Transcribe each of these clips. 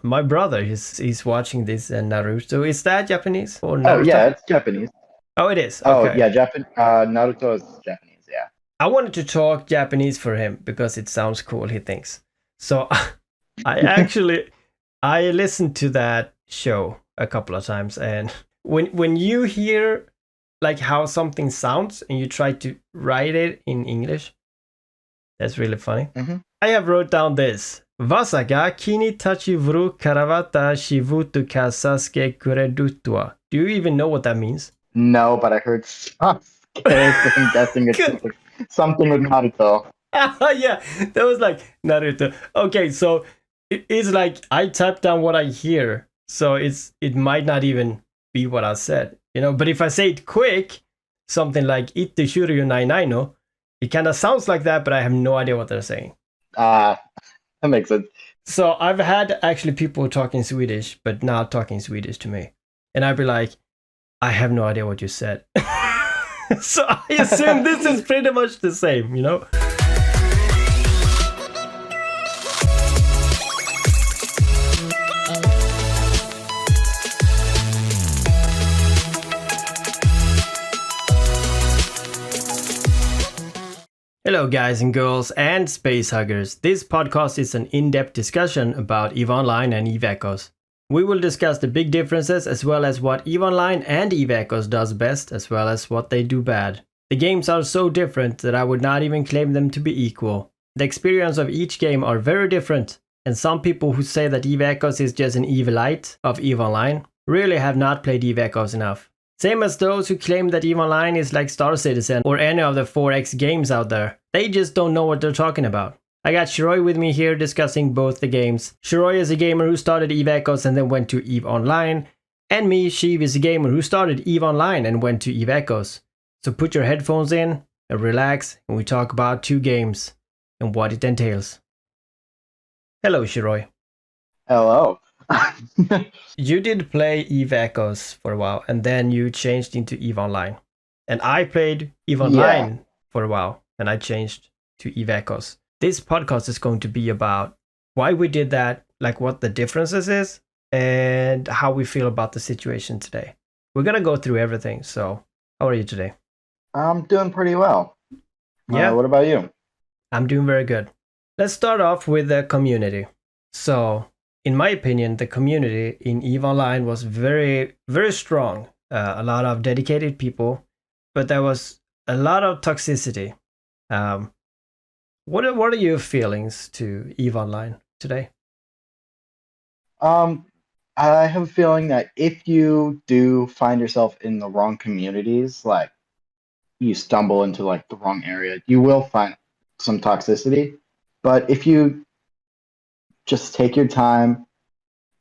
My brother, he's watching this Naruto. Is that Japanese or Oh Naruto? yeah, it's Japanese. Oh, it is. Oh Okay. yeah, Naruto is Japanese. Yeah. I wanted to talk Japanese for him because it sounds cool, he thinks. So I actually I listened to that show a couple of times, and when you hear like how something sounds and you try to write it in English, that's really funny. hmm I have wrote down this. Wasaga kini tachi vuru karawata shivutu ka sasuke kureru to wa. Do you even know what that means? No, but I heard Sasuke, so I'm guessing it's Good. something with Naruto. Yeah, that was like Naruto. Okay, so it's like I typed down what I hear, so it might not even be what I said, you know. But if I say it quick, something like "Itte shuryu nai nai no," it kind of sounds like that, but I have no idea what they're saying. Ah, that makes sense. So I've had actually people talking Swedish, but not talking Swedish to me, and I'd be like, I have no idea what you said. So I assume this is pretty much the same, you know. Hello, guys and girls, and space huggers. This podcast is an in depth discussion about EVE Online and EVE Echoes. We will discuss the big differences as well as what EVE Online and EVE Echoes does best, as well as what they do bad. The games are so different that I would not even claim them to be equal. The experience of each game are very different, and some people who say that EVE Echoes is just an EVE Lite of EVE Online really have not played EVE Echoes enough. Same as those who claim that EVE Online is like Star Citizen or any of the 4X games out there. They just don't know what they're talking about. I got Shiroi with me here discussing both the games. Shiroi is a gamer who started EVE Echoes and then went to EVE Online. And me, Sheev, is a gamer who started EVE Online and went to EVE Echoes. So put your headphones in and relax, and we talk about two games and what it entails. Hello, Shiroi. Hello. You did play EVE Echoes for a while, and then you changed into EVE Online. And I played EVE Yeah. Online for a while, and I changed to EVE Echoes. This podcast is going to be about why we did that, like what the differences is, and how we feel about the situation today. We're gonna go through everything. So, how are you today? I'm doing pretty well. Yeah, What about you? I'm doing very good. Let's start off with the community. So, in my opinion, the community in EVE Online was very, very strong. A lot of dedicated people, but there was a lot of toxicity. Um, what are your feelings to EVE Online today? Um, I have a feeling that if you do find yourself in the wrong communities, like you stumble into like the wrong area, you will find some toxicity. But if you just take your time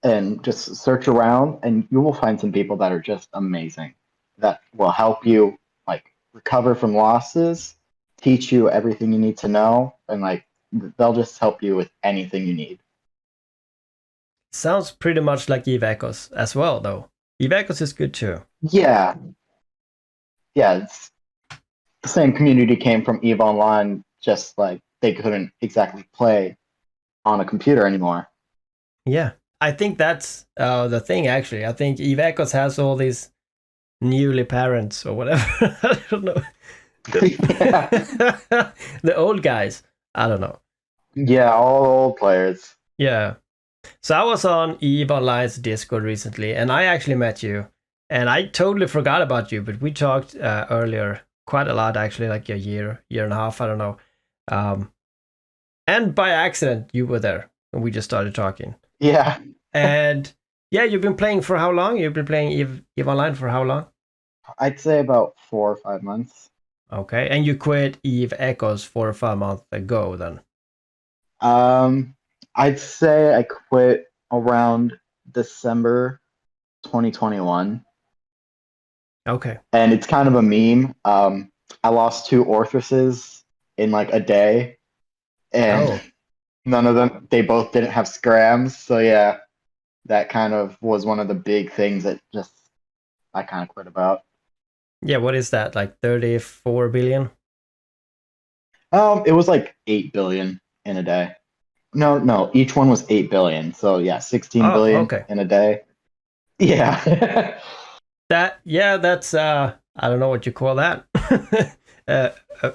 and just search around, and you will find some people that are just amazing that will help you like recover from losses, teach you everything you need to know, and like they'll just help you with anything you need. Sounds pretty much like EVE Echoes as well, though. EVE Echoes is good too. Yeah, yeah, it's the same community came from EVE Online, just like they couldn't exactly play on a computer anymore. Yeah, I think that's the thing. Actually, I think EVE Echoes has all these newly parents or whatever. I don't know. Yeah, The old guys. I don't know. yeah, all old players. Yeah. So I was on Eve Online's Discord recently, and I actually met you. And I totally forgot about you, but we talked earlier quite a lot, actually, like a year and a half. I don't know. Um, and by accident, you were there, and we just started talking. Yeah, And yeah, you've been playing for how long? You've been playing Eve Online for how long? I'd say about 4 or 5 months. Okay, and you quit Eve Echoes 4 or 5 months ago, then. Um, I'd say I quit around December 2021, Okay. and it's kind of a meme. I lost two Orthruses in like a day, and Oh, none of them, they both didn't have scrams. So yeah, that kind of was one of the big things that just I kind of quit about. yeah. What is that? Like 34 billion? It was like 8 billion in a day. No. Each one was 8 billion. So yeah, 16 Oh, billion okay. in a day. Yeah. That's I don't know what you call that. uh,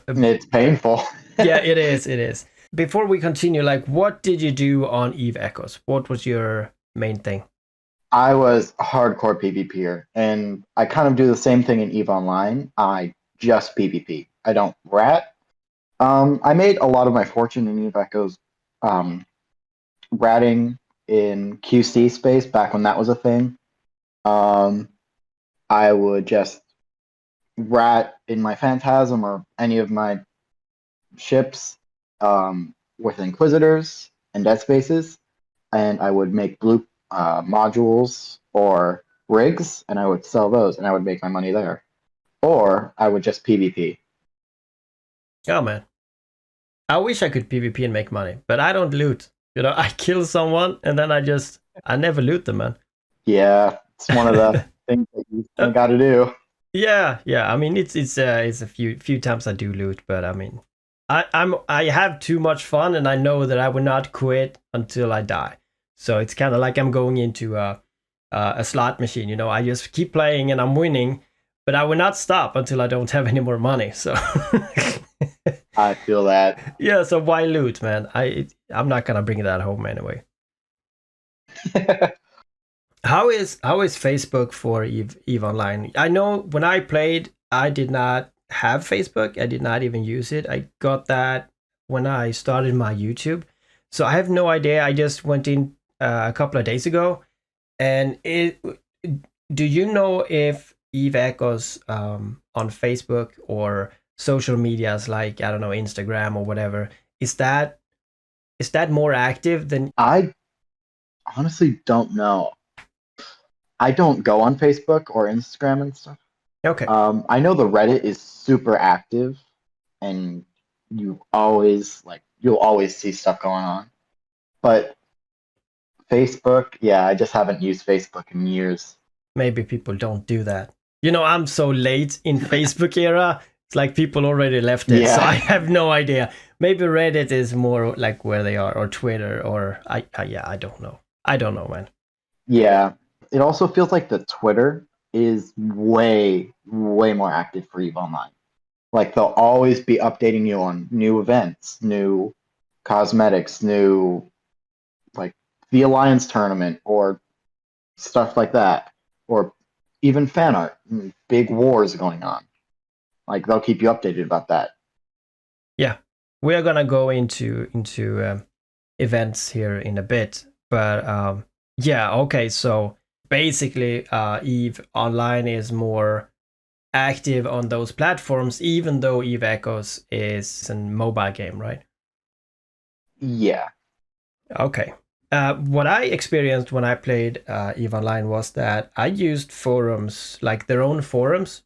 It's painful. yeah, it is. It is. Before we continue, like, what did you do on Eve Echoes? What was your main thing? I was a hardcore PvPer, and I kind of do the same thing in EVE Online. I just PvP. I don't rat. I made a lot of my fortune in EVE Echoes um, ratting in QC space back when that was a thing. Um, I would just rat in my Phantasm or any of my ships with Inquisitors and Dead Spaces, and I would make blue modules or rigs, and I would sell those, and I would make my money there. Or I would just PvP. Oh man, I wish I could PvP and make money, but I don't loot. You know, I kill someone and then I never loot them, man. Yeah, it's one of the things that you kind Uh, of got to do. yeah. I mean, it's a few times I do loot, but I mean, I have too much fun, and I know that I will not quit until I die. So it's kind of like I'm going into a slot machine. You know, I just keep playing and I'm winning, but I will not stop until I don't have any more money. So I feel that. yeah, so why loot, man? I'm not gonna bring that home anyway. How is Facebook for Eve Online? I know when I played, I did not have Facebook. I did not even use it. I got that when I started my YouTube. So I have no idea. I just went in a couple of days ago, and it. Do you know if Eve Echoes on Facebook or social medias like, I don't know, Instagram or whatever, is that more active than? I honestly don't know. I don't go on Facebook or Instagram and stuff. Okay. I know the Reddit is super active, and you'll always see stuff going on. But Facebook, yeah, I just haven't used Facebook in years. Maybe people don't do that. You know, I'm so late in Facebook era. It's like people already left it, so I Yeah, have no idea. Maybe Reddit is more like where they are, or Twitter, or yeah, I don't know, man. yeah. It also feels like the Twitter is way more active for EVE Online. Like they'll always be updating you on new events, new cosmetics, new like the Alliance tournament or stuff like that, or even fan art, big wars going on. Like they'll keep you updated about that. Yeah, we are gonna go into events here in a bit, but yeah, okay. So basically, Eve Online is more active on those platforms, even though Eve Echoes is a mobile game, right? Yeah, Okay. What I experienced when I played EVE Online was that I used forums, like their own forums,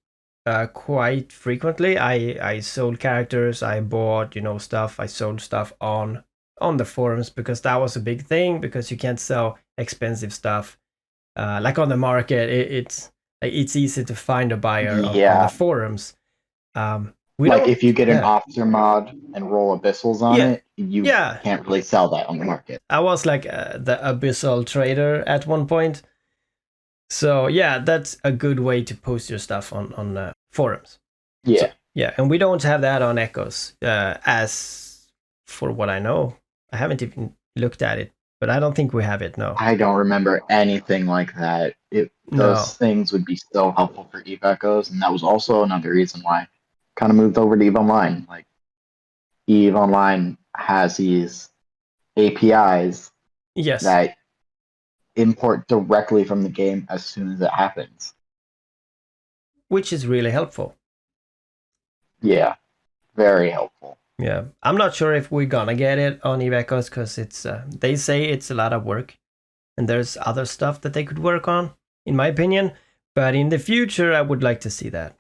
quite frequently. I sold characters, I bought, stuff, I sold stuff on the forums because that was a big thing because you can't sell expensive stuff. Like on the market, it's easy to find a buyer on the yeah. forums. We Like don't, if you get an yeah, officer mod and roll abyssals on yeah, it, you yeah. can't really sell that on the market. I was like the abyssal trader at one point. So yeah, that's a good way to post your stuff on forums. So Yeah, yeah, and we don't have that on Echoes. As for what I know, I haven't even looked at it, but I don't think we have it. No, I don't remember anything like that. Those no. things would be so helpful for Eve Echoes, and that was also another reason why I kind of moved over to Eve Online. Like Eve Online has these APIs Yes, that import directly from the game as soon as it happens. which is really helpful. Yeah, very helpful. Yeah, I'm not sure if we're gonna get it on Eve Echoes because it's they say it's a lot of work, and there's other stuff that they could work on, in my opinion. But in the future, I would like to see that.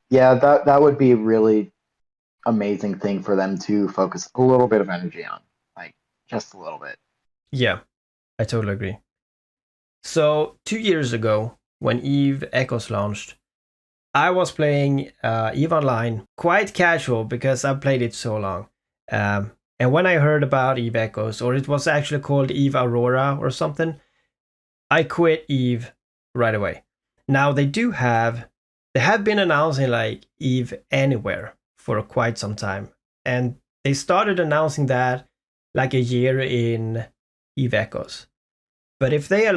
Yeah, that would be a really amazing thing for them to focus a little bit of energy on, like just a little bit. Yeah, I totally agree. So 2 years ago, when Eve Echoes launched, I was playing Eve Online quite casual because I've played it so long. And when I heard about Eve Echoes, or it was actually called Eve Aurora or something, I quit Eve right away. Now they have been announcing like Eve Anywhere for quite some time, and they started announcing that like a year in Eve Echoes. But if they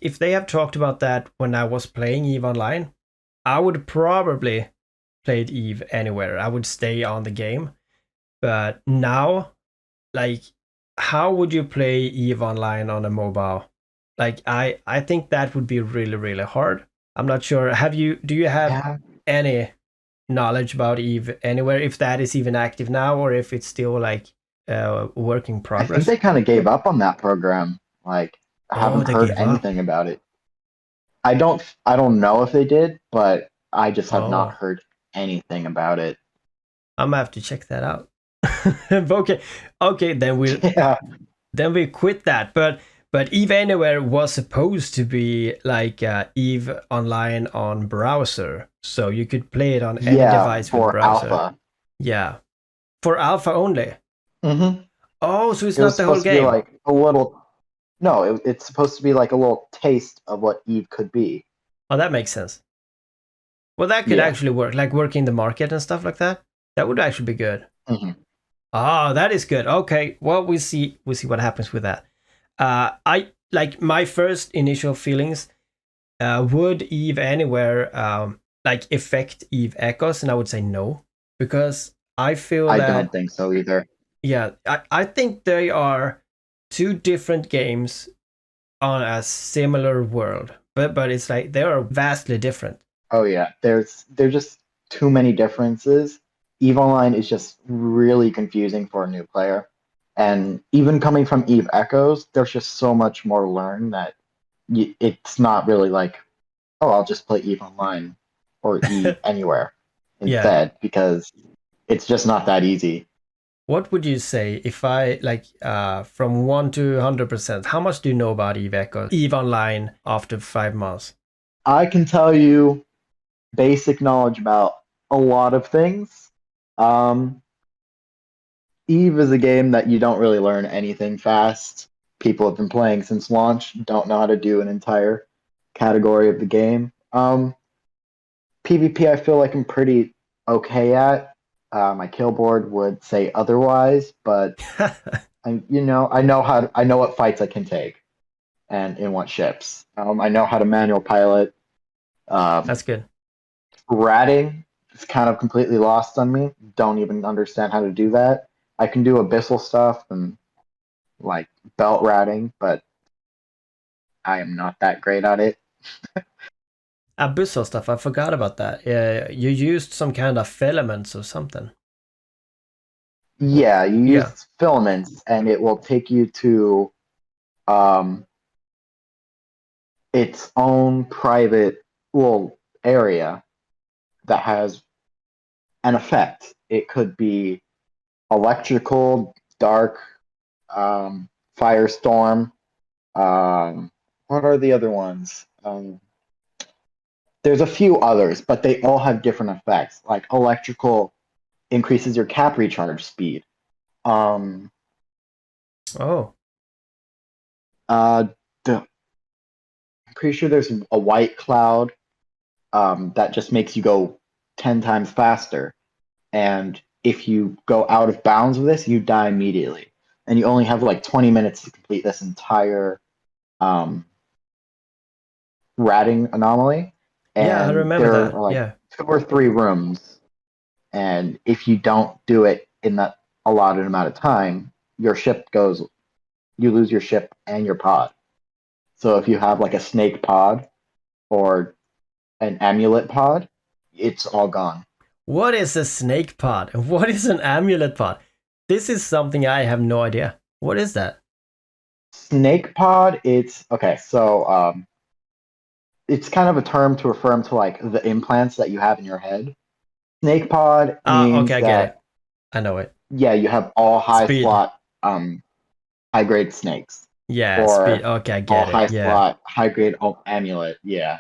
if they have talked about that when I was playing Eve Online, I would probably played Eve Anywhere. I would stay on the game. But now, like, how would you play Eve Online on a mobile? Like, I think that would be really, really hard. I'm not sure. Do you have Yeah, any knowledge about Eve Anywhere, if that is even active now, or if it's still like work in I think progress? they kind of gave up on that program. Like, I Oh, haven't they heard gave up. anything about it. I don't know if they did, but I just have not Oh, heard anything about it. I'm gonna have to check that out. Okay, okay, Yeah, then we quit that. But Eve Anywhere was supposed to be like Eve Online on browser, so you could play it on any yeah, device with for browser. alpha. Yeah, for alpha only. Hmm. Oh, so it's It was not the whole supposed to be game. like a little. No, it's supposed to be like a little taste of what Eve could be. Oh, that makes sense. Well, that could Yeah. actually work, like working the market and stuff like that. That would actually be good. Hmm. Oh, that is good. Okay, well, we see what happens with that. I like my first initial feelings. Would Eve Anywhere like affect Eve Echoes? And I would say no, because I feel I that don't think so either. yeah, I think they are two different games on a similar world, but it's like they are vastly different. Oh yeah, there's just too many differences. Eve Online is just really confusing for a new player. And even coming from Eve Echoes, there's just so much more to learn that it's not really like, oh, I'll just play Eve Online or Eve Anywhere Yeah. instead, because it's just not that easy. What would you say if I like from 1 to 100%? How much do you know about Eve Echoes, Eve Online after 5 months? I can tell you basic knowledge about a lot of things. Um, Eve is a game that you don't really learn anything fast. People have been playing since launch, don't know how to do an entire category of the game. PvP, I feel like I'm pretty okay at. My kill board would say otherwise, but I know what fights I can take and in what ships. I know how to manual pilot. Um, That's good. Ratting is kind of completely lost on me. Don't even understand how to do that. I can do abyssal stuff and like belt ratting, but I am not that great at it. Abyssal stuff. I forgot about that. You used some kind of filaments or something. Yeah, you Yeah. use filaments and it will take you to um, its own private little area that has an effect. It could be electrical, dark, firestorm. What are the other ones? There's a few others, but they all have different effects. Like electrical increases your cap recharge speed. Um, Oh. uh, I'm pretty sure there's a white cloud that just makes you go 10 times faster. And if you go out of bounds with this, you die immediately. And you only have like 20 minutes to complete this entire um, ratting anomaly. Yeah, I And remember there that. are like Yeah. 2 or 3 rooms. And if you don't do it in that allotted amount of time, your ship goes, you lose your ship and your pod. So if you have like a snake pod or an amulet pod, it's all gone. What is a snake pod and what is an amulet pod? This is something I have no idea. What is that? Snake pod, it's okay. So it's kind of a term to refer to like the implants that you have in your head. Snake pod Ah, okay, means I get it. that I know it. yeah, you have all high Speed. slot high grade snakes Yeah, speed. or Okay, I all get it. high Yeah. slot high grade amulet. Yeah.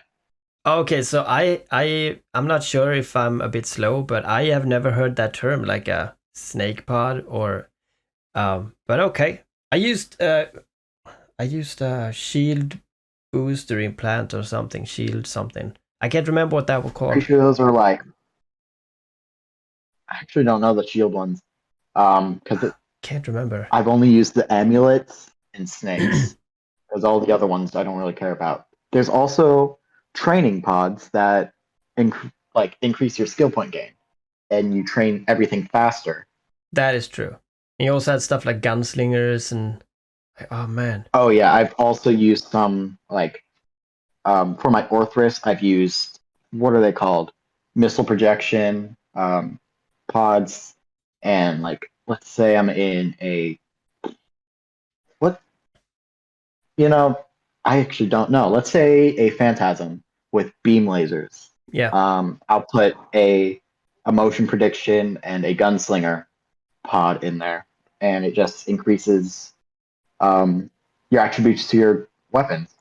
Okay, so I'm not sure if I'm a bit slow, but I have never heard that term like a snake pod or But okay. I used shield booster implant or something, shield something. I can't remember what that was Pretty called. sure those are like, I actually don't know the shield ones. Because Can't remember. I've only used the amulets and snakes. Because all the other ones I don't really care about. There's also training pods that increase your skill point gain, and you train everything faster. That is true. And you also had stuff like gunslingers and oh man. Oh yeah, I've also used some for my Orthrus. I've used, what are they called? Missile projection pods, and like let's say I'm in a what you know I actually don't know. Let's say a phantasm with beam lasers. Yeah. I'll put a motion prediction and a gunslinger pod in there, and it just increases your attributes to your weapons.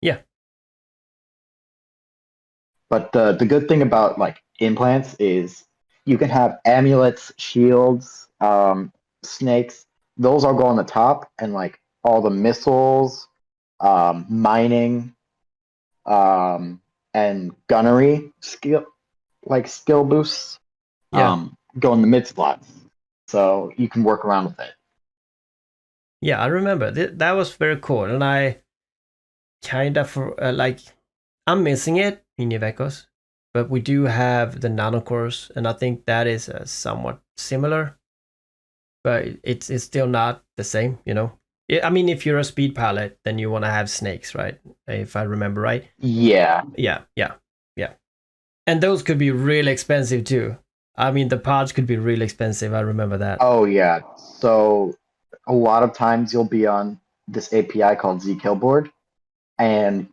Yeah. But the good thing about like implants is you can have amulets, shields, snakes. Those all go on the top, and like all the missiles, mining, and gunnery skill boosts Yeah. go in the mid slots. So you can work around with it. Yeah, I remember. That was very cool. And I kind of like I'm missing it in Ivecos, but we do have the nanocores, and I think that is somewhat similar, but it's still not the same, you know. I mean, if you're a speed pilot, then you want to have snakes, right? If I remember right. Yeah. Yeah, yeah, yeah. And those could be really expensive too. I mean, the pods could be really expensive. I remember that. Oh yeah. So a lot of times you'll be on this API called zKillboard, and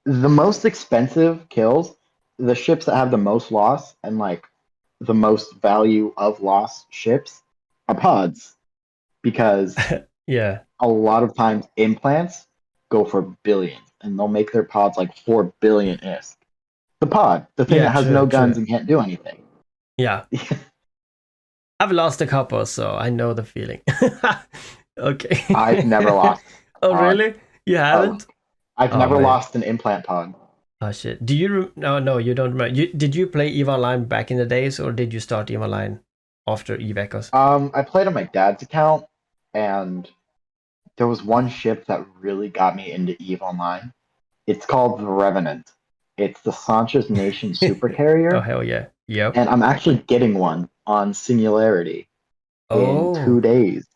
the most expensive kills, the ships that have the most loss and like the most value of lost ships are pods, because Yeah, a lot of times implants go for billions, and they'll make their pods like 4 billion isk. The pod, the thing yeah, that has no true, guns true. and can't do anything. Yeah, I've lost a couple, so I know the feeling. I've never Okay. lost a Oh, pod. really? You Oh, haven't? I've Oh never man. lost an implant pod. Oh shit. Do you? No, no, you don't remember. Did you play EVE Online back in the days, or did you start EVE Online after EVE Echoes? I played on my dad's account, and there was one ship that really got me into EVE Online. It's called the Revenant. It's the Sanchez Nation Oh supercarrier, hell yeah. Yep. and I'm actually getting one on Singularity in Oh. 2 days,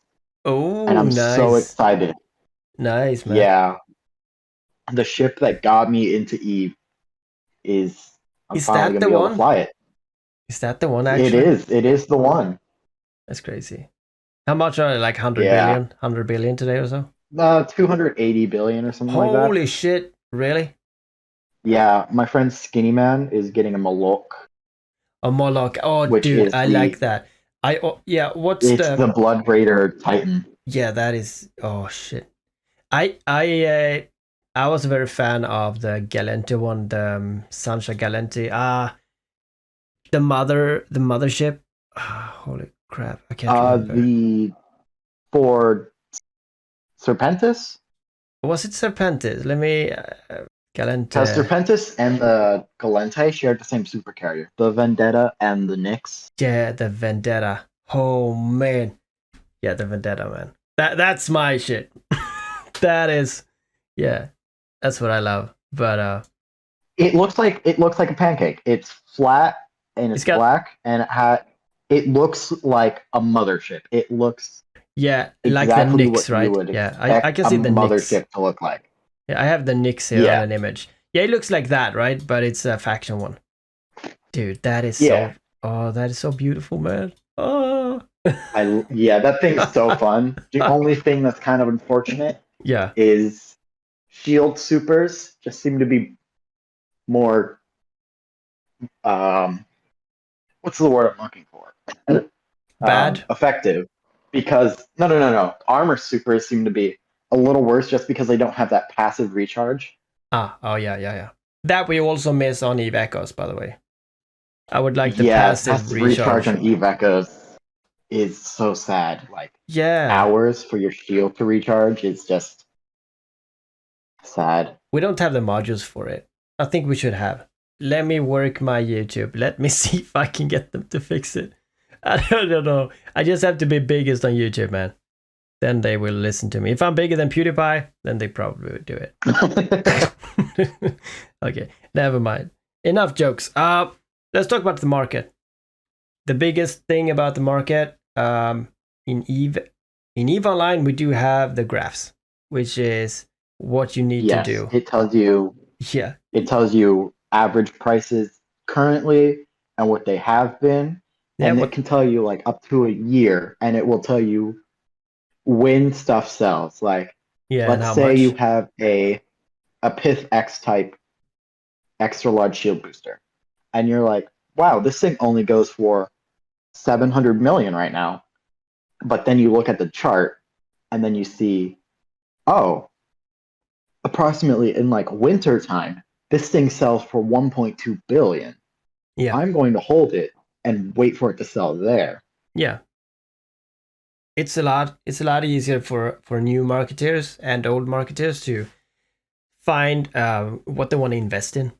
and Oh, I'm so nice. excited. Nice, man. Yeah, the ship that got me into Eve is, I'm Is finally that gonna the be able to one? fly it. Is that the one It actually? is. It is the one. That's crazy. How much are they? Like 100 Yeah, billion? 100 billion today or so? 280 billion or something like that. Holy shit. Really? Yeah, my friend Skinny Man is getting a Malok, A Moloch. Oh, which dude, is I like that. Yeah, what's it's the the Blood Raider Titan. yeah, that is oh shit. I was a very fan of the Galente one, the Sancha Galente. The mothership. Holy crap, I can't remember. The for Serpentis, Was it Serpentis? Let me because Galente. Serpentis and the Galente shared the same supercarrier, the Vendetta and the Nyx. Yeah, the Vendetta. Oh man. Yeah, the Vendetta, man. That's my shit. That is yeah. That's what I love. But It looks like a pancake. It's flat and it's it's got black, and it looks like a mothership. It looks yeah, like the exactly Nyx, what you right? would Yeah, I expect can a see the Nyx. mothership to look like. Yeah, I have the Nyx here on Yeah, an image. Yeah, it looks like that, right? But it's a faction one. Dude, that is yeah. so oh, that is so beautiful, man. Oh. Yeah, that thing's so fun. The only thing that's kind of unfortunate Yeah, is shield supers just seem to be more um what's the word I'm looking for? bad. Effective, because no. Armor supers seem to be a little worse just because they don't have that passive recharge. Oh yeah, yeah, yeah. That we also miss on Eve Echoes, by the way. I would like the Yeah, passive passive recharge recharge. on Eve Echoes is so sad. Like Yeah, hours for your shield to recharge is just sad. we don't have the modules for it. I think we should have. Let me work my YouTube. Let me see if I can get them to fix it. I don't know. I just have to be biggest on YouTube, man. Then they will listen to me. If I'm bigger than PewDiePie, then they probably would do it. Okay, never mind. Enough jokes. Let's talk about the market. The biggest thing about the market, in EVE Online, we do have the graphs, which is what you need to Yes, do. it tells you Yeah, it tells you average prices currently and what they have been, yeah, and it what? can tell you like up to a year, and it will tell you when stuff sells. Like, Yeah, and let's how say you much? have a Pith X type extra large shield booster, and you're like, wow, this thing only goes for 700 million right now. But then you look at the chart, and then you see, oh, approximately in like winter time, this thing sells for 1.2 billion. Yeah, I'm going to hold it and wait for it to sell there. yeah. It's a lot easier for new marketers and old marketers to find what they want to invest in.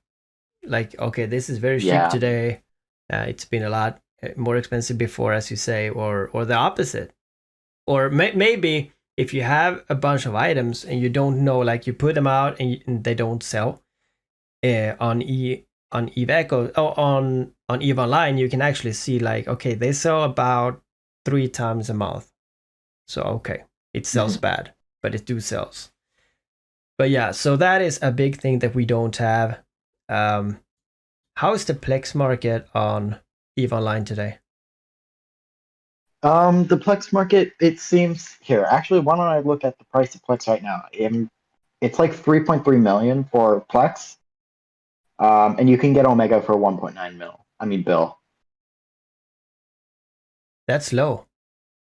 Like, okay, this is very cheap Yeah. today. It's been a lot more expensive before, as you say, or the opposite. Or maybe if you have a bunch of items and you don't know, like you put them out and they don't sell on Eve Echo, on Eve Online, you can actually see like, okay, they sell about 3 times a month. So okay, it sells bad, but it do sells. But yeah, so that is a big thing that we don't have. Um, how is the Plex market on Eve Online today? The Plex market, it seems here. Actually, why don't I look at the price of Plex right now? It's like 3.3 million for Plex. And you can get Omega for 1.9 mil. I mean, Bill. That's low.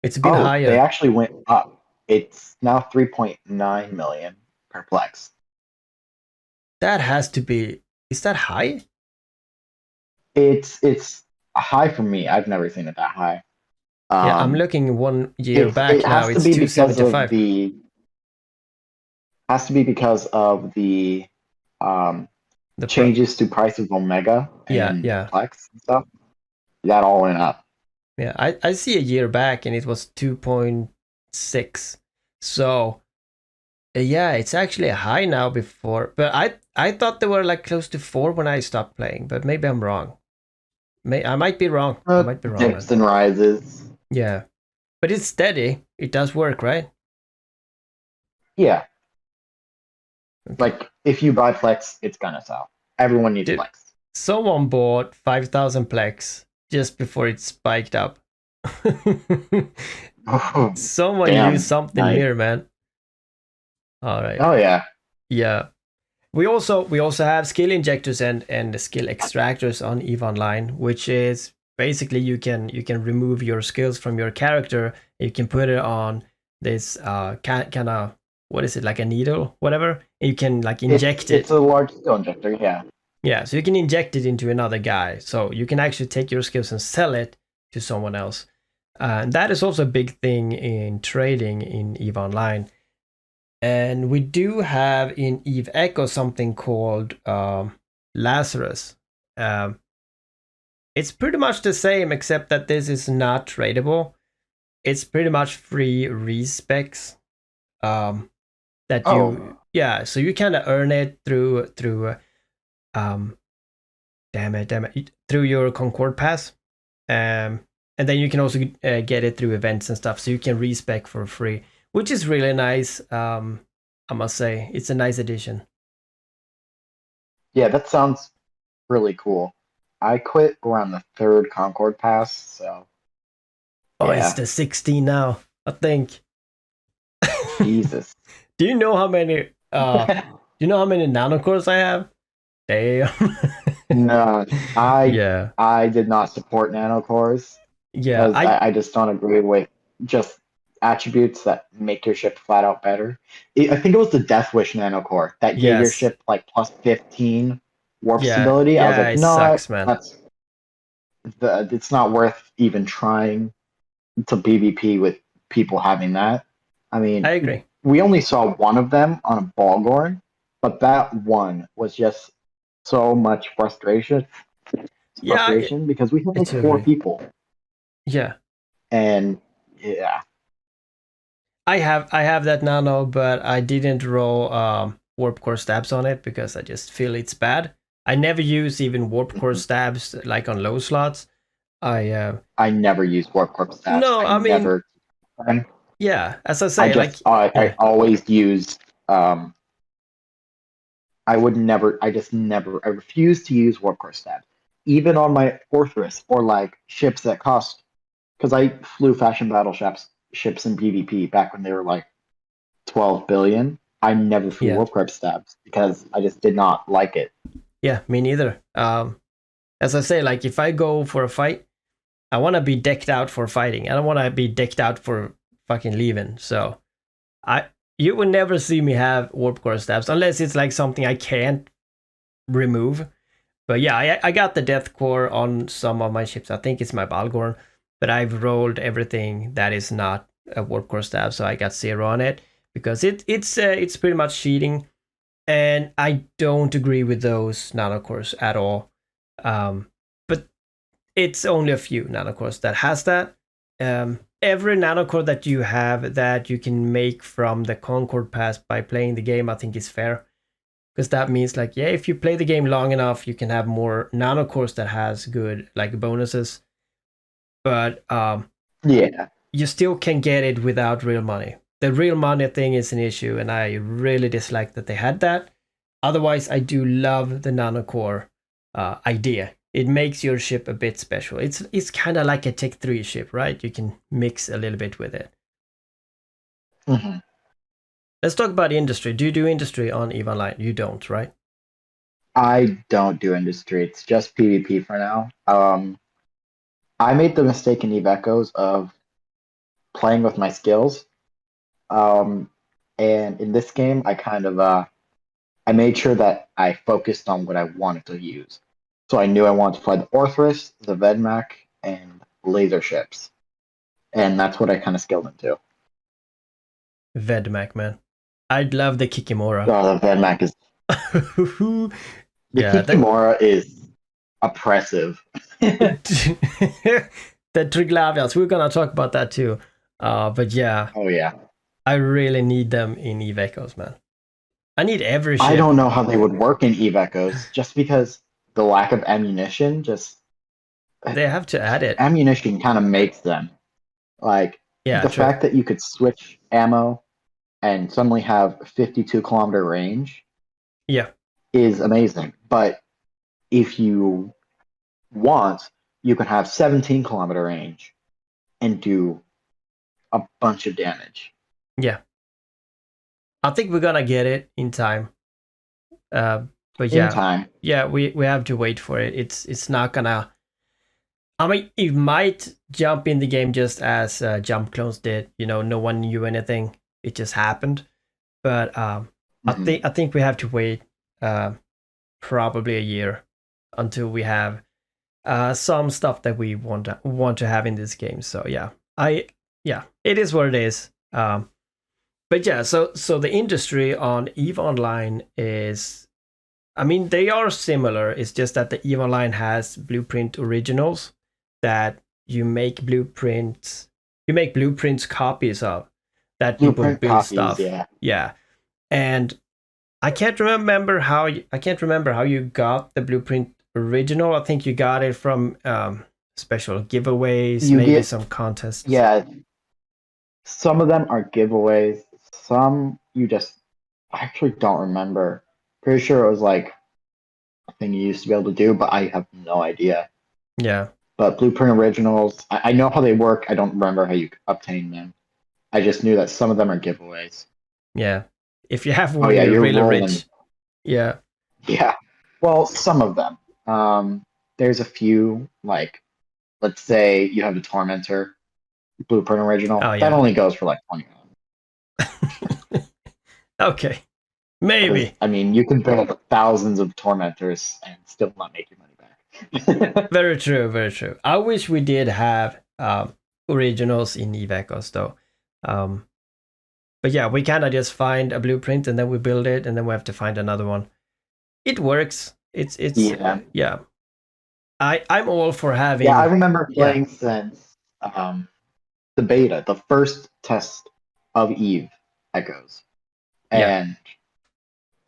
It's been Oh, they higher. actually went up. It's now 3.9 million per Plex. That has to be. Is that high? It's high for me. I've never seen it that high. Yeah, I'm Um, looking 1 year it back now. has to It's be because of 275. the has to be because of the um The pro. changes to price of Omega Yeah, and yeah, Plex and stuff. That all went up. yeah. I see a year back and it was 2.6. So yeah, it's actually high now before. But I thought they were like close to 4 when I stopped playing. But maybe I'm wrong. I might be wrong. I might be wrong, man. Dips and rises. Yeah, but it's steady. It does work, right? Yeah, Okay. like if you buy Plex, it's gonna sell. Everyone needs Dude, Plex. someone bought 5,000 plex just before it spiked up. Oh, Someone used damn. something Nice. here, man. All right. Oh yeah. Yeah. We also have skill injectors and skill extractors on EVE Online, which is basically you can remove your skills from your character. You can put it on this kind of, what is it, like a needle, whatever. And you can like inject It's it. a large skill injector, yeah. Yeah, so you can inject it into another guy. So you can actually take your skills and sell it to someone else. And that is also a big thing in trading in EVE Online. And we do have in Eve Echo something called Lazarus. Um, it's pretty much the same, except that this is not tradable. It's pretty much free respecs. That you, Oh, yeah, so you kind of earn it through um, damn it, through your Concord pass. And then you can also get it through events and stuff, so you can respec for free, which is really nice. I must say, it's a nice addition. yeah, that sounds really cool. I quit around the third Concord pass, so Oh, it's yeah. the 16 now, I think. Jesus. Do you know how many? Do you know how many nanocores I have? Damn. No, I Yeah, I did not support nanocores yeah. because I just don't agree with just attributes that make your ship flat out better. I think it was the Death Wish nanocore that gave your Yes, ship like plus 15 warp yeah, stability. I was yeah. like, It no, sucks, man. that's it's not worth even trying. to PvP with people having that. I I mean, agree. we only saw one of them on a Balgorn, but that one was just so much Yeah, frustration because we had I like too four agree. people, Yeah, and yeah, I have that nano, but I didn't roll warp core stabs on it because I just feel it's bad. I never use even warp core stabs like on low slots. I I never use Warp Corp stabs. no, I I mean, never. yeah, as I I say, like just I yeah, always use I would never I just never I refuse to use Warp Core stabs. Even on my Orthrus or like ships that cost because I flew fashion battle ships in PvP back when they were like 12 billion. I never flew yeah, Warp Core stabs because I just did not like it. yeah, me neither. As I say, like if I go for a fight, I want to be decked out for fighting. I don't want to be decked out for fucking leaving. So I you will never see me have warp core stabs unless it's like something I can't remove. But yeah, I got the death core on some of my ships. I think it's my Balgorn, but I've rolled everything that is not a warp core stab, so I got 0 on it because it's pretty much cheating, and I don't agree with those nanocores at all. But it's only a few nanocores that has that. Every nanocore that you have that you can make from the Concord Pass by playing the game, I think is fair. Because that means like, yeah, if you play the game long enough, you can have more nanocores that has good like bonuses. But Yeah. you still can get it without real money. The real money thing is an issue, and I really dislike that they had that. Otherwise, I do love the nanocore idea. It makes your ship a bit special. It's kind of like a Tech 3 ship, right? You can mix a little bit with it. Mhm. Let's talk about industry. Do you do industry on EVE Online? You don't, right? I don't do industry. It's just PvP for now. I made the mistake in Eve Echoes of playing with my skills. Um, and in this game, I kind of I made sure that I focused on what I wanted to use. So I knew I wanted to fly the Orthrus, the Vedmak, and laser ships, and that's what I kind of skilled into. Vedmak, man. I'd love the Kikimora. The Vedmak is the Yeah, that Kikimora is oppressive. the Triglavians. We're gonna talk about that too. But yeah, Oh yeah, I really need them in Eve Echoes, man. I need every I ship. don't know how they would work in Eve Echoes just because the lack of ammunition. Just They have to add it. ammunition kind of makes them like Yeah, the true. fact that you could switch ammo and suddenly have 52-kilometer range Yeah, is amazing. But if you want, you can have 17-kilometer range and do a bunch of damage yeah. I think we're gonna get it in time. Uh, but in yeah, time. yeah, we have to wait for it. It's not gonna. I mean, it might jump in the game just as Jump Clones did. You know, no one knew anything. It just happened. But Mhm. I think we have to wait uh, probably a year until we have some stuff that we want to have in this game. So yeah, it is what it is. But yeah, so the industry on Eve Online is, I mean, they are similar. It's just that the Eve Online has blueprint originals that you make blueprints copies of that people Blueprint build copies, stuff. yeah. Yeah, and I can't remember how you got the blueprint original. I think you got it from special giveaways, You maybe get, some contests. yeah, some of them are giveaways. Some you just, I actually don't remember. Pretty sure it was like a thing you used to be able to do, but I have no idea. Yeah, But Blueprint Originals, I know how they work. I don't remember how you obtain them. I just knew that some of them are giveaways. yeah. If you have Oh one, yeah, you're you're really rolling. rich. Yeah, Yeah. Well, some of them. There's a few, like, let's say you have the Tormentor Blueprint oh Original. That yeah. only goes for like 20 minutes. Okay, Because, maybe. I mean, you can build thousands of Tormentors and still not make your money back. Very true, very true. I wish we did have originals in Evacos though. But yeah, we kind of just find a blueprint and then we build it, and then we have to find another one. It works. It's yeah. I'm all for having. Yeah, I remember Yeah, playing since the beta, the first test of Eve Echoes. yeah, And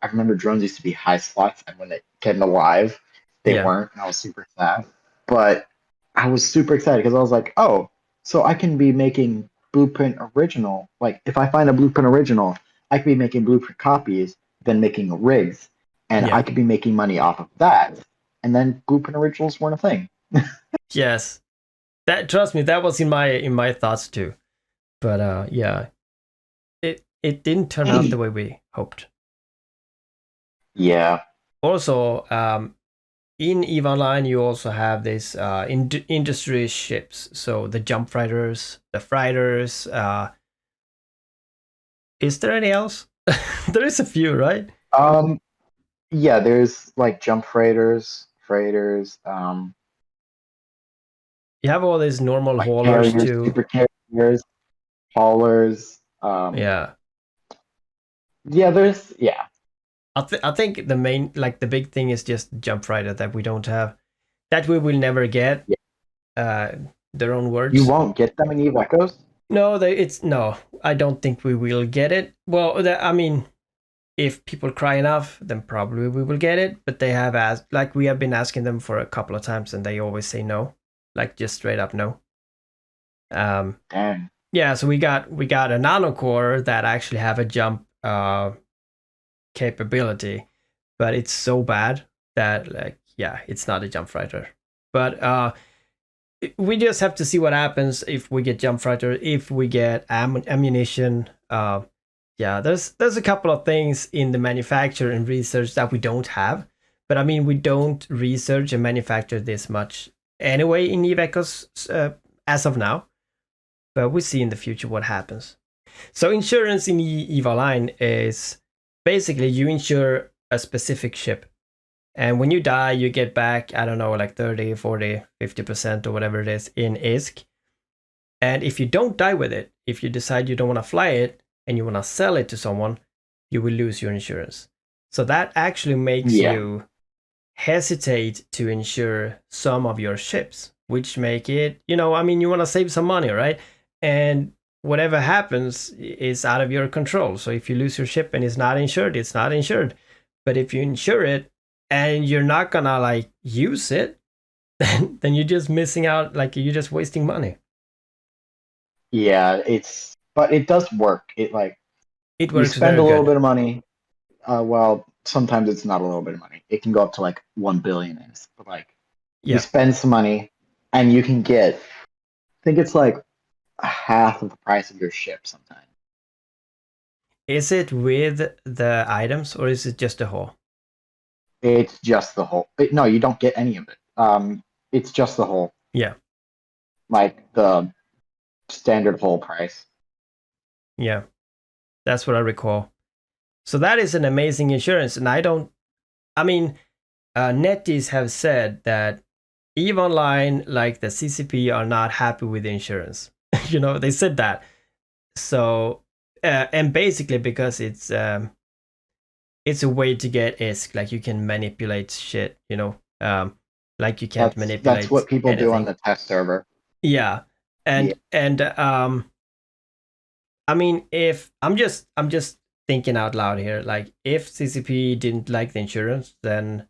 I remember drones used to be high slots, and when they came alive, they yeah, weren't, and I was super sad. But I was super excited because I was like, oh, so I can be making Blueprint original. Like, if I find a Blueprint original, I could be making Blueprint copies, then making rigs, and yeah. I could be making money off of that. And then Blueprint originals weren't a thing. Yes, that, trust me, that was in my thoughts too. But yeah, it didn't turn out the way we hoped. Yeah. Also, in EVE Online, you also have this industry ships. So the jump fighters, the freighters. Is there any else? There is a few, right? Um, yeah, there's like jump freighters, You have all these normal like haulers carriers, too. super carriers, haulers. Yeah. Yeah, there's yeah. I think the main, like the big thing is just jump fighter that we don't have, that we will never get. Yeah. Uh, their own You words. won't get them in Eve Echoes? No, it's no. I don't think we will get it. Well, I mean, if people cry enough, then probably we will get it. But they have asked, like we have been asking them for a couple of times, and they always say no, like just straight up no. Damn. Yeah, so we got a nanocore that actually have a jump capability, but it's so bad that, like, yeah, it's not a jump fighter. But we just have to see what happens if we get jump fighter, if we get ammunition. Yeah, there's a couple of things in the manufacture and research that we don't have. But I mean, we don't research and manufacture this much anyway in Evecos as of now. But we see in the future what happens. So insurance in EVE Online is basically you insure a specific ship. And when you die, you get back, I don't know, like 30, 40, 50% or whatever it is in ISK. And if you don't die with it, if you decide you don't want to fly it and you want to sell it to someone, you will lose your insurance. So that actually makes you hesitate to insure some of your ships, which make it, I mean, you want to save some money, right? And whatever happens is out of your control. So if you lose your ship and it's not insured, it's not insured. But if you insure it and you're not gonna like use it, then you're just missing out, like you're just wasting money. Yeah, but it does work. It It you works spend very a little good. bit of money. Well, sometimes it's not a little bit of money. It can go up to like 1 billion. But like you Yeah. spend some money and you can get, I think it's like half of the price of your ship sometimes. Is it with the items or is it just the hull? It's just the whole. No, you don't get any of it. It's just the whole, Yeah. like the standard whole price. Yeah. That's what I recall. So that is an amazing insurance. And I mean, NetEase have said that EVE Online, like the CCP, are not happy with the insurance. They said that. So, and basically because it's a way to get ISK, like you can manipulate shit, like you can't That's manipulate what people do on anything. the test server. Yeah, Yeah. and I mean, if I'm just thinking out loud here, like if CCP didn't like the insurance, then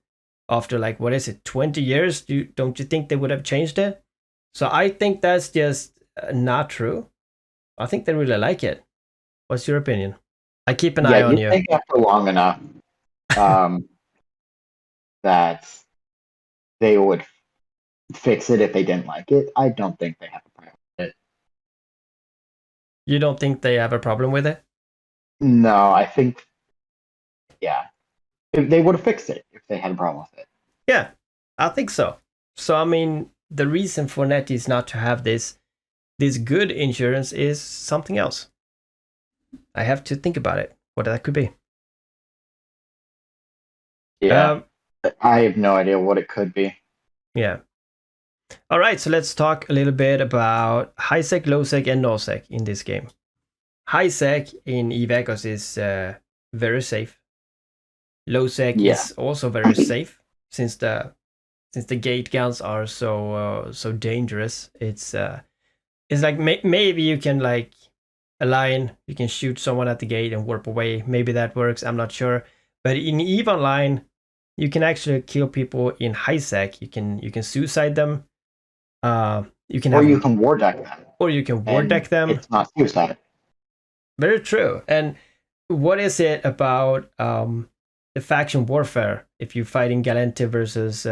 after like what is it, 20 years, don't you think they would have changed it? So I think that's just not true. I think they really like it. What's your opinion? I keep an Yeah, eye on you you. think after long enough um, that they would fix it if they didn't like it. I don't think they have a problem with it. You don't think they have a problem with it? No, I think, yeah, if they would have fixed it if they had a problem with it. Yeah, I think so. So I mean, the reason for NetEase not to have this good insurance is something else. I have to think about it. What that could be. Yeah, Um, I have no idea what it could be. yeah. All right, so let's talk a little bit about high sec, low sec, and no sec in this game. High sec in Eve Echoes is very safe. Low sec Yeah. is also very safe since the gate guns are so dangerous. It's like maybe you can like align, you can shoot someone at the gate and warp away. Maybe that works. I'm not sure. But in Eve Online, you can actually kill people in high sec. You can suicide them. You can Or have you can war deck them. or you can war And deck them. it's not suicide. Very true. And what is it about the faction warfare? If you're fighting Galente versus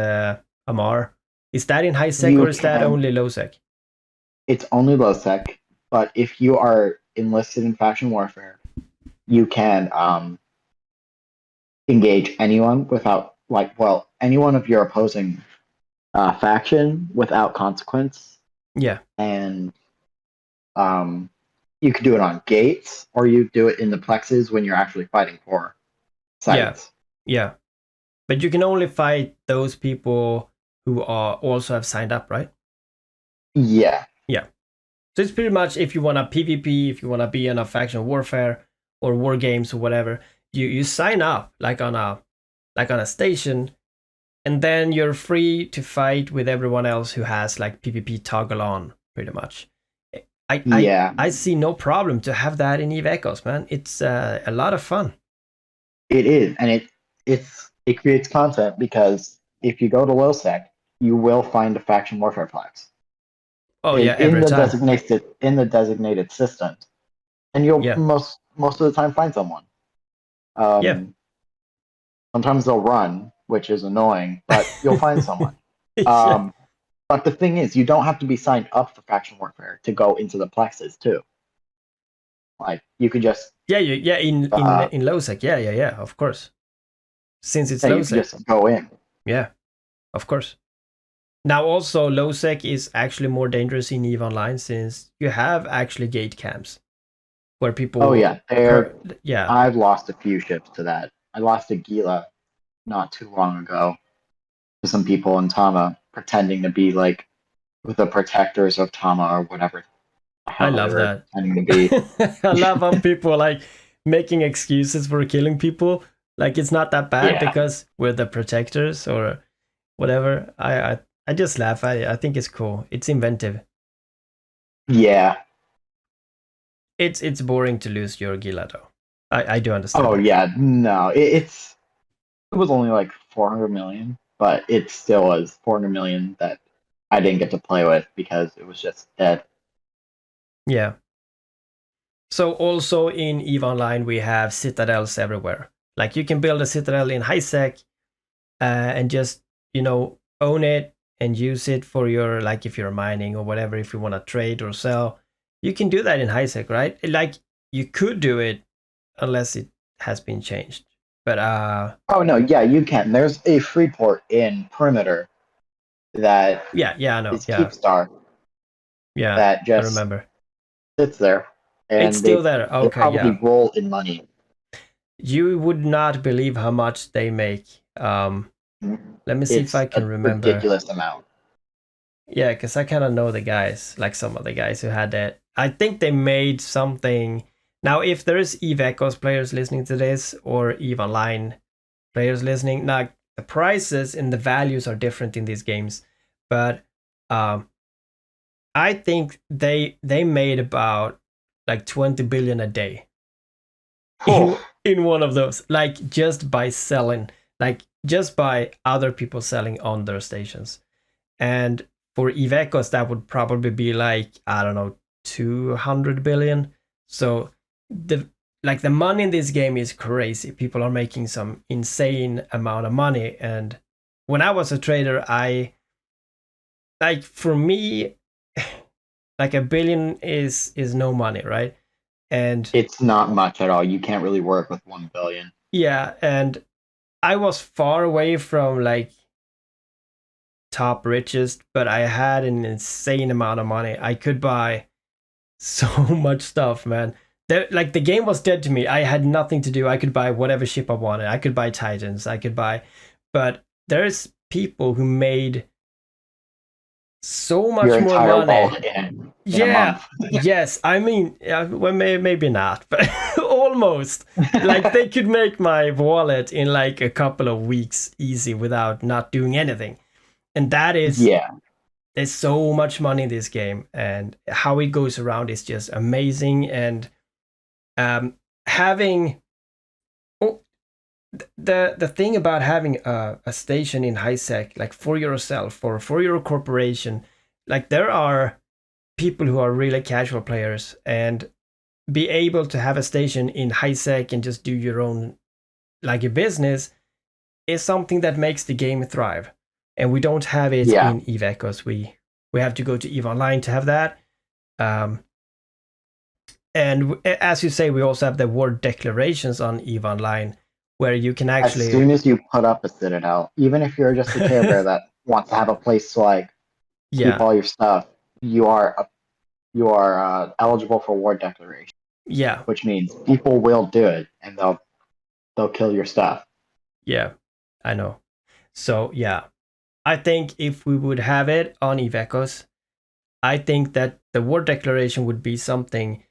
Amar, is that in high sec You or is that can. only low sec? It's only low sec, but if you are enlisted in faction warfare, you can engage anyone without anyone of your opposing faction without consequence, Yeah, and um, you could do it on gates, or you do it in the plexes when you're actually fighting for yeah, sites. yeah. But you can only fight those people who are also have signed up, right? Yeah, Yeah. So it's pretty much if you want to PvP, if you want to be in a faction warfare or war games or whatever, you sign up like on a station, and then you're free to fight with everyone else who has like PvP toggle on, pretty much. yeah, I see no problem to have that in Eve Echoes, man. It's a lot of fun. it is, and it creates content because if you go to low sec, you will find a faction warfare flex Oh yeah, every time. in the designated systems, and you'll Yeah, most of the time find someone. yeah, Um, Sometimes they'll run, which is annoying, but you'll find someone. yeah, Um, but the thing is, you don't have to be signed up for faction warfare to go into the plexes too. Like you could just yeah. In Losec, yeah. Of course, since it's you could Losec, just go in. yeah, of course. Now also Losec is actually more dangerous in Eve Online since you have actually gate camps where Oh people yeah, there. yeah. I've lost a few ships to that. I lost a Gila not too long ago to some people in Tama pretending to be like the protectors of Tama or whatever the I hell they love were that. pretending to be. I love how people like making excuses for killing people. Like it's not that bad Yeah, because we're the protectors or whatever. I just laugh at it. I think it's cool. It's inventive. yeah. It's boring to lose your Gila though. I do understand Oh that. yeah. No, it was only like 400 million, but it still was 400 million that I didn't get to play with because it was just dead. Yeah. So also in EVE Online we have citadels everywhere. Like you can build a citadel in high sec and just own it and use it for your like if you're mining or whatever, if you want to trade or sell, you can do that in high sec, right? Like you could do it unless it has been changed. But Oh no, yeah, you can. There's a free port in Perimeter that yeah, I know. is Yeah, Keepstar yeah, that I just remember. sits there, It's and still there. they Okay, probably yeah. roll in money. You would not believe how much they make. Let me see if It's I a can remember. ridiculous amount. Yeah, because I kind of know the guys, like some of the guys who had that. I think they made something. Now, if there is Eve Echoes players listening to this or Eve Online players listening, now the prices and the values are different in these games, but um, I think they made about like 20 billion a day in Oh, in one of those, like just by selling, like just by other people selling on their stations. And for Ivecos, that would probably be like, I don't know, 200 billion. So the the money in this game is crazy. People are making some insane amount of money. And when I was a trader, I like for me, like a billion is no money, right? And it's not much at all. You can't really work with 1 billion. yeah, and I was far away from like top richest, but I had an insane amount of money. I could buy so much stuff, man. Like the game was dead to me. I had nothing to do. I could buy whatever ship I wanted. I could buy Titans. I could buy, but there's people who made so much your more entire vault money. in a Yeah, month. yes. I mean, well, maybe not, but almost. Like they could make my wallet in like a couple of weeks easy without not doing anything. And that is, Yeah, there's so much money in this game, and how it goes around is just amazing. And having oh, the thing about having a station in high sec, like for yourself or for your corporation, like there are people who are really casual players, and be able to have a station in high sec and just do your own like a business is something that makes the game thrive. And we don't have it yeah. in Eve Echoes. We have to go to Eve Online to have that. Um, and as you say, we also have the word declarations on Eve Online, where you can As actually, soon as you put up a citadel, even if you're just a Care Bear that wants to have a place to like keep yeah, all your stuff, you are eligible for war declaration, yeah, which means people will do it and they'll kill your stuff. yeah, I know. So yeah, I think if we would have it on Eve Echoes, I think that the word declaration would be something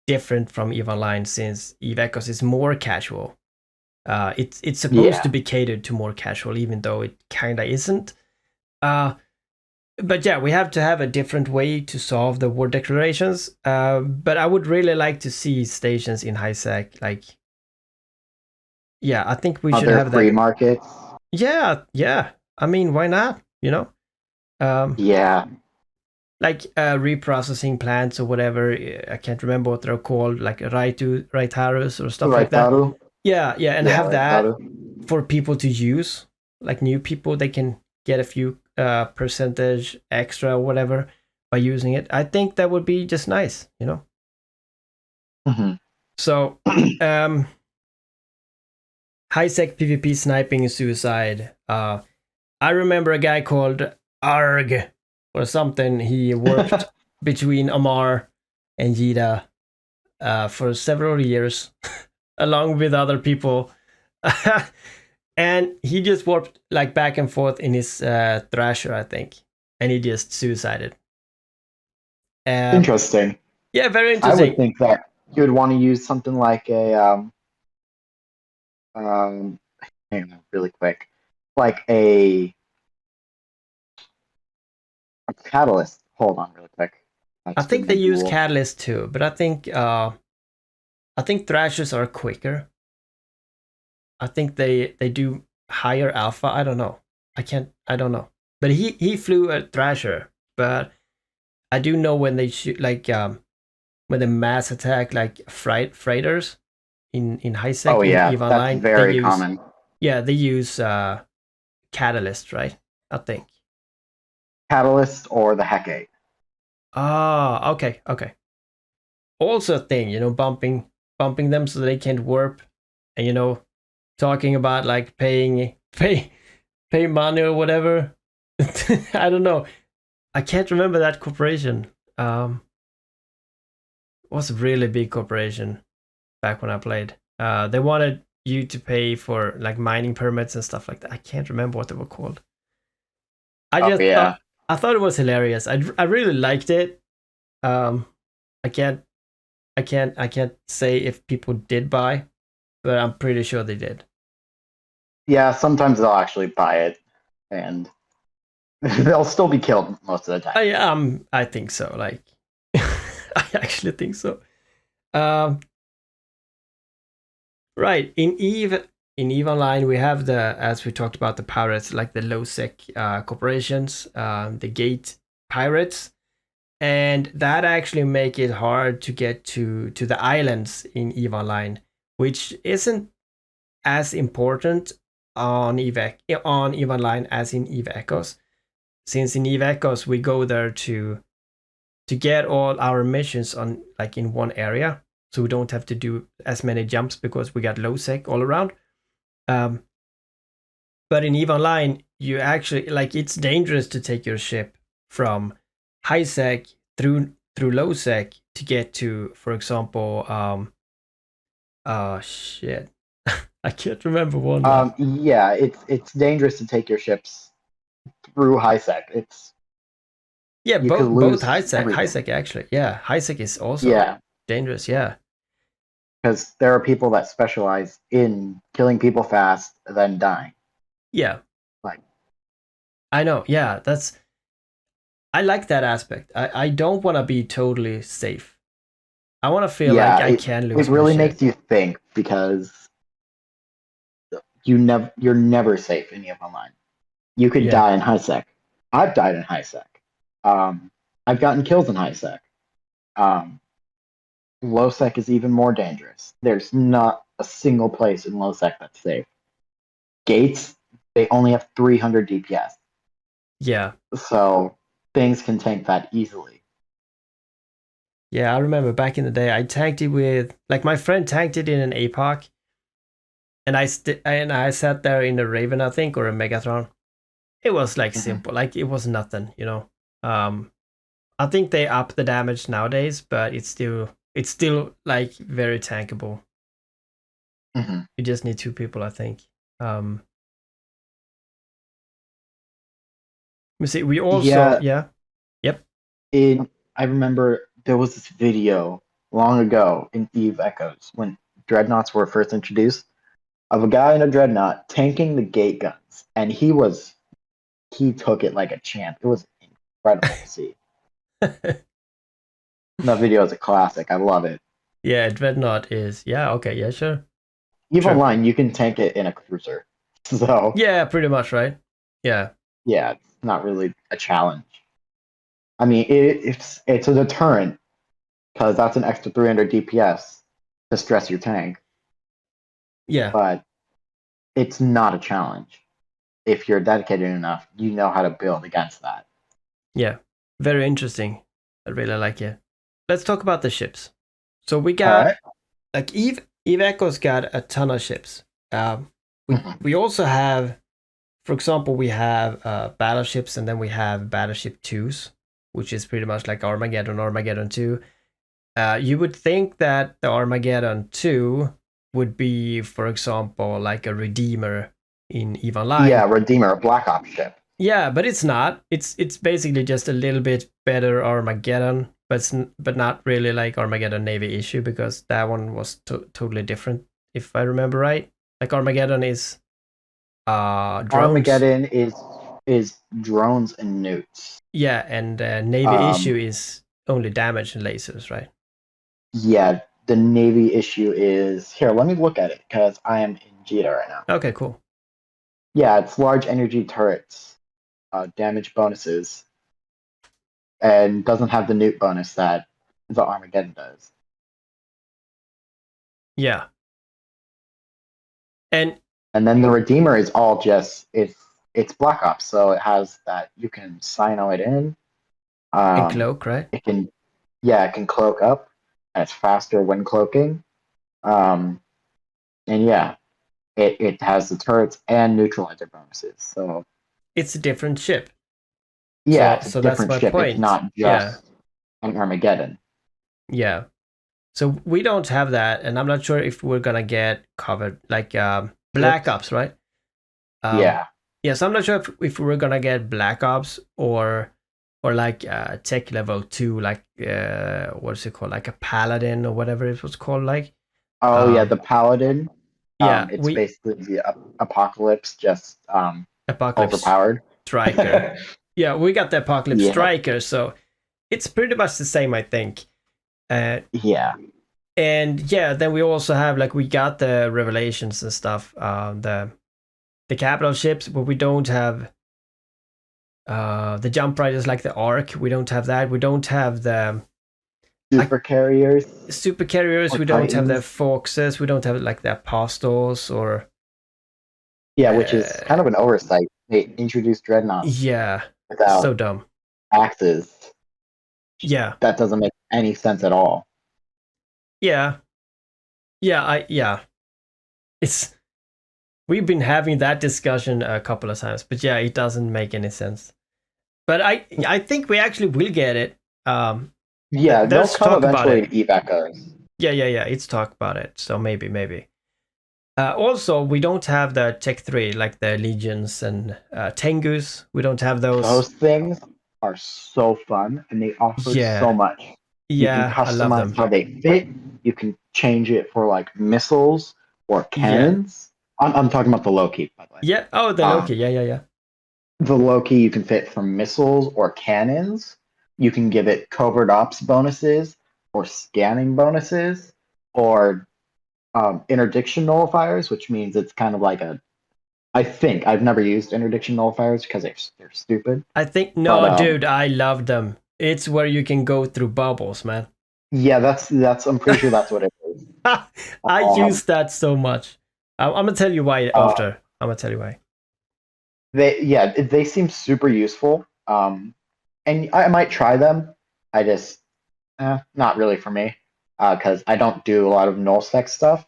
different from Eve Online, since Eve Echoes is more casual. It's supposed to Yeah. be catered to more casual, even though it kinda isn't. Uh, but yeah, we have to have a different way to solve the word declarations. But I would really like to see stations in high sec. Like, yeah, I think we should Other have free that. markets. Yeah, yeah. I mean, why not? Um, Yeah. like reprocessing plants or whatever. I can't remember what they're called, like Raitarus or stuff like that. Raitaru. Yeah, and Yeah, have that Raitaru. for people to use, like new people. They can get a few percentage extra or whatever by using it. I think that would be just nice. Mhm. So, um, high sec PvP sniping and suicide. I remember a guy called Arg or something. He worked between Amar and Yida for several years, along with other people. And he just warped like back and forth in his Thrasher, I think, and he just suicided. Um, Interesting. yeah, very I would interesting. think that you would want to use something like um hang on really quick. Like a catalyst. Hold on really quick. I That's think been they the use duel. Catalyst too, but I think Thrashers are quicker. I think they do higher alpha. I don't know. I don't know. But he flew a Thrasher, but I do know when they shoot like when they mass attack like freighters in high Oh sec in yeah, EVE that's Online, they very use, common. yeah, they use Catalyst, right? I think. Catalyst or the Hecate. Ah, okay, okay. Also a thing, bumping them so they can't warp, and talking about like pay money or whatever. I don't know. I can't remember that corporation. It was a really big corporation back when I played. They wanted you to pay for like mining permits and stuff like that. I can't remember what they were called. I Oh just yeah. thought it was hilarious. I really liked it. Um, I can't I can't say if people did buy, but I'm pretty sure they did. Yeah, sometimes they'll actually buy it and they'll still be killed most of the time. I think so. Like I actually think so. Um, right in Eve Online we have the, as we talked about, the pirates, like the low sec corporations, the gate pirates, and that actually make it hard to get to the islands in Eve Online, which isn't as important on Eve Online as in Eve Echoes. Since in Eve Echoes we go there to get all our missions on like in one area, so we don't have to do as many jumps because we got low sec all around. Um, but in Eve Online, you actually, like, it's dangerous to take your ship from high sec through low sec to get to, for example, oh shit, I can't remember one now. Yeah, it's dangerous to take your ships through high sec. Yeah, You could both lose high everything. sec actually. Yeah, high sec is also Yeah, dangerous. Yeah. because there are people that specialize in killing people fast, then dying. Yeah. Like, I know. Yeah, I like that aspect. I don't want to be totally safe. I want to feel like yeah, I can it lose my really shit. makes you think because you're never safe in EVE Online. You could Yeah. die in high sec. I've died in high sec. I've gotten kills in high sec. Um, low sec is even more dangerous. There's not a single place in low sec that's safe. Gates, they only have 300 DPS, Yeah. so things can tank that easily. Yeah, I remember back in the day I tanked it with like my friend tanked it in an APOC and I sat there in a Raven I think or a Megatron. It was like Mhm. simple. Like it was nothing, you know. I think they up the damage nowadays, but it's still like very tankable. Mhm. You just need two people, I think. Um, let me see. We also, Yeah, yeah, yep. in I remember there was this video long ago in Eve Echoes when dreadnoughts were first introduced of a guy in a dreadnought tanking the gate guns, and he took it like a champ. It was incredible to see. That video is a classic. I love it. Yeah, Dreadnought is, yeah, okay, yeah, sure, Eve sure. Online, you can tank it in a cruiser, so Yeah, pretty much, right? Yeah, yeah, it's not really a challenge. I mean, it's a deterrent because that's an extra 300 DPS to stress your tank, yeah, but it's not a challenge. If you're dedicated enough, you know how to build against that. yeah. Very interesting. I really like it. Let's talk about the ships. So we All got right. like Eve Echo's got a ton of ships. Mhm. We also have, for example, we have battleships, and then we have battleship twos, which is pretty much like Armageddon, Armageddon 2. You would think that the Armageddon 2 would be, for example, like a Redeemer in EVE Yeah, Online. Redeemer, a Black Ops ship. Yeah, but it's not. It's basically just a little bit better Armageddon, but not really like Armageddon Navy issue because that one was totally different, if I remember right. Like Armageddon is drones. Armageddon is drones and newts. Yeah, and Navy issue Um, is only damage and lasers, right? yeah, the Navy issue is here. Let me look at it because I am in Jita right now. Okay, cool. Yeah, it's large energy turrets, damage bonuses, and doesn't have the newt bonus that the Armageddon does. Yeah, and And then the Redeemer is all just it's Black Ops, so it has that you can cyano it in. cloak, right? It can yeah, it can cloak up, and it's faster when cloaking. Um, and yeah, it has the turrets and neutralizer bonuses. So It's a different ship. yeah, So it's a so that's different my ship. It's point. not Yeah, just an Armageddon. yeah. So we don't have that, and I'm not sure if we're gonna get covered like Black Ships. Ops, right? Um, Yeah. yes, I'm not sure if we're gonna get Black Ops or like tech level 2, like what's it called, like a Paladin or whatever it was called, like Oh yeah, um, the Paladin. yeah, It's we basically the Apocalypse, just Apocalypse overpowered. Striker. Yeah, we got the Apocalypse Yeah. Striker, so it's pretty much the same, I think. Uh, Yeah. and yeah, then we also have like we got the Revelations and stuff, the capital ships, but we don't have the jump riders like the Ark. We don't have that. We don't have the like Super carriers super carriers. or We don't have the Titans. Foxes. We don't have like the Apostles or Yeah, which is uh, kind of an oversight. They introduced dreadnoughts yeah, so without dumb. axes. Yeah, That doesn't make any sense at all. yeah, yeah. It's we've been having that discussion a couple of times, but yeah, it doesn't make any sense. But I think we actually will get it. Yeah, they'll There's come talk about eventually it. in evacuos. Yeah. It's talk about it. So maybe. Also, we don't have the Tech 3, like the Legions and Tengus. We don't have those. Those things. are so fun and they offer so Yeah. much. You can Yeah, I love customize them. how they fit. You can change it for like missiles or Yeah. cannons. I'm talking about the Loki, by the way. Yeah. Oh, the Um, Loki. Yeah, yeah, yeah. the Loki you can fit for missiles or cannons. You can give it covert ops bonuses or scanning bonuses or interdiction nullifiers, which means it's kind of like a. I think I've never used interdiction nullifiers because they're stupid. I think But no, dude, I love them. It's where you can go through bubbles, man. yeah, that's. I'm pretty sure that's what it is. I Um, use that so much. I'm gonna tell you why uh, after. I'm gonna tell you why. they seem super useful. And I might try them. I just not really for me because I don't do a lot of nullsec stuff.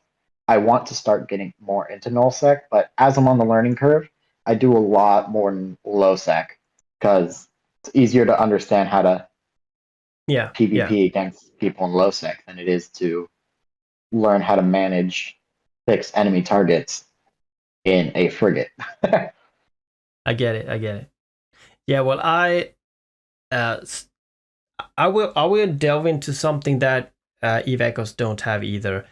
I want to start getting more into nullsec, but as I'm on the learning curve, I do a lot more in lowsec because it's easier to understand how to Yeah, yeah, PvP against people in lowsec than it is to learn how to manage fixed enemy targets in a frigate. I get it. I get it. Yeah, well, uh, I will delve into something that Eve Echoes don't have either.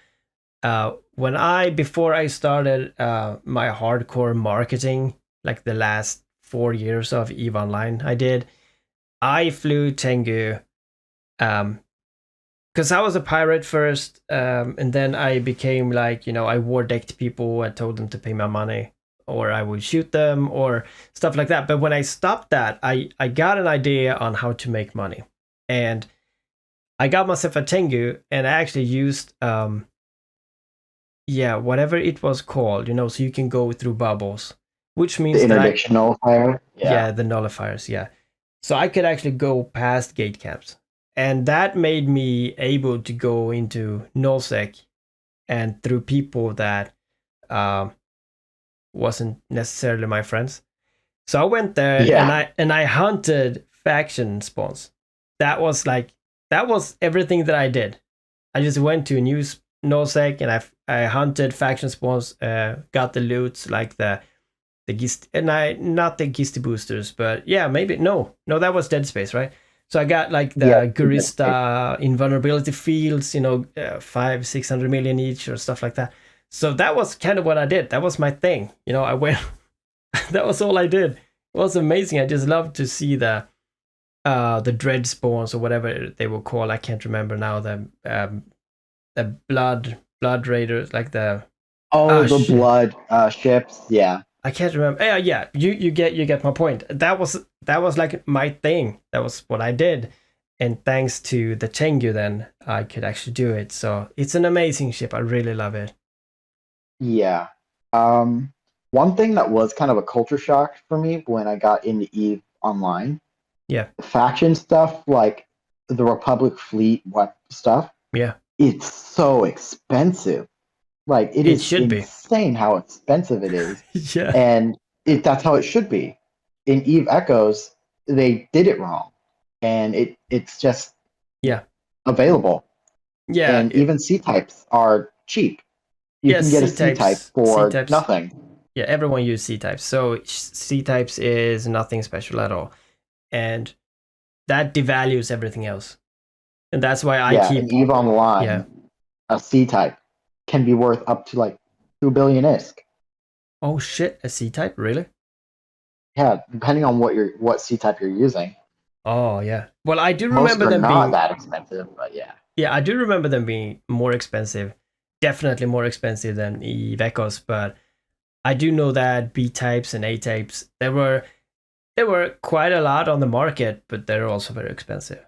When I before I started my hardcore marketing, like the last 4 years of Eve Online, I flew Tengu because I was a pirate first, and then I became like, I war decked people. I told them to pay my money, or I would shoot them, or stuff like that. But when I stopped that, I got an idea on how to make money, and I got myself a Tengu, and I actually used yeah, whatever it was called, so you can go through bubbles, which The means that interdiction nullifier, yeah. yeah, the nullifiers, yeah. So I could actually go past gate camps. And that made me able to go into nullsec and through people that um, wasn't necessarily my friends. So I went there and Yeah. I hunted faction spawns. That was like that was everything that I did. I just went to a new nullsec and I hunted faction spawns, got the loots like the Gist, and I not the Gisty boosters, but yeah, maybe no, that was Dead Space, right? So I got like Yeah. the Gurista invulnerability fields, 500-600 million each or stuff like that. So that was kind of what I did. That was my thing. I went. That was all I did. It was amazing. I just loved to see the dread spawns or whatever they were called. I can't remember now. The blood raiders, like the Oh, ah the shit. blood ships. Yeah. I can't remember. Yeah. You get my point. That was like my thing. That was what I did, and thanks to the Tengu, then I could actually do it. So it's an amazing ship. I really love it. Yeah. One thing that was kind of a culture shock for me when I got into Eve Online, Yeah, faction stuff like the Republic fleet, what stuff, yeah. it's so expensive. Like it It is should be. insane how expensive it is, Yeah, and that's how it should be. In Eve Echoes, they did it wrong, and it's just yeah, available. yeah. And even C types are cheap. You Yeah. can get a C C type types. C for types. nothing. Yeah, everyone use C types. So C types is nothing special at all, and that devalues everything else. And that's why I Yeah, in keep. Eve Yeah. Online, a C type can be worth up to like 2 billion ISK. Oh shit, a C type, really? Yeah, depending on what C type you're using. Oh yeah. Well, I do Most remember are them not being. that expensive, but yeah. Yeah, I do remember them being more expensive. Definitely more expensive than Ivecos, but I do know that B types and A types there were quite a lot on the market, but they're also very expensive.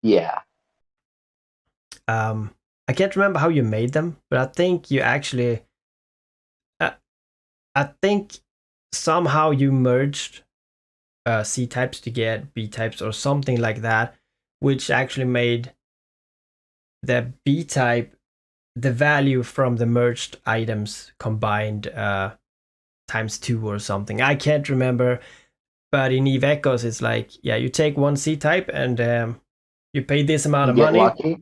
Yeah. Um, I can't remember how you made them, but I think you actually, uh, I think somehow you merged C types to get B types or something like that, which actually made the B type the value from the merged items combined times two or something. I can't remember, but in Eve Echoes, it's like, yeah, you take one C type and you pay this amount You of get money, lucky.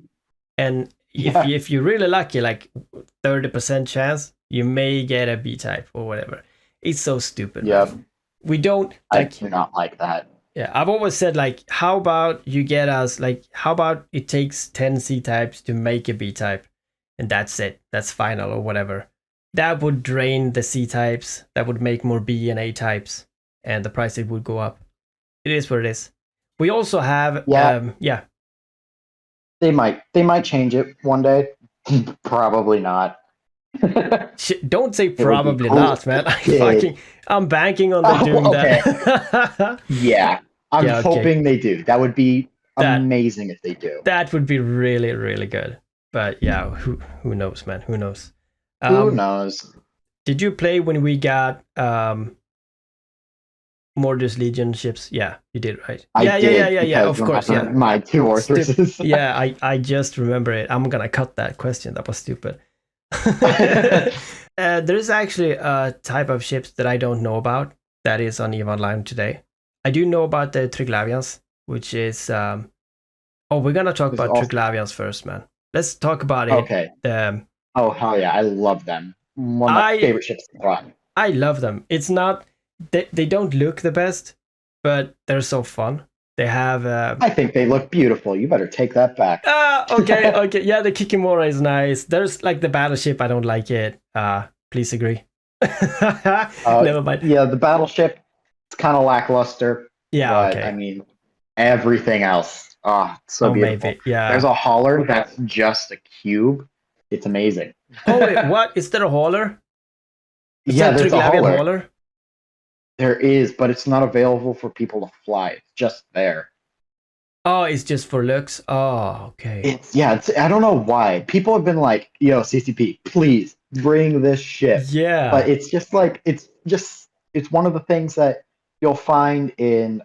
and if Yeah. if you're really lucky, like 30% chance, you may get a B type or whatever. It's so stupid, man. Yep. We don't I like. do not like that. Yeah, I've always said like, how about you get us like, how about it takes 10 C types to make a B type, and that's it. That's final or whatever. That would drain the C types. That would make more B and A types, and the price it would go up. It is what it is. We also have, Yeah, yeah. they might change it one day. Probably not. Don't say It would be probably cool not, man. if it did. I'm banking on them doing Okay. that. Yeah, I'm Yeah, okay. hoping they do. That would be That amazing if they do. that would be really, really good. But yeah, who knows, man? Who knows? Who Um, knows? did you play when we got Mordor's Legion ships? Yeah, you did, right? I Yeah, yeah, yeah, did yeah, yeah. because Of course, yeah. my two Orthreses. Yeah, I just remember it. I'm gonna cut that question. That was stupid. There's actually a type of ships that I don't know about that is on EVE Online today. I do know about the Triglavians, which is oh, we're gonna talk There's about also Triglavians first, man. Let's talk about it. okay. Um, Oh hell yeah, I love them. One of my I favorite ships to fly. I love them. It's not they don't look the best, but they're so fun. They have I think they look beautiful. You better take that back. okay, okay. Yeah, the Kikimora is nice. There's like the battleship, I don't like it. Please agree. Never mind. Yeah, the battleship, it's kind of lackluster, Yeah, but I okay. mean, everything else, so Oh, beautiful. maybe. Yeah. There's a hauler that's just a cube. It's amazing. Holy, what? Is there a hauler? Is Yeah, that there's a Triglavian hauler. hauler? There is, but it's not available for people to fly. It's just there. Oh, it's just for looks. Oh, okay. I don't know why. People have been like, yo, CCP, please bring this ship. But Yeah. it's just like it's one of the things that you'll find in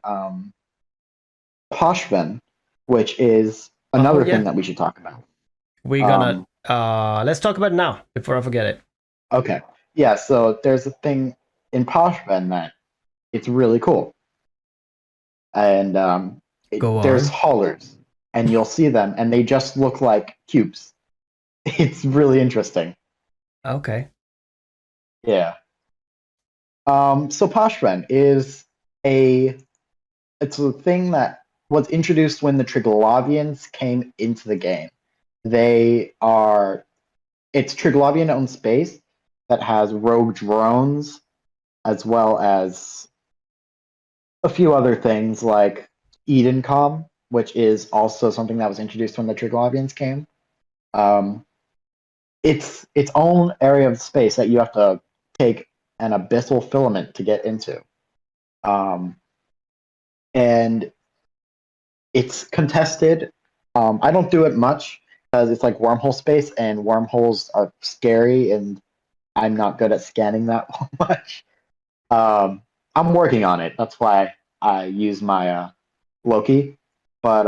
Poshven, which is Oh, another thing yeah. that we should talk about. We're gonna Um, let's talk about it now before I forget it. okay. Yeah, so there's a thing in Poshven that it's really cool. And Go there's on. haulers, and you'll see them, and they just look like cubes. It's really interesting. Okay. Yeah. So Poshven is a it's a thing that was introduced when the Triglavians came into the game. They are it's Triglavian owned space that has rogue drones as well as a few other things like Edencom, which is also something that was introduced when the Triglavians came. Um, it's its own area of space that you have to take an abyssal filament to get into. Um, and it's contested. I don't do it much because it's like wormhole space, and wormholes are scary, and I'm not good at scanning that much. I'm working on it. That's why I use my Loki, but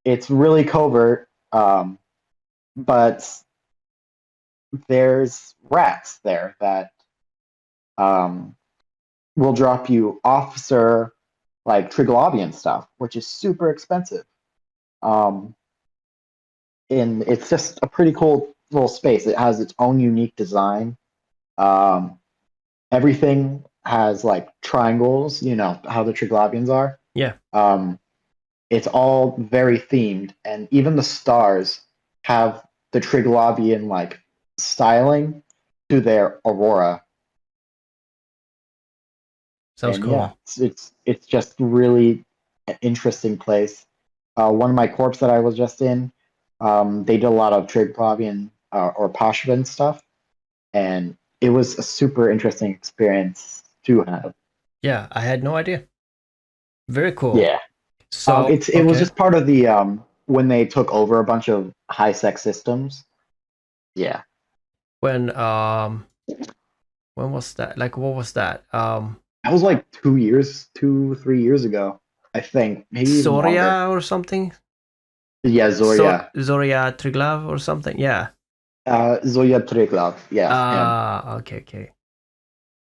it's really covert. But there's rats there that um, will drop you officer like Triglavian stuff, which is super expensive. Um, and it's just a pretty cool little space. It has its own unique design. Um, everything has like triangles, you know, how the Triglavians are. Yeah. Um, it's all very themed, and even the stars have the Triglavian like styling to their aurora. Sounds And yeah, cool. it's just really an interesting place. One of my corps that I was just in, they did a lot of Triglavian or Pashvin stuff, and it was a super interesting experience to have. Yeah, I had no idea. Very cool. Yeah, So, it was okay. just part of the when they took over a bunch of high sec systems. Yeah, When when was that? Like what was that? that was like 2 years, 3 years ago, I think, maybe even longer. Soria or something? Yeah, Zoria, Zoria Triglav or something? Yeah. Zoya Triglav. Yeah, him. Ah, okay, okay.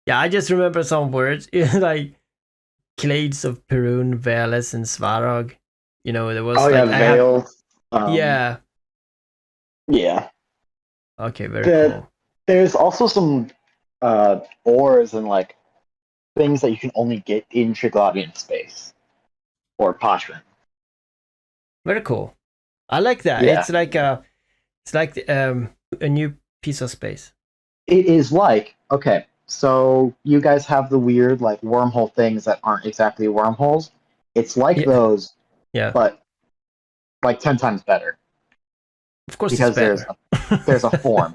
Yeah, I just remember some words like Clades of Perun, Veles, and Svarog. You know, there Oh was yeah, like I have Veil. Um, yeah. yeah. Okay, very The, cool. there's also some ores and like things that you can only get in Triglavian space or Poshman. Very cool. I like that. Yeah. It's like a new piece of space. It is like, okay, so you guys have the weird like wormhole things that aren't exactly wormholes. It's like Yeah. those, Yeah. but like 10 times better Of course it's because better. there's a form.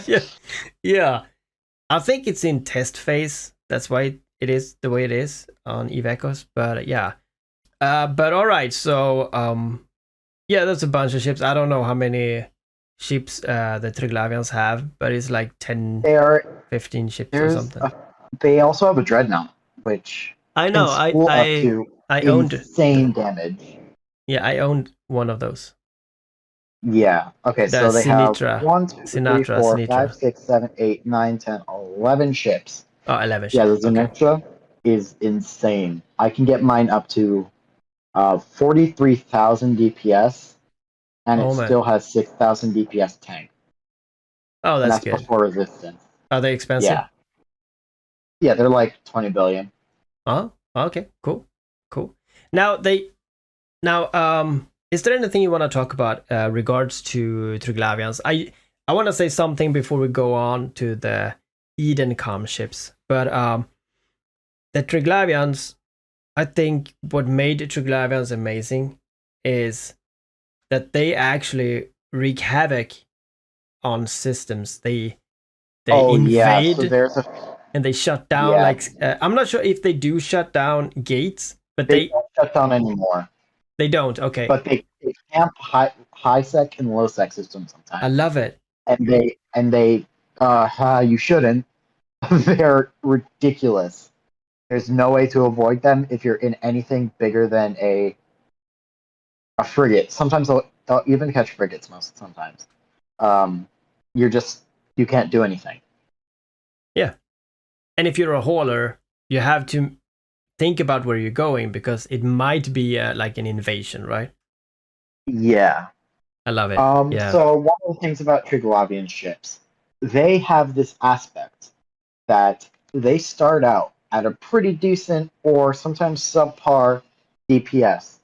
Yeah. Yeah. I think it's in test phase. That's why it is the way it is on Eve Echoes. But yeah. But all right. So yeah, there's a bunch of ships. I don't know how many ships the Triglavians have, but it's like 10, They are 15 ships or there's something. they also have a dreadnought, which I can know. spool up to I owned. insane damage. Yeah, I owned one of those. Yeah. Okay, The so they have Sinatra, 1, 2, 3, 4, 5, Sinatra. 6, 7, 8, 9, 10, 11 ships. Oh, 11 Yeah, ships. the Okay. Zenitra is insane. I can get mine up to 43,000 DPS, and it Oh man. still has 6,000 DPS tank, Oh, and that's that's good. before resistance. Are they expensive? Yeah, yeah, they're like 20 billion. Oh, okay. Cool. Cool. Now is there anything you want to talk about regards to Triglavians? I want to say something before we go on to the Edencom ships. But the Triglavians, I think what made the Triglavians amazing is that they actually wreak havoc on systems. They Oh yeah, so invade there's a and they shut down yeah. like I'm not sure if they do shut down gates, but They don't shut down anymore, they don't. Okay. but they camp high sec and low sec systems I sometimes, love it. and they you shouldn't. They're ridiculous. There's no way to avoid them if you're in anything bigger than a frigate. Sometimes they'll even catch frigates most sometimes. Um, you're just you can't do anything. Yeah. And if you're a hauler, you have to think about where you're going because it might be like an invasion, right? Yeah. I love it. Yeah. So one of the things about Triglavian ships, they have this aspect that they start out at a pretty decent or sometimes subpar DPS,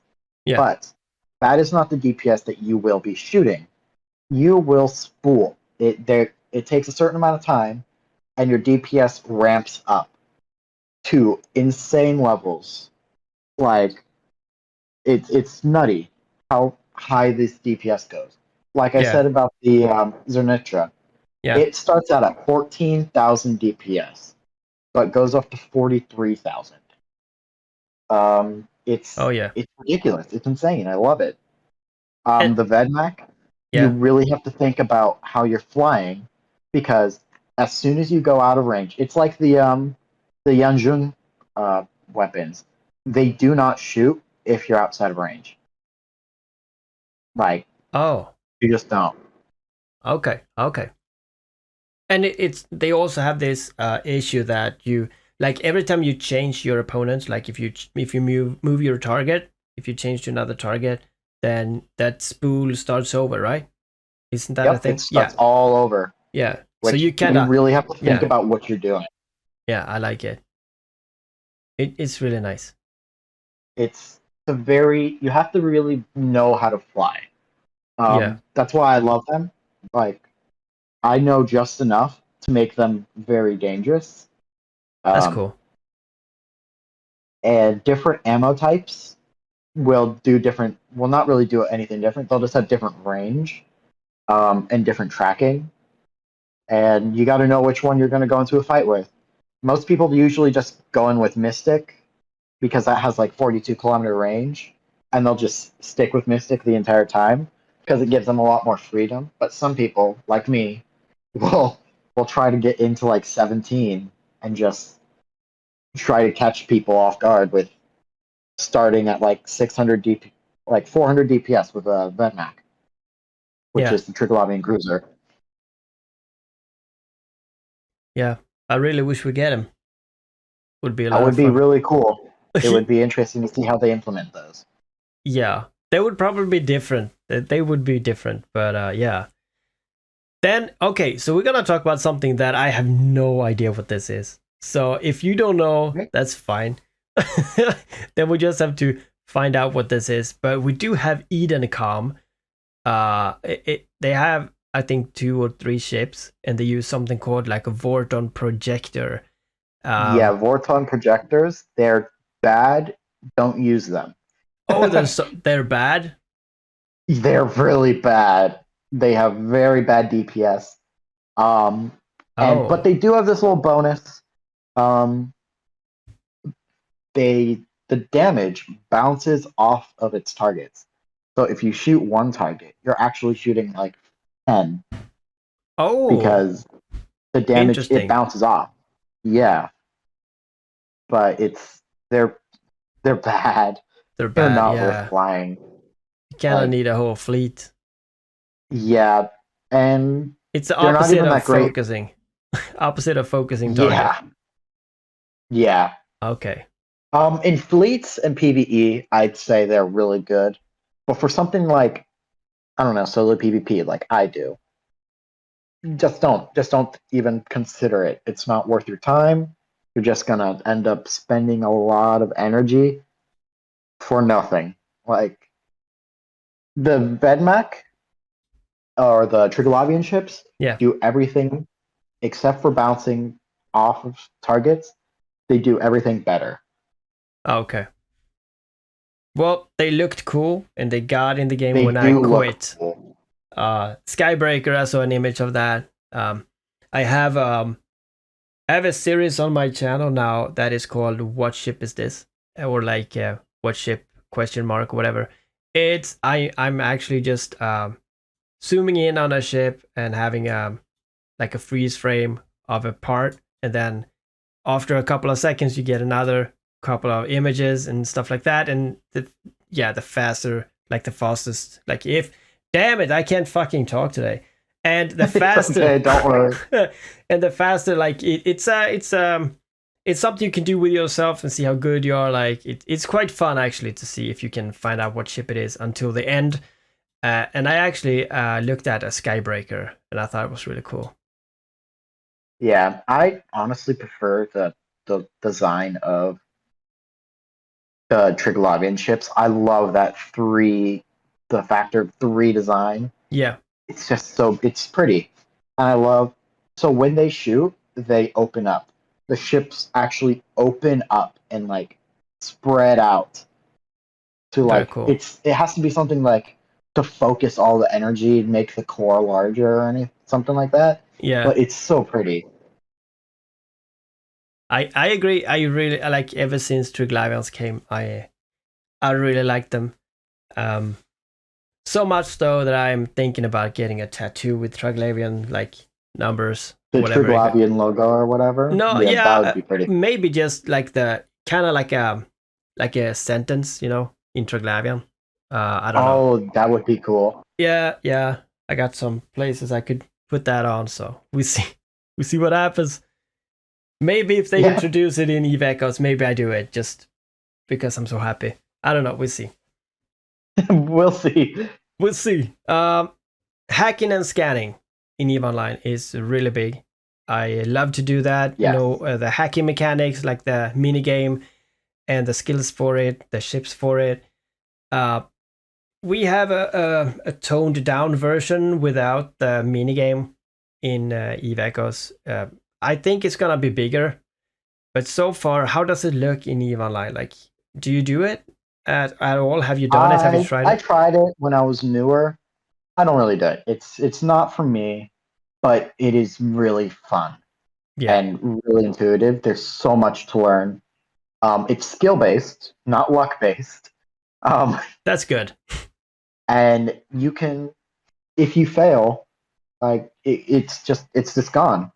Yeah. but that is not the DPS that you will be shooting. You will spool it. There, it takes a certain amount of time, and your DPS ramps up to insane levels. Like it's nutty how high this DPS goes. Like I Yeah. said about the Zernitra, Yeah. it starts out at 14,000 DPS, but goes up to 43,000. Oh yeah. It's ridiculous. It's insane. I love it. And The Vedmak, you yeah. really have to think about how you're flying because as soon as you go out of range, it's like the Yanjun weapons. They do not shoot if you're outside of range. Like Oh, you just don't. okay. Okay. And it's they also have this issue that you like every time you change your opponent, like if you move your target, if you change to another target, then that spool starts over, right? Isn't that a Yep, it thing? Yeah. starts all over, Yeah. So which you you kinda really have to think yeah. about what you're doing. Yeah, I like it. It's really nice. It's a very you have to really know how to fly. Yeah, That's why I love them. Like I know just enough to make them very dangerous. that's Um, cool. and different ammo types will not really do anything different. They'll just have different range and different tracking. And you got to know which one you're going to go into a fight with. Most people usually just go in with Mystic because that has like 42-kilometer range, and they'll just stick with Mystic the entire time because it gives them a lot more freedom. But some people, like me, will will try to get into like 17 and just try to catch people off guard with starting at like 600 DP, like 400 DPS with a Vedmak, which Yeah, is the Triglavian cruiser. yeah. I really wish we get him. Would be a That lot would of be fun. really cool. It would be interesting to see how they implement those. Yeah, they would probably be different. They would be different, but yeah. Then okay, so we're gonna talk about something that I have no idea what this is. So if you don't know, Right. that's fine. Then we just have to find out what this is. But we do have Edencom. They have, I think, 2 or 3 ships, and they use something called like a Vorton projector. Yeah, Vorton projectors, they're bad. Don't use them. Oh, they're bad. They're really bad. They have very bad DPS. Um, but Oh, they do have this little bonus. Um, the damage bounces off of its targets. So if you shoot one target, you're actually shooting like 10 oh, because the damage it interesting. bounces off. Yeah, but they're they're bad. They're They're bad. not worth Yeah, flying. you kind of Like need a whole fleet. yeah, and It's the they're not opposite even of that great. focusing. Opposite of focusing target. Yeah, yeah. Okay. In fleets and PvE, I'd say they're really good. But for something like I don't know, solo PvP like I do, just don't even consider it. It's not worth your time. You're just gonna end up spending a lot of energy for nothing. Like the Vedmak or the Triglavian ships Yeah. do everything except for bouncing off of targets. They do everything better. Okay. Well, they looked cool, and they got in the game They when I do look quit. cool. Skybreaker, I saw an image of that. I have I have a series on my channel now that is called "What Ship Is This?" or like "What Ship?" question mark, whatever. I'm actually just zooming in on a ship and having like a freeze frame of a part, and then after a couple of seconds you get another couple of images and stuff like that, and the faster, like the fastest, like if damn it, I can't fucking talk today. And the It's faster okay, don't worry. and the faster, like it's something you can do with yourself and see how good you are. Like it's quite fun actually to see if you can find out what ship it is until the end. And I actually looked at a Skybreaker, and I thought it was really cool. Yeah, I honestly prefer the design of the Triglavian ships. I love the factor 3 design. Yeah, It's just it's pretty. And I love, so when they shoot, they open up. The ships actually open up and like spread out to very like, cool. it has to be something like to focus all the energy and make the core larger or anything, something like that. Yeah, But it's so pretty. I agree. I like, ever since Triglavians came, I really like them. Um, so much though that I'm thinking about getting a tattoo with Triglavian like numbers, The whatever. Triglavian logo or whatever. No, Yeah, yeah, that would be pretty. maybe just like the kind of like a sentence, in Triglavian. I don't know. Oh, that would be cool. Yeah, yeah. I got some places I could put that on, so we see we see what happens. Maybe if they Yeah, introduce it in Eve Echoes, maybe I do it just because I'm so happy. I don't know. We'll see. we'll see. We'll see. Hacking and scanning in Eve Online is really big. I love to do that. Yes. The hacking mechanics, like the mini game and the skills for it, the ships for it. Uh, we have a toned down version without the mini game in Eve Echoes. I think it's gonna be bigger, but so far, how does it look in Eve Online? Like, do you do it at all? Have you done it? Have you tried I it? tried it when I was newer. I don't really do it. It's not for me, but it is really fun Yeah, and really intuitive. There's so much to learn. It's skill based, not luck based. Um, that's good. and you can, if you fail, like it's just gone.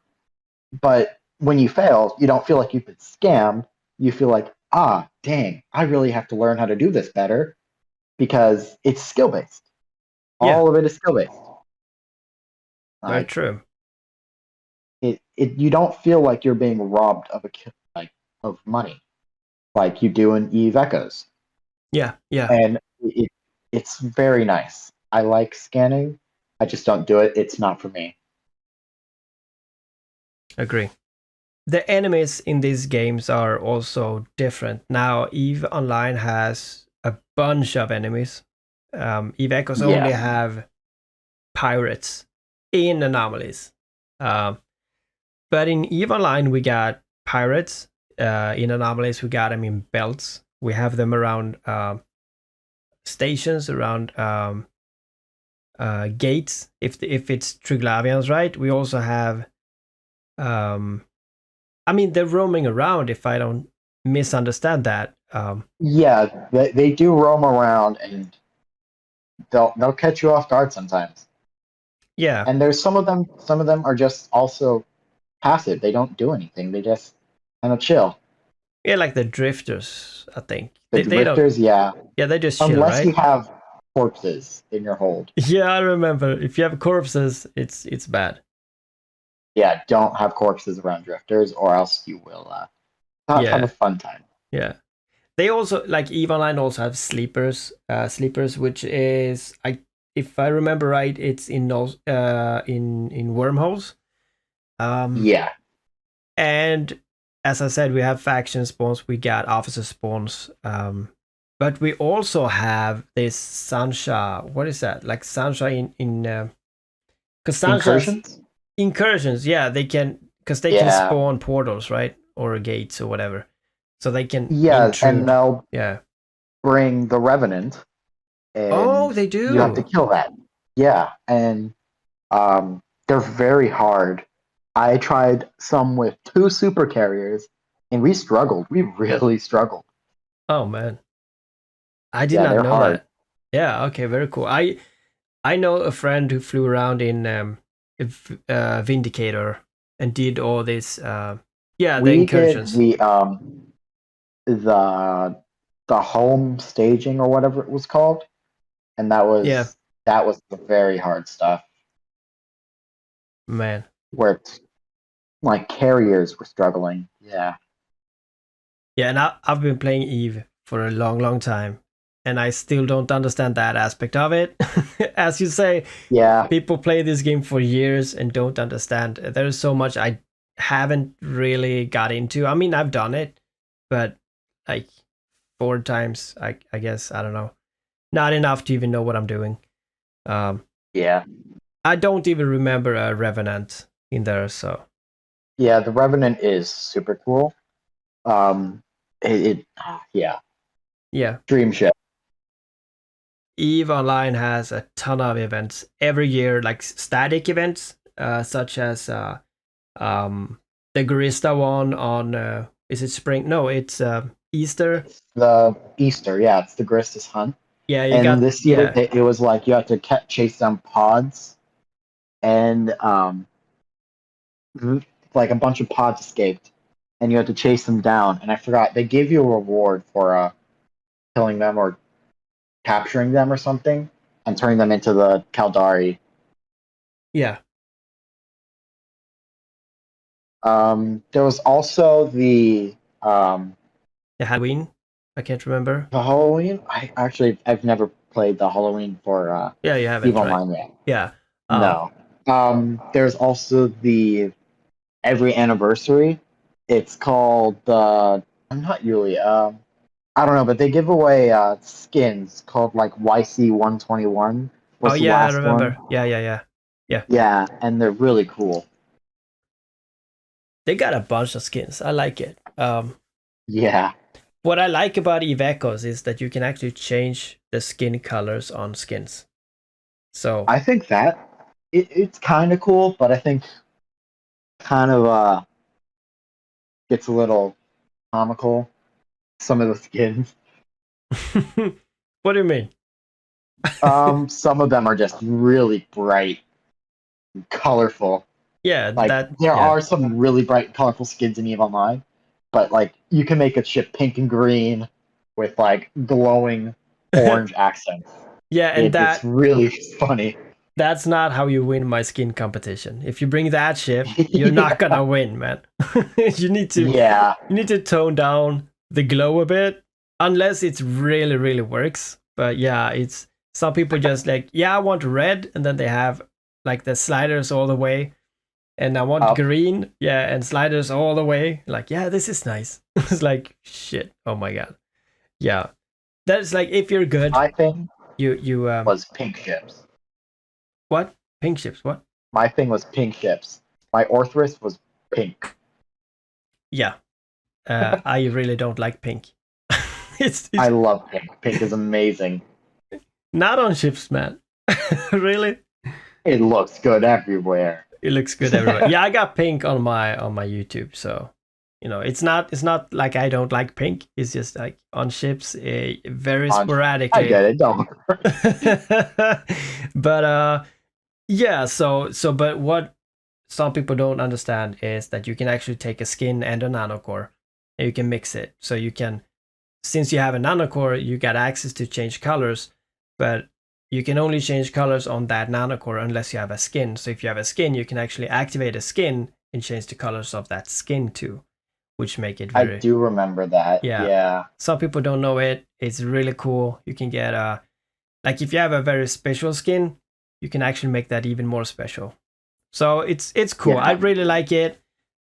But when you fail, you don't feel like you've been scammed. You feel like, ah, dang, I really have to learn how to do this better because it's skill based. Yeah, All of it is skill based. very Like true. you don't feel like you're being robbed of like of money like you do in Eve Echoes, Yeah, yeah, and it's very nice. I like scanning. I just don't do it. It's not for me. agree. the enemies in these games are also different. Now, EVE Online has a bunch of enemies. EVE Echoes only Yeah. have pirates in anomalies. But in EVE Online, we got pirates. In anomalies, we got them in belts. We have them around stations, around gates. If it's Triglavians, right? We also have. I mean, they're roaming around. If I don't misunderstand that. Yeah, they do roam around, and they'll catch you off guard sometimes. Yeah, And there's some of them. Some of them are just also passive. They don't do anything. They just kind of chill. yeah, like the drifters. I think The they don't. drifters, yeah. Yeah, they just chill, Unless you right? have corpses in your hold. Yeah, I remember. If you have corpses, it's bad. Yeah, don't have corpses around drifters, or else you will not have a Yeah, fun time. yeah. They also like EVE Online also have sleepers. Sleepers, which is if I remember right, it's in those in wormholes. Um, Yeah, and as I said, we have faction spawns. We got officer spawns. But we also have this Sansha. What is that? Like Sansha in because Sansha's incursions. incursions. Yeah, they can because they can Yeah, spawn portals, right, or gates or whatever, so they can yeah, and intrude. they'll Yeah. bring the revenant, Oh, and they you have to do. kill that. Yeah, and they're very hard. I tried some with two super carriers, and we struggled. We really struggled. Oh man, I did Yeah, not they're know hard. that. Yeah. Okay. Very cool. I know a friend who flew around in Vindicator and did all this. Yeah, the We did incursions. the the home staging or whatever it was called, and Yeah, that was the very hard stuff man. where it's like carriers were struggling. Yeah. Yeah, and I've been playing Eve for a long, long time, and I still don't understand that aspect of it. As you say, Yeah. people play this game for years and don't understand. There is so much I haven't really got into. I mean, I've done it, but like 4 times, I guess. I don't know. Not enough to even know what I'm doing. Um, Yeah. I don't even remember a Revenant in there, so Yeah, the Revenant is super cool. It yeah, yeah. Dream Ship. EVE Online has a ton of events every year, like static events, such as um, the Garista one on is it spring? No, it's Easter. It's the Easter, yeah, it's the Gristus hunt. Yeah, you And got this year yeah, it was like you had to chase down pods, and like a bunch of pods escaped, and you had to chase them down. And I forgot they gave you a reward for killing them or capturing them or something, and turning them into the Kaldari. yeah. There was also The Halloween. I can't remember. the Halloween. I've never played the Halloween for Yeah, you Eve haven't, right? Online yet. Yeah. No. There's also the every anniversary. It's called the. I'm not really. I don't know, but they give away skins called like YC121 Oh was the yeah, I last one. remember. Yeah, yeah, yeah, yeah. Yeah, and they're really cool. They got a bunch of skins. I like it. Yeah, What I like about Eve Echoes is that you can actually change the skin colors on skins. So I think that it's kind of cool, but I think kind of gets a little comical. Some of the skins. what do you mean? Some of them are just really bright, and colorful. Yeah, Like that there yeah. are some really bright, colorful skins in EVE Online, but like you can make a ship pink and green with like glowing orange accents. Yeah, and It's really funny. that's not how you win my skin competition. If you bring that ship, you're not Yeah, gonna win, man. you need to yeah, you need to tone down the glow a bit, unless it really really works. But yeah, it's some people just like, yeah, I want red, and then they have like the sliders all the way. and I want Up. green, yeah, and sliders all the way. Like, yeah, this is nice. It's like shit. Oh my god. Yeah, that's like if you're good, My thing you was pink ships. what pink ships? What? My thing was pink ships. My Orthrus was pink. Yeah, I really don't like pink. it's I love pink. Pink is amazing. not on ships, man. Really? It looks good everywhere. It looks good everywhere. Yeah, I got pink on my YouTube, so it's not like I don't like pink. It's just like on ships, very I sporadically. get it. Don't. But yeah, but what some people don't understand is that you can actually take a skin and a nanocore and you can mix it. So you can, since you have a nanocore, you got access to change colors, but you can only change colors on that nanocore unless you have a skin. So if you have a skin, you can actually activate a skin and change the colors of that skin too, which make it I very, do remember that. yeah. Yeah. Some people don't know it. It's really cool. You can get like if you have a very special skin, you can actually make that even more special. So it's cool. Yeah. I really like it.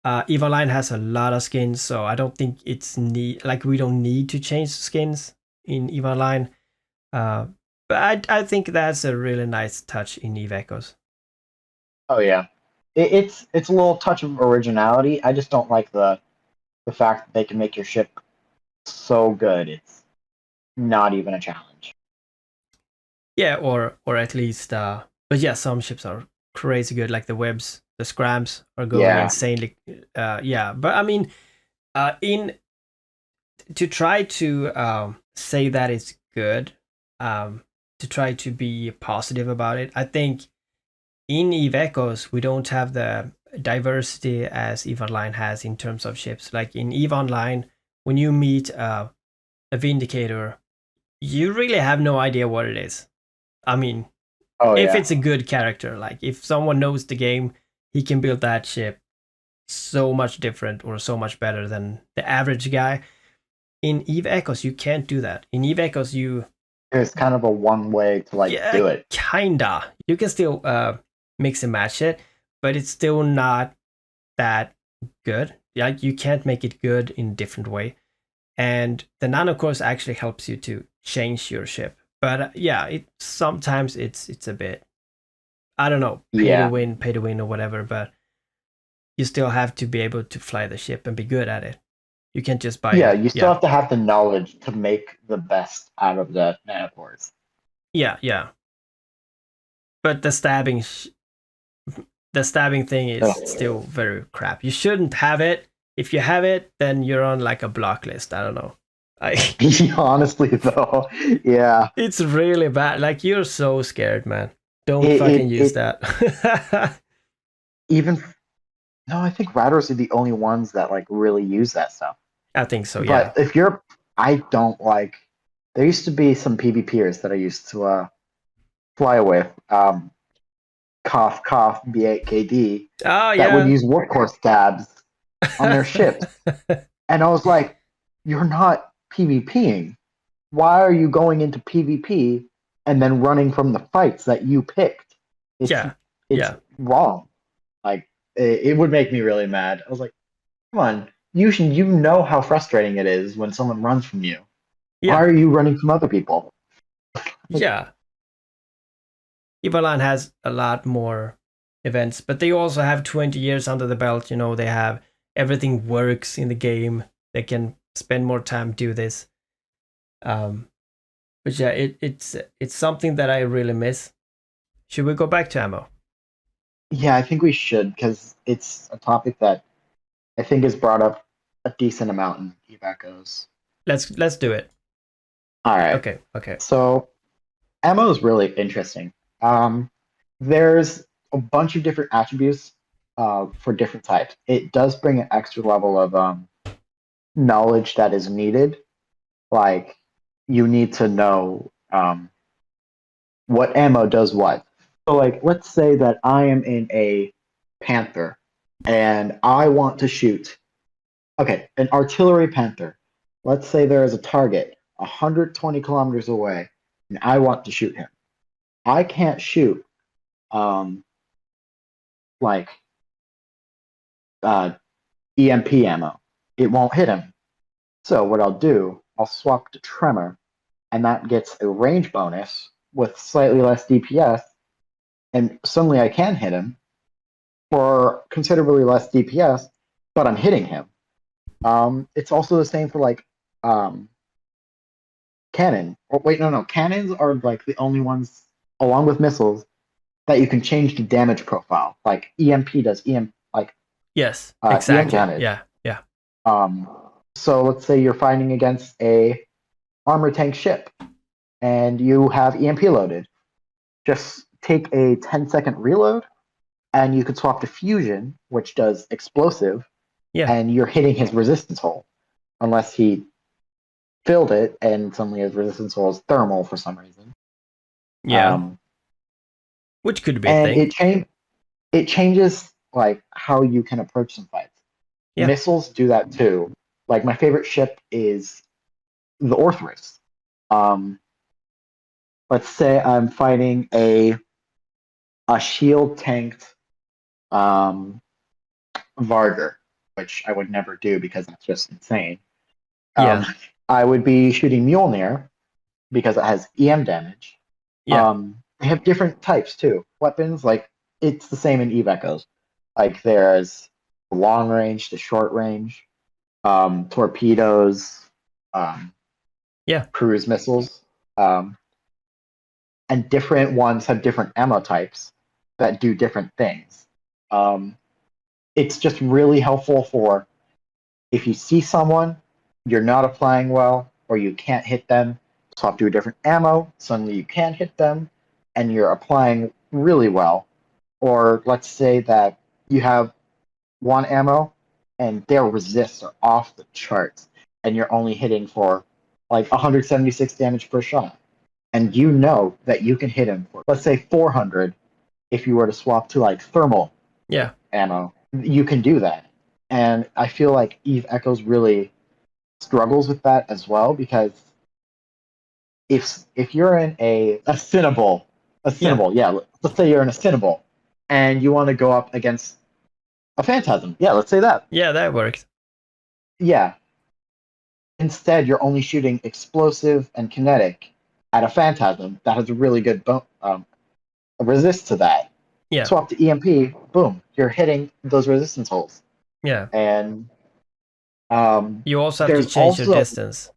EVE Online has a lot of skins, so I don't think it's we don't need to change skins in EVE Online. But I think that's a really nice touch in EVE Echoes. Oh yeah. It's a little touch of originality. I just don't like the fact that they can make your ship so good. It's not even a challenge. Yeah, or at least but yeah, some ships are crazy good, like the webs, the scrams are going Yeah. insanely. Yeah, but I mean, in to try to say that it's good, to try to be positive about it, I think in EVE Echoes we don't have the diversity as EVE Online has in terms of ships. Like in EVE Online, when you meet a Vindicator, you really have no idea what it is. I mean, Oh if yeah. it's a good character, like if someone knows the game, he can build that ship so much different or so much better than the average guy. In EVE Echoes, you can't do that. In EVE Echoes, There's kind of a one way to yeah, do it. kinda. You can still mix and match it, but it's still not that good. Like you can't make it good in a different way. And the nanocores actually helps you to change your ship. But yeah, it sometimes it's a bit, I don't know, pay Yeah. to win or whatever. But you still have to be able to fly the ship and be good at it. You can't just buy Yeah, it. you still have to have the knowledge to make the best out of the nanocores. Yeah. But the stabbing thing is still very crap. You shouldn't have it. If you have it, then you're on like a block list. I don't know. Honestly, though, yeah, It's really bad. Like you're so scared, man. Don't fucking use that. even no, I think Ratters are the only ones that like really use that stuff. I think so, yeah. But if you're, I don't like. There used to be some PvPers that I used to fly with. Cough, cough, B8KD Oh, that would yeah. use workhorse stabs on their ships, and I was like, "You're not PvPing. Why are you going into PvP and then running from the fights that you picked? It's yeah. wrong." Like it would make me really mad. I was like, "Come on, you know how frustrating it is when someone runs from you. Why are you running from other people?" Yeah. Ivalan has a lot more events, but they also have 20 years under the belt. You know, they have everything works in the game. They can spend more time do this. But yeah, it's something that I really miss. Should we go back to ammo? Yeah, I think we should because it's a topic that I think is brought up a decent amount in Evacos. Let's do it. All right. Okay. So ammo is really interesting. There's a bunch of different attributes for different types. It does bring an extra level of knowledge that is needed. Like you need to know what ammo does what. So like let's say that I am in a Panther and I want to shoot an artillery Panther. Let's say there is a target 120 kilometers away and I want to shoot him. I can't shoot um like uh, EMP ammo. It won't hit him. So what I'll do, I'll swap to Tremor, and that gets a range bonus with slightly less DPS, and suddenly I can hit him for considerably less DPS, but I'm hitting him. It's also the same for like um, cannon. Oh, wait, no, cannons are like the only ones, along with missiles, that you can change the damage profile. Like EMP does Yes, EM exactly. damage. Yeah, yeah. Um, so let's say you're fighting against a armor tank ship, and you have EMP loaded. Just take a 10-second reload, and you could swap to fusion, which does explosive, Yeah. and you're hitting his resistance hole, unless he filled it and suddenly his resistance hole is thermal for some reason. Yeah. Which could be a And thing. it changes like how you can approach some fights. Yeah. Missiles do that too. Like my favorite ship is the Orthrus. Um, let's say I'm fighting a shield tanked Varger, which I would never do because that's just insane. Yeah. I would be shooting Mjolnir because it has EM damage. Yeah. They have different types too. Weapons, like it's the same in Eve Echoes. Like there's the long range, the short range, torpedoes, um, Yeah. cruise missiles, um, and different ones have different ammo types that do different things. Um, it's just really helpful for if you see someone you're not applying well or you can't hit them, swap to a different ammo, suddenly you can hit them and you're applying really well. Or let's say that you have one ammo and their resists are off the charts and you're only hitting for like 176 damage per shot. And you know that you can hit him for, let's say, 400 if you were to swap to like thermal Yeah. ammo. You can do that. And I feel like Eve Echoes really struggles with that as well because if you're in a Cinnabol, Yeah. yeah, let's say you're in a Cinnabol and you want to go up against a Phantasm, yeah, let's say that, Yeah, that works. yeah. Instead, you're only shooting explosive and kinetic at a Phantasm that has a really good resist to that. Yeah. Swap to EMP, boom, you're hitting those resistance holes. Yeah. And You also have to there's change your also distance,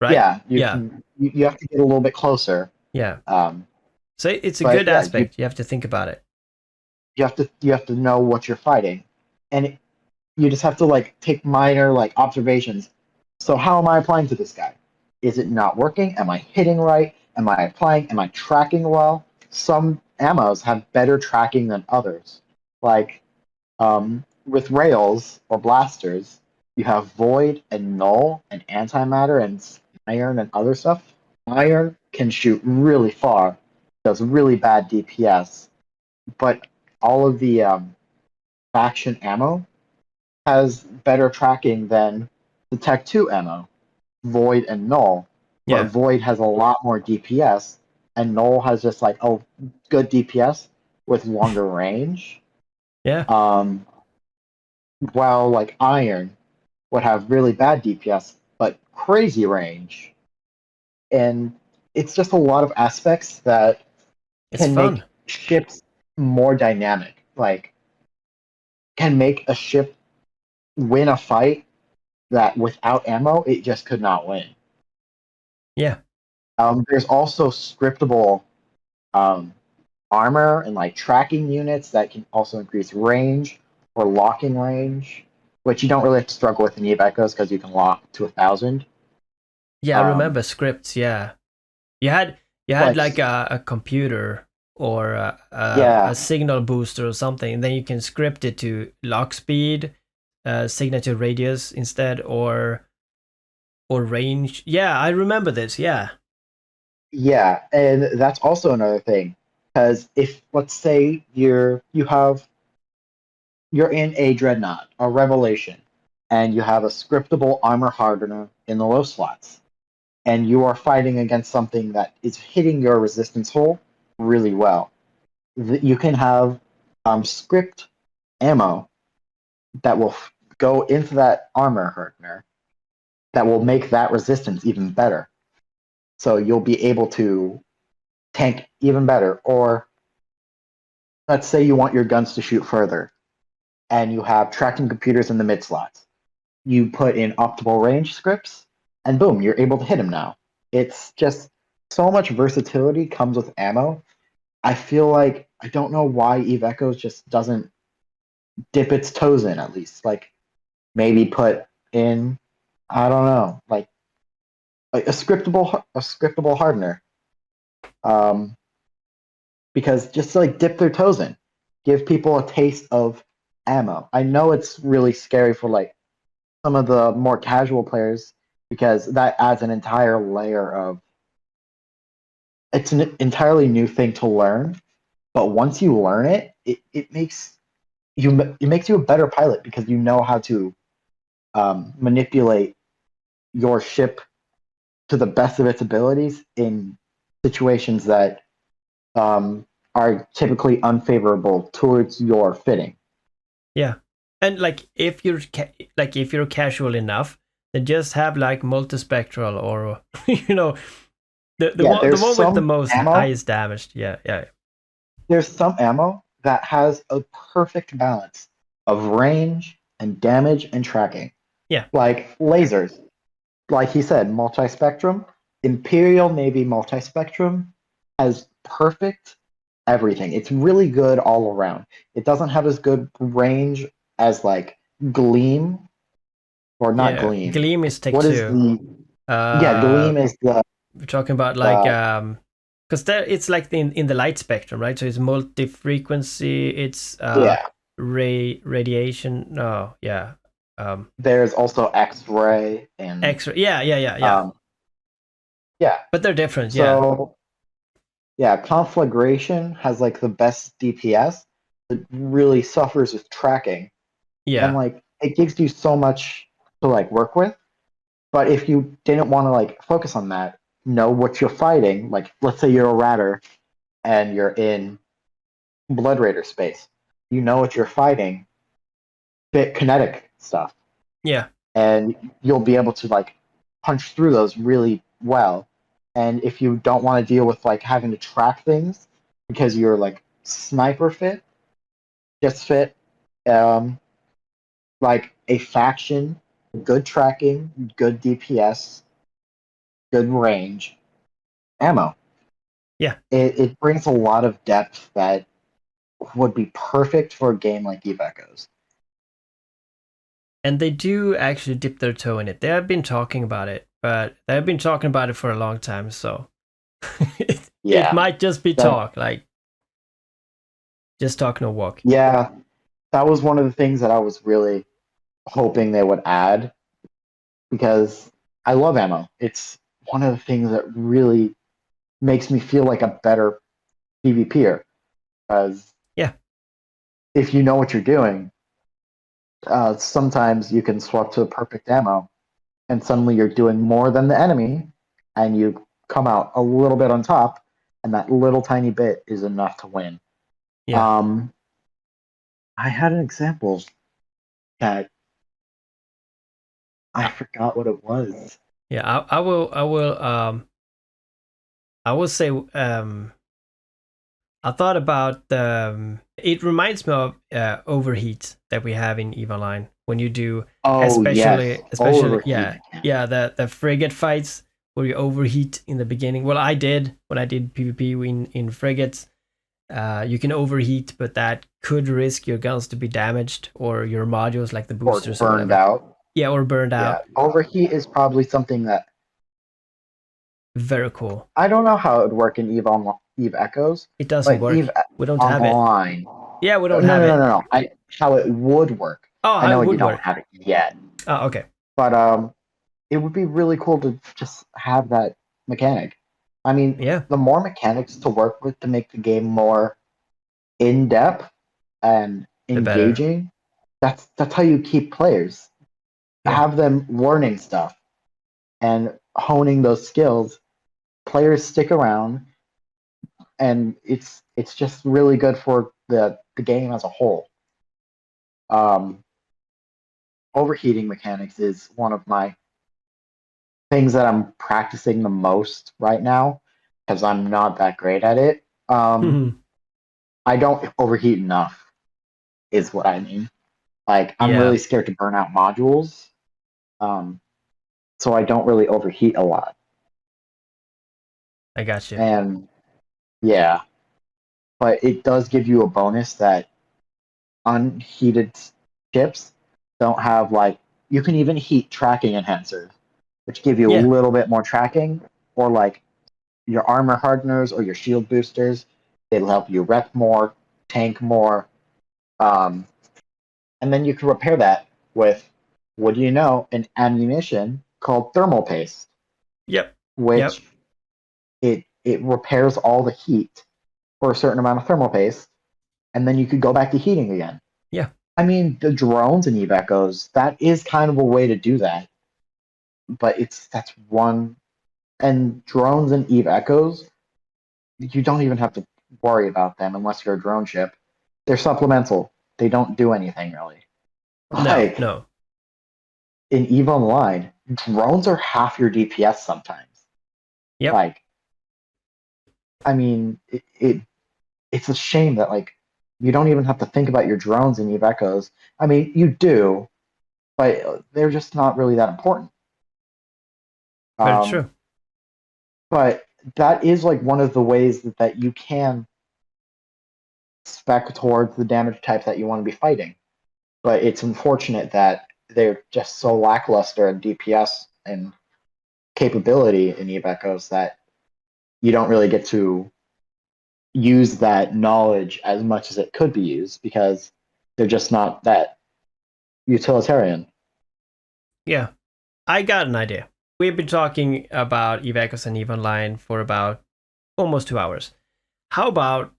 right? yeah, Yeah. you have to get a little bit closer. Yeah. Um, So it's a but good yeah, aspect. You have to think about it. you have to know what you're fighting, and you just have to like take minor like observations. So how am I applying to this guy? Is it not working? Am I hitting right? Am I applying? Am I tracking well? Some ammos have better tracking than others. Like with rails or blasters, you have void and null and antimatter and iron and other stuff. Iron can shoot really far, does really bad DPS, but all of the faction ammo has better tracking than the Tech 2 ammo, Void and Null. But Yeah. Void has a lot more DPS, and Null has just like good DPS with longer range. Yeah. Um, while like Iron would have really bad DPS but crazy range, and it's just a lot of aspects that It's can make fun. ships more dynamic. Like can make a ship win a fight that without ammo it just could not win. Yeah. There's also scriptable um, armor and like tracking units that can also increase range or locking range, which you don't really have to struggle with in Eve Echoes because you can lock to 1,000. Yeah, I Um, remember scripts. Yeah. You had like like a computer or a yeah, signal booster or something, and then you can script it to lock speed, signature radius instead, or range. Yeah, I remember this. Yeah. yeah, and that's also another thing because if let's say you're in a dreadnought, a revelation, and you have a scriptable armor hardener in the low slots, and you are fighting against something that is hitting your resistance hole really well. You can have script ammo that will go into that armor hardener that will make that resistance even better. So you'll be able to tank even better. Or let's say you want your guns to shoot further and you have tracking computers in the mid slots. You put in optimal range scripts, and boom, you're able to hit them now. It's just so much versatility comes with ammo. I feel like I don't know why Eve Echoes just doesn't dip its toes in at least. Like maybe put in, I don't know, like a scriptable hardener. Um, because just to, like dip their toes in, give people a taste of ammo. I know it's really scary for like some of the more casual players because that adds an entire layer of it's an entirely new thing to learn. But once you learn it, it makes you a better pilot because you know how to manipulate your ship to the best of its abilities in situations that are typically unfavorable towards your fitting. Yeah, and like if you're casual enough, then just have like multispectral or you know Yeah, the there's one with the some most ammo. highest damage. Yeah, yeah, There's some ammo that has a perfect balance of range and damage and tracking. yeah, Like lasers, like he said, multispectrum. Imperial Navy multispectrum has perfect everything. It's really good all around. It doesn't have as good range as like Gleam or not yeah. Gleam. Gleam is Tech What is Two. the yeah, Uh, Gleam is the we're talking about like the because there it's like in the light spectrum, right? So it's multi-frequency. It's yeah. radiation. No, yeah. There's also X-ray and X-ray. Yeah, yeah, yeah, yeah. um yeah. But they're different. Yeah, So yeah, Conflagration has like the best DPS. It really suffers with tracking and yeah, like it gives you so much to like work with. But if you didn't want to like focus on that, know what you're fighting. Like let's say you're a ratter and you're in Blood Raider space. You know what you're fighting, bit kinetic stuff. yeah, And you'll be able to like punch through those really well. And if you don't want to deal with like having to track things because you're like sniper fit, just fit um, like a faction, good tracking, good DPS, good range, ammo. yeah. It brings a lot of depth that would be perfect for a game like Eve Echoes. And they do actually dip their toe in it. They have been talking about it, but they've been talking about it for a long time. So it Yeah, might just be that talk, like just talk no walk. yeah, that was one of the things that I was really hoping they would add because I love ammo. It's one of the things that really makes me feel like a better PvPer. Because Yeah, if you know what you're doing, sometimes you can swap to a perfect ammo, and suddenly you're doing more than the enemy, and you come out a little bit on top, and that little tiny bit is enough to win. yeah, Um, I had an example that I uh, forgot what it was. yeah. I will say I thought about it reminds me of overheat that we have in EVE Online when you do Oh yes, especially yeah, overheating. yeah, the frigate fights where you overheat in the beginning. Well, I did when I did PvP in frigates. You can overheat, but that could risk your guns to be damaged or your modules like the Or boosters or burned whatever. out. Yeah, or burned Yeah, out. overheat is probably something that Very cool. I don't know how it would work in Eve Echoes, It doesn't but work. We don't have it. Online. Yeah, we No, don't no, have no, it. no, no. How it would work. Oh, I how it know you would don't work. have it yet, Oh, okay. but it would be really cool to just have that mechanic. I mean, Yeah, the more mechanics to work with to make the game more in depth and the better. engaging, that's how you keep players. Yeah. Have them learning stuff and honing those skills. Players stick around, and it's just really good for the game as a whole. Um, overheating mechanics is one of my things that I'm practicing the most right now because I'm not that great at it. I don't overheat enough, is what I mean. Like, I'm Yeah, really scared to burn out modules, um, so I don't really overheat a lot. I got you. And yeah, but it does give you a bonus that unheated chips don't have, like, you can even heat tracking enhancers, which give you a Yeah, little bit more tracking, or like your armor hardeners or your shield boosters. They'll help you rep more, tank more, um, and then you can repair that with, what do you know, an ammunition called thermal paste, yep, yep, which it repairs all the heat for a certain amount of thermal paste, and then you could go back to heating again. yeah, I mean, the drones and Eve Echoes, that is kind of a way to do that, but that's one. And drones and Eve Echoes, you don't even have to worry about them unless you're a drone ship. They're supplemental. They don't do anything really. no, Like no, in Eve Online, drones are half your DPS sometimes. yep, Like, I mean, it's a shame that, like, you don't even have to think about your drones in Eve Echoes. I mean, you do, but they're just not really that important. very Um, true. but that is like one of the ways that you can spec towards the damage type that you want to be fighting. But it's unfortunate that they're just so lackluster in DPS and capability in Eve Echoes that you don't really get to use that knowledge as much as it could be used because they're just not that utilitarian. Yeah, I got an idea. We've been talking about Eve Echoes and Eve Online for about almost 2 hours. How about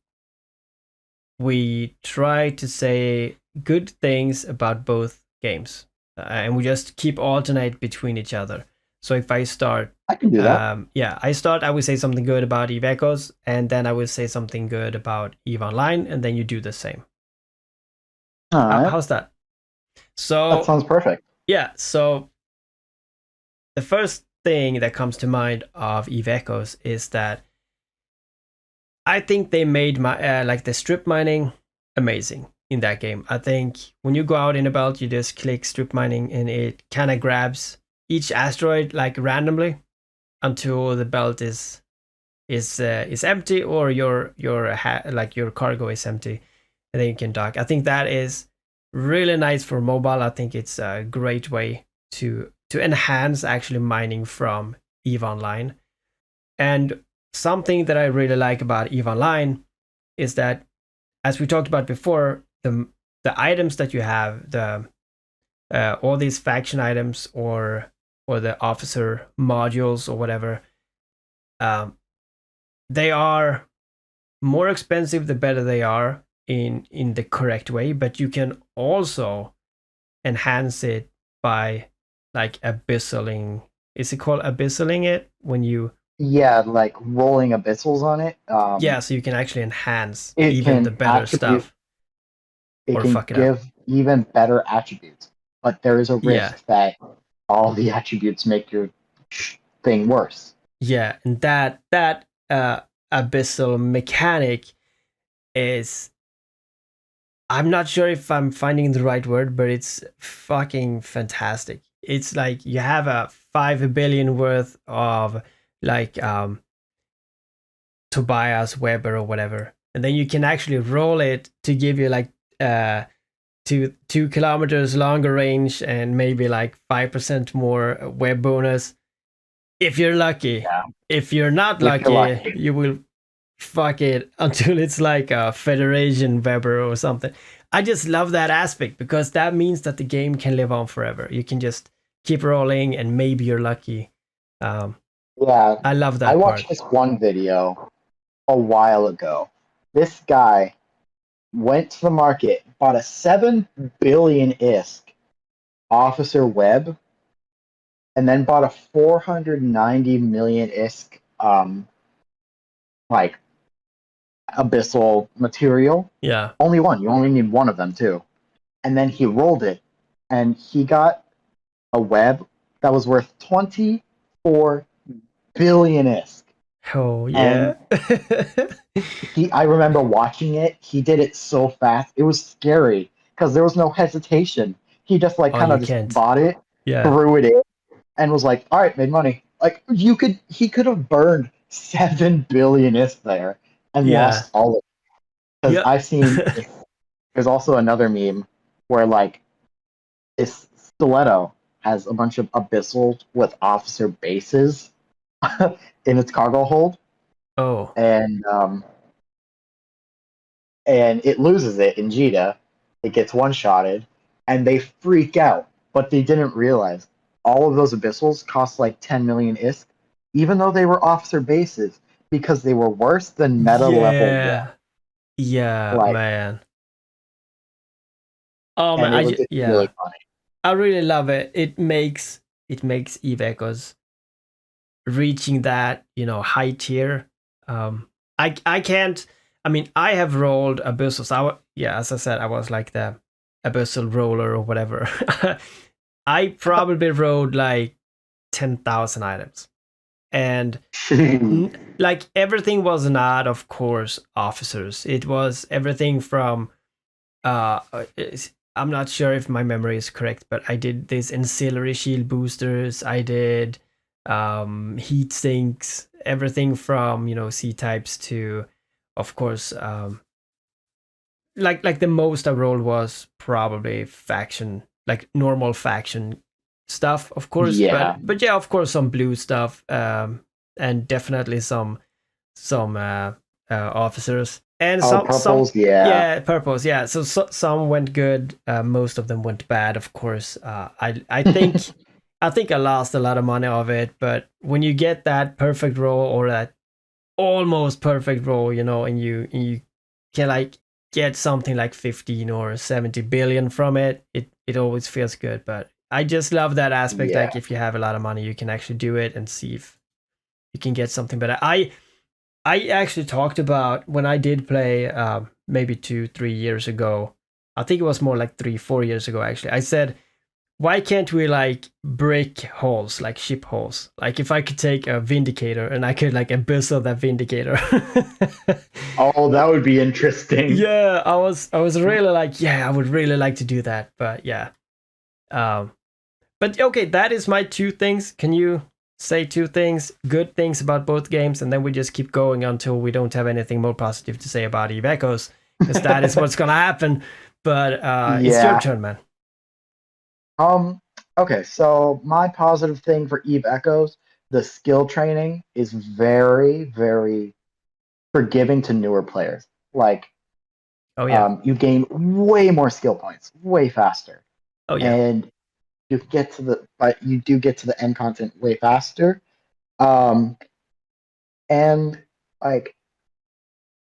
we try to say good things about both games, and we just keep alternate between each other. So if I start, I can do that. yeah, I would say something good about Eve Echoes, and then I will say something good about Eve Online, and then you do the same. All right. How's that? That So sounds perfect. yeah, so the first thing that comes to mind of Eve Echoes is that I think they made my like the strip mining amazing in that game. I think when you go out in a belt, you just click strip mining and it kind of grabs each asteroid like randomly until the belt is empty or like your cargo is empty, and then you can dock. I think that is really nice for mobile. I think it's a great way to enhance actually mining from Eve Online. And something that I really like about Eve Online is that, as we talked about before, the items that you have, the all these faction items or the officer modules or whatever, um, they are more expensive the better they are in the correct way. But you can also enhance it by like abyssaling. Is it called abyssaling it when you? Yeah, like rolling abyssals on it. Yeah, so you can actually enhance It even the can better attribute. stuff It or can fuck it up. give even better attributes, but there is a Yeah, risk that all the attributes make your thing worse. yeah, and that abyssal mechanic is, I'm not sure if I'm finding the right word, but it's fucking fantastic. It's like you have a 5 billion worth of like Tobias Weber or whatever, and then you can actually roll it to give you like 2 kilometers longer range and maybe like 5% more web bonus if you're lucky. Yeah, If you're not if you're lucky, lucky. you will fuck it until it's like a Federation Weber or something. I just love that aspect because that means that the game can live on forever. You can just keep rolling and maybe you're lucky. Um, Yeah, I love I that part. watched this one video a while ago. This guy went to the market, bought a 7 billion ISK officer web, and then bought a 490 million ISK like abyssal material. Yeah. Only one. You only need one of them too. And then he rolled it, and he got a web that was worth 24 billion ISK. Oh yeah. And I remember watching it. He did it so fast. It was scary because there was no hesitation. He just like Oh, kind you of just can't. bought it, Yeah. threw it in, and was like, "All right, made money." Like he could have burned 7 billion ISK there and Yeah. lost all of it. Because Yeah. I've seen there's also another meme where like this stiletto has a bunch of abyssal with officer bases in its cargo hold, Oh. and it loses it in Jita. It gets one shotted, and they freak out. But they didn't realize all of those abyssals cost like 10 million ISK, even though they were officer bases, because they were worse than meta level one. Yeah. Yeah, Like, man. Oh man, and it's really yeah. funny. I really love it. It makes Eve Echoes reaching that, high tier. I can't. I mean, I have rolled abyssals. Yeah, as I said, I was like the abyssal roller or whatever. I probably rolled like 10,000 items, and like everything was not, of course, officers. It was everything from I'm not sure if my memory is correct, but I did this ancillary shield boosters. I did heat sinks, everything from C types to, of course, like the most I rolled was probably faction, like normal faction stuff, of course, Yeah. but yeah, of course, some blue stuff, and definitely some officers, and Oh, some purples. Yeah. yeah, purples, yeah. So some went good, most of them went bad, of course. I think I lost a lot of money of it, but when you get that perfect roll or that almost perfect roll, and you can like get something like 15 or 70 billion from it, it always feels good. But I just love that aspect. Yeah. Like if you have a lot of money, you can actually do it and see if you can get something better. I actually talked about when I did play, maybe 2-3 years ago. I think it was more like 3-4 years ago actually. I said, why can't we like break holes, like ship holes? Like if I could take a Vindicator and I could like abyssal that Vindicator. Oh, that would be interesting. Yeah, I was really like, yeah, I would really like to do that, but yeah. Um, but okay, that is my two things. Can you say two things, good things about both games, and then we just keep going until we don't have anything more positive to say about Eve Echoes, because that is what's gonna happen. But it's your Yeah. turn, man. Um, okay, so my positive thing for Eve Echoes, the skill training is very, very forgiving to newer players. Like, Oh yeah, you gain way more skill points, way faster, oh yeah, and but you do get to the end content way faster. Um, and like,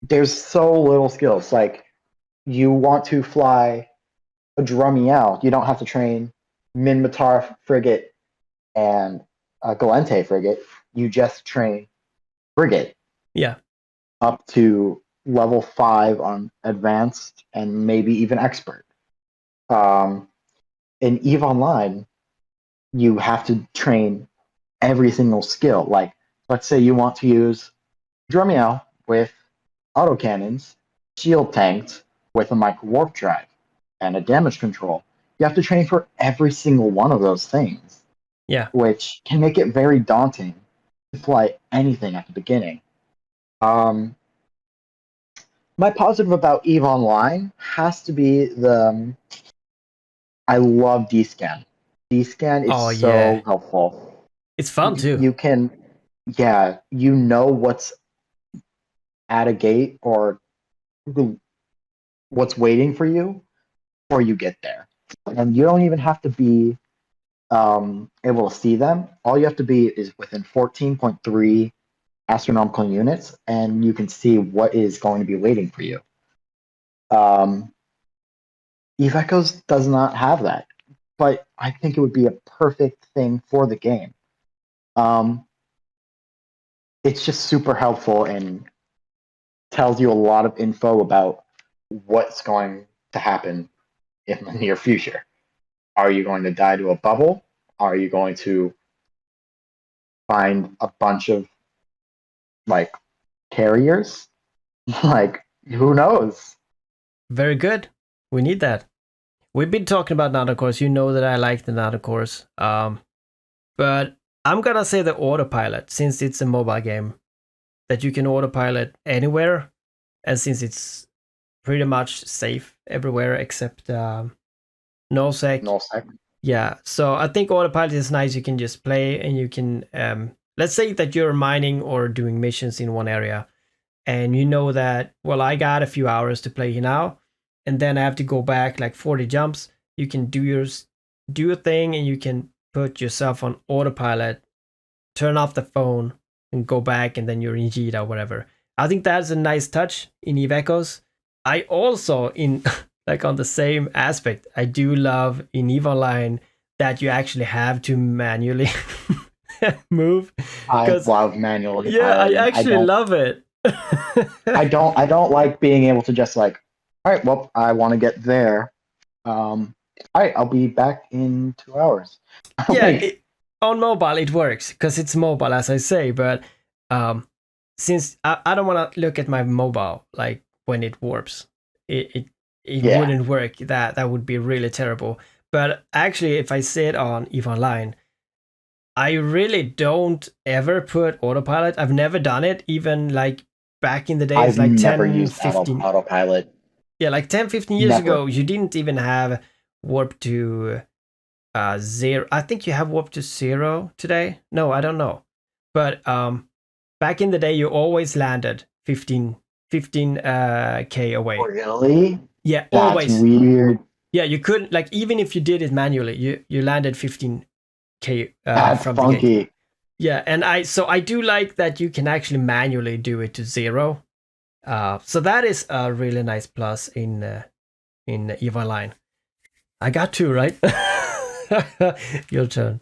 there's so little skills. Like, you want to fly a Drumiel, you don't have to train Minmatar frigate and a Galente frigate. You just train frigate yeah, up to level 5 on advanced and maybe even expert. Um, in Eve Online, you have to train every single skill. Like, let's say you want to use Drumiel with autocannons, shield tanks with a micro warp drive, and a damage control. You have to train for every single one of those things, yeah. which can make it very daunting to fly anything at the beginning. Um, my positive about Eve Online has to be I love DScan. DScan is Oh yeah, so helpful. it's fun too. You can, yeah, you know what's at a gate or what's waiting for you before you get there. And you don't even have to be able to see them. All you have to be is within 14.3 astronomical units, and you can see what is going to be waiting for you. Um, Eve Echoes does not have that, but I think it would be a perfect thing for the game. Um, it's just super helpful and tells you a lot of info about what's going to happen in the near future. Are you going to die to a bubble? Are you going to find a bunch of like carriers? Like, who knows? Very good. We need that. We've been talking about nanocores. You know that I like the nanocores. But I'm gonna say the autopilot, since it's a mobile game that you can autopilot anywhere, and since it's pretty much safe everywhere except nullsec. Nullsec. Yeah, so I think autopilot is nice. You can just play, and you can let's say that you're mining or doing missions in one area, and you know that, well, I got a few hours to play now, and then I have to go back like 40 jumps. You can do a thing, and you can put yourself on autopilot, turn off the phone, and go back, and then you're in Jita or whatever. I think that's a nice touch in Eve Echoes. I also, in like on the same aspect, I do love in Eve Online that you actually have to manually move. I 'Cause, love manually yeah, I piloting. actually love it. I don't like being able to just like, all right, well, I want to get there. All right, I'll be back in 2 hours. Yeah, Like, on mobile it works because it's mobile, as I say. But since I don't want to look at my mobile like when it warps, it yeah, wouldn't work. That would be really terrible. But actually, if I sit on Eve Online, I really don't ever put autopilot. I've never done it, even like back in the days, I've like never 10, used 15. autopilot. Yeah, like 10, 15 years Never. ago, you didn't even have warp to zero. I think you have warp to zero today. No, I don't know. But back in the day, you always landed 15 k away. Really? Yeah, That's always. weird. Yeah, you couldn't, like, even if you did it manually, you landed 15 k That's from the gate. funky. Yeah, and I do like that you can actually manually do it to zero. So that is a really nice plus in Eve Online. I got two, right? Your turn.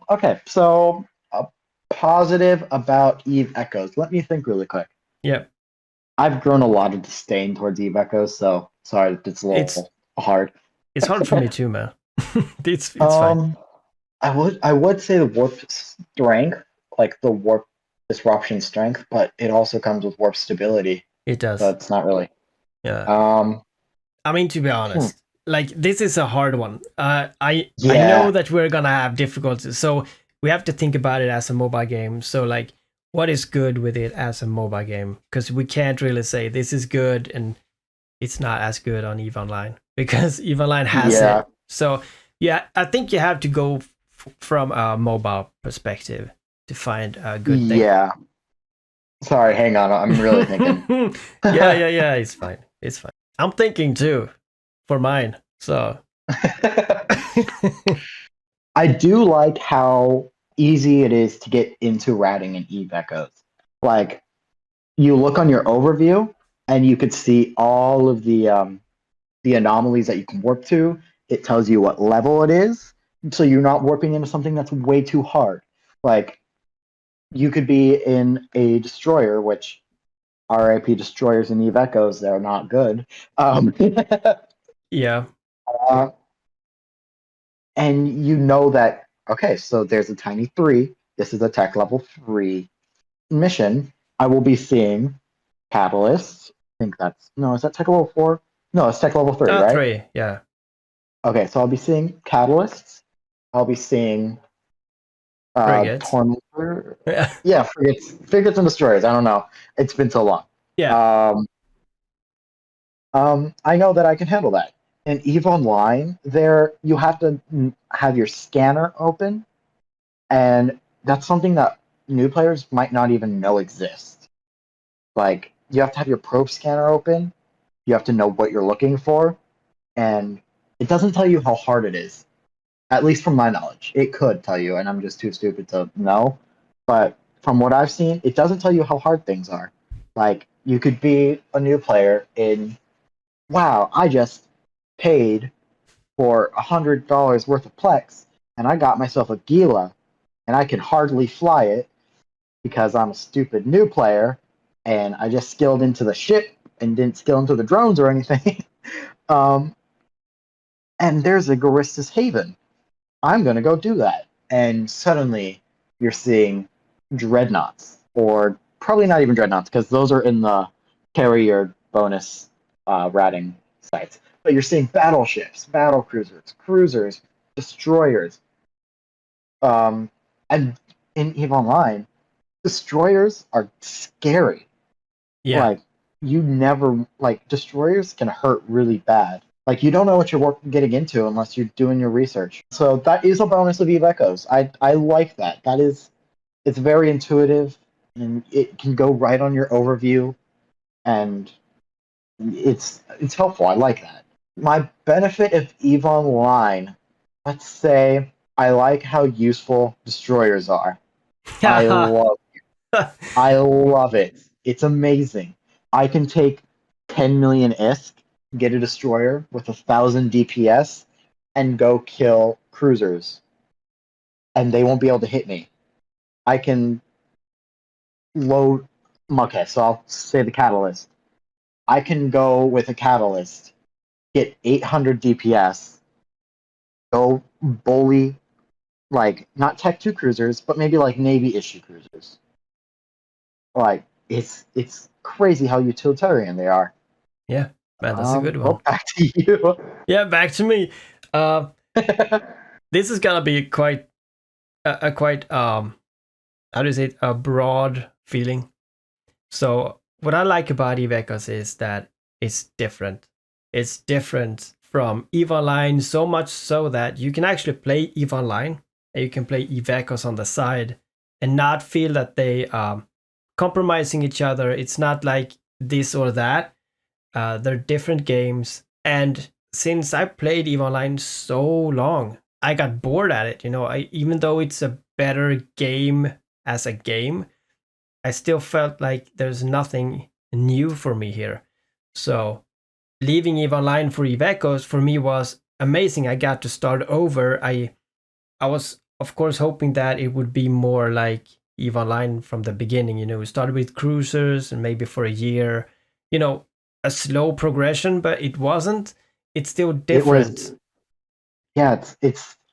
Okay, so a positive about Eve Echoes. Let me think really quick. Yeah, I've grown a lot of disdain towards Eve Echoes, so sorry, it's a it's little hard. it's hard for me too, man. It's fine. Um, I would say the warp strength, like the warp disruption strength, but it also comes with warp stability, It so does. it's not really. Yeah. Um, I mean, to be hmm, honest, like this is a hard one. I know yeah, that we're gonna have difficulties, so we have to think about it as a mobile game. So like, what is good with it as a mobile game? Because we can't really say this is good and it's not as good on Eve Online because Eve Online has yeah, it. So yeah, I think you have to go from a mobile perspective to find a good thing. yeah. Sorry, hang on, I'm really thinking. Yeah. It's fine. It's fine. I'm thinking too for mine. So I do like how easy it is to get into routing in Eve Echoes. Like, you look on your overview and you could see all of the anomalies that you can warp to. It tells you what level it is, so you're not warping into something that's way too hard. Like, you could be in a destroyer, which RIP destroyers and Eve Echoes, they're not good. yeah, Uh, and you know that, okay, so there's a tiny three. This is a tech level 3 mission. I will be seeing catalysts. I think that's, no, is that tech level 4? No, it's tech level 3, right? 3. Yeah, Okay, so I'll be seeing catalysts. I'll be seeing frigates. tormentor. Yeah, Yeah, frigates and destroyers. I don't know. It's been so long. yeah, Um, I know that I can handle that. In Eve Online, there you have to have your scanner open, and that's something that new players might not even know exists. Like, you have to have your probe scanner open. You have to know what you're looking for, and it doesn't tell you how hard it is. At least from my knowledge, it could tell you, and I'm just too stupid to know. But from what I've seen, it doesn't tell you how hard things are. Like, you could be a new player in, wow, I just paid for $100 worth of Plex, and I got myself a Gila, and I can hardly fly it because I'm a stupid new player, and I just skilled into the ship and didn't skill into the drones or anything. um, and there's a Garistas Haven. I'm gonna go do that. And suddenly you're seeing dreadnoughts, or probably not even dreadnoughts, because those are in the carrier bonus ratting sites. But you're seeing battleships, battle cruisers, destroyers. And in EVE Online, destroyers are scary. Yeah. Like, you never, like, destroyers can hurt really bad. Like, you don't know what you're getting into unless you're doing your research. So that is a bonus of Eve Echoes. I like that. It's very intuitive, and it can go right on your overview, and it's helpful. I like that. My benefit of EVE Online, let's say I like how useful destroyers are. I love I love it. It's amazing. I can take 10 million ISK, get a destroyer with 1,000 DPS, and go kill cruisers, and they won't be able to hit me. I can load. Okay, so I'll say the catalyst. I can go with a catalyst, get 800 DPS, go bully, like, not Tech 2 cruisers, but maybe like Navy issue cruisers. Like, it's crazy how utilitarian they are. Yeah, man, that's a good one. Back to you. Yeah, back to me. This is gonna be quite a quite how do you say it, a broad feeling. So what I like about Eve Echoes is that it's different. It's different from Eve Online, so much so that you can actually play Eve Online and you can play Eve Echoes on the side and not feel that they compromising each other. It's not like this or that. They're different games. And since I played Eve Online so long, I got bored at it. Even though it's a better game as a game, I still felt like there's nothing new for me here. So leaving EVE Online for EVE Echoes for me was amazing. I got to start over. I was of course hoping that it would be more like EVE Online from the beginning. We started with cruisers and maybe for a year, a slow progression, but it wasn't. It's still different. It was, yeah,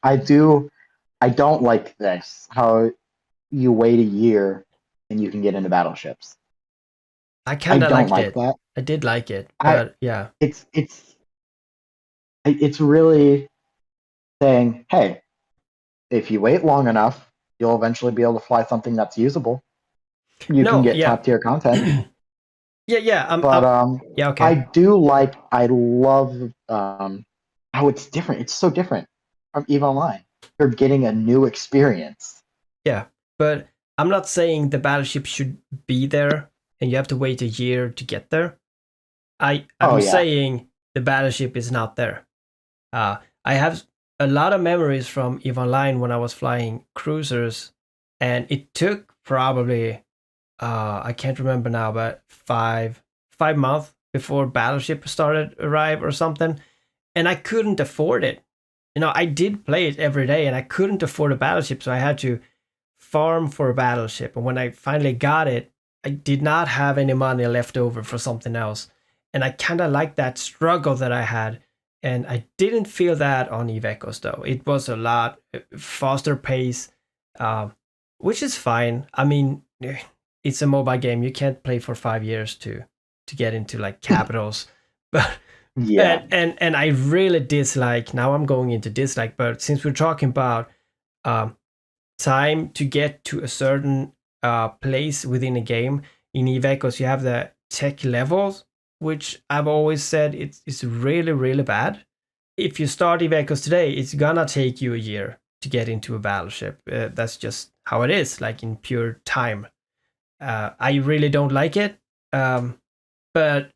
I don't like this, how you wait a year and you can get into battleships. I I kind of don't liked like it. that. I did like it, I but yeah. it's really saying, hey, if you wait long enough, you'll eventually be able to fly something that's usable. You can No, get yeah. top tier content. Yeah. But Yeah, okay. I love how it's different. It's so different from EVE Online. You're getting a new experience. Yeah, but I'm not saying the battleship should be there and you have to wait a year to get there. Oh I'm yeah, saying the battleship is not there. I have a lot of memories from EVE Online when I was flying cruisers, and it took probably I can't remember now, but 5 months before battleship started arrive or something, and I couldn't afford it. I did play it every day, and I couldn't afford a battleship, so I had to farm for a battleship. And when I finally got it, I did not have any money left over for something else. And I kind of liked that struggle that I had. And I didn't feel that on Eve Echoes, though. It was a lot faster pace, uh, which is fine. I mean, it's a mobile game. You can't play for 5 years to get into like capitals. But yeah. and I really dislike. Now I'm going into dislike. But since we're talking about um, time to get to a certain place within a game. In Eve Echoes, you have the tech levels, which I've always said it's really, really bad. If you start Eve Echoes today, it's gonna take you a year to get into a battleship. That's just how it is, like in pure time. I really don't like it, but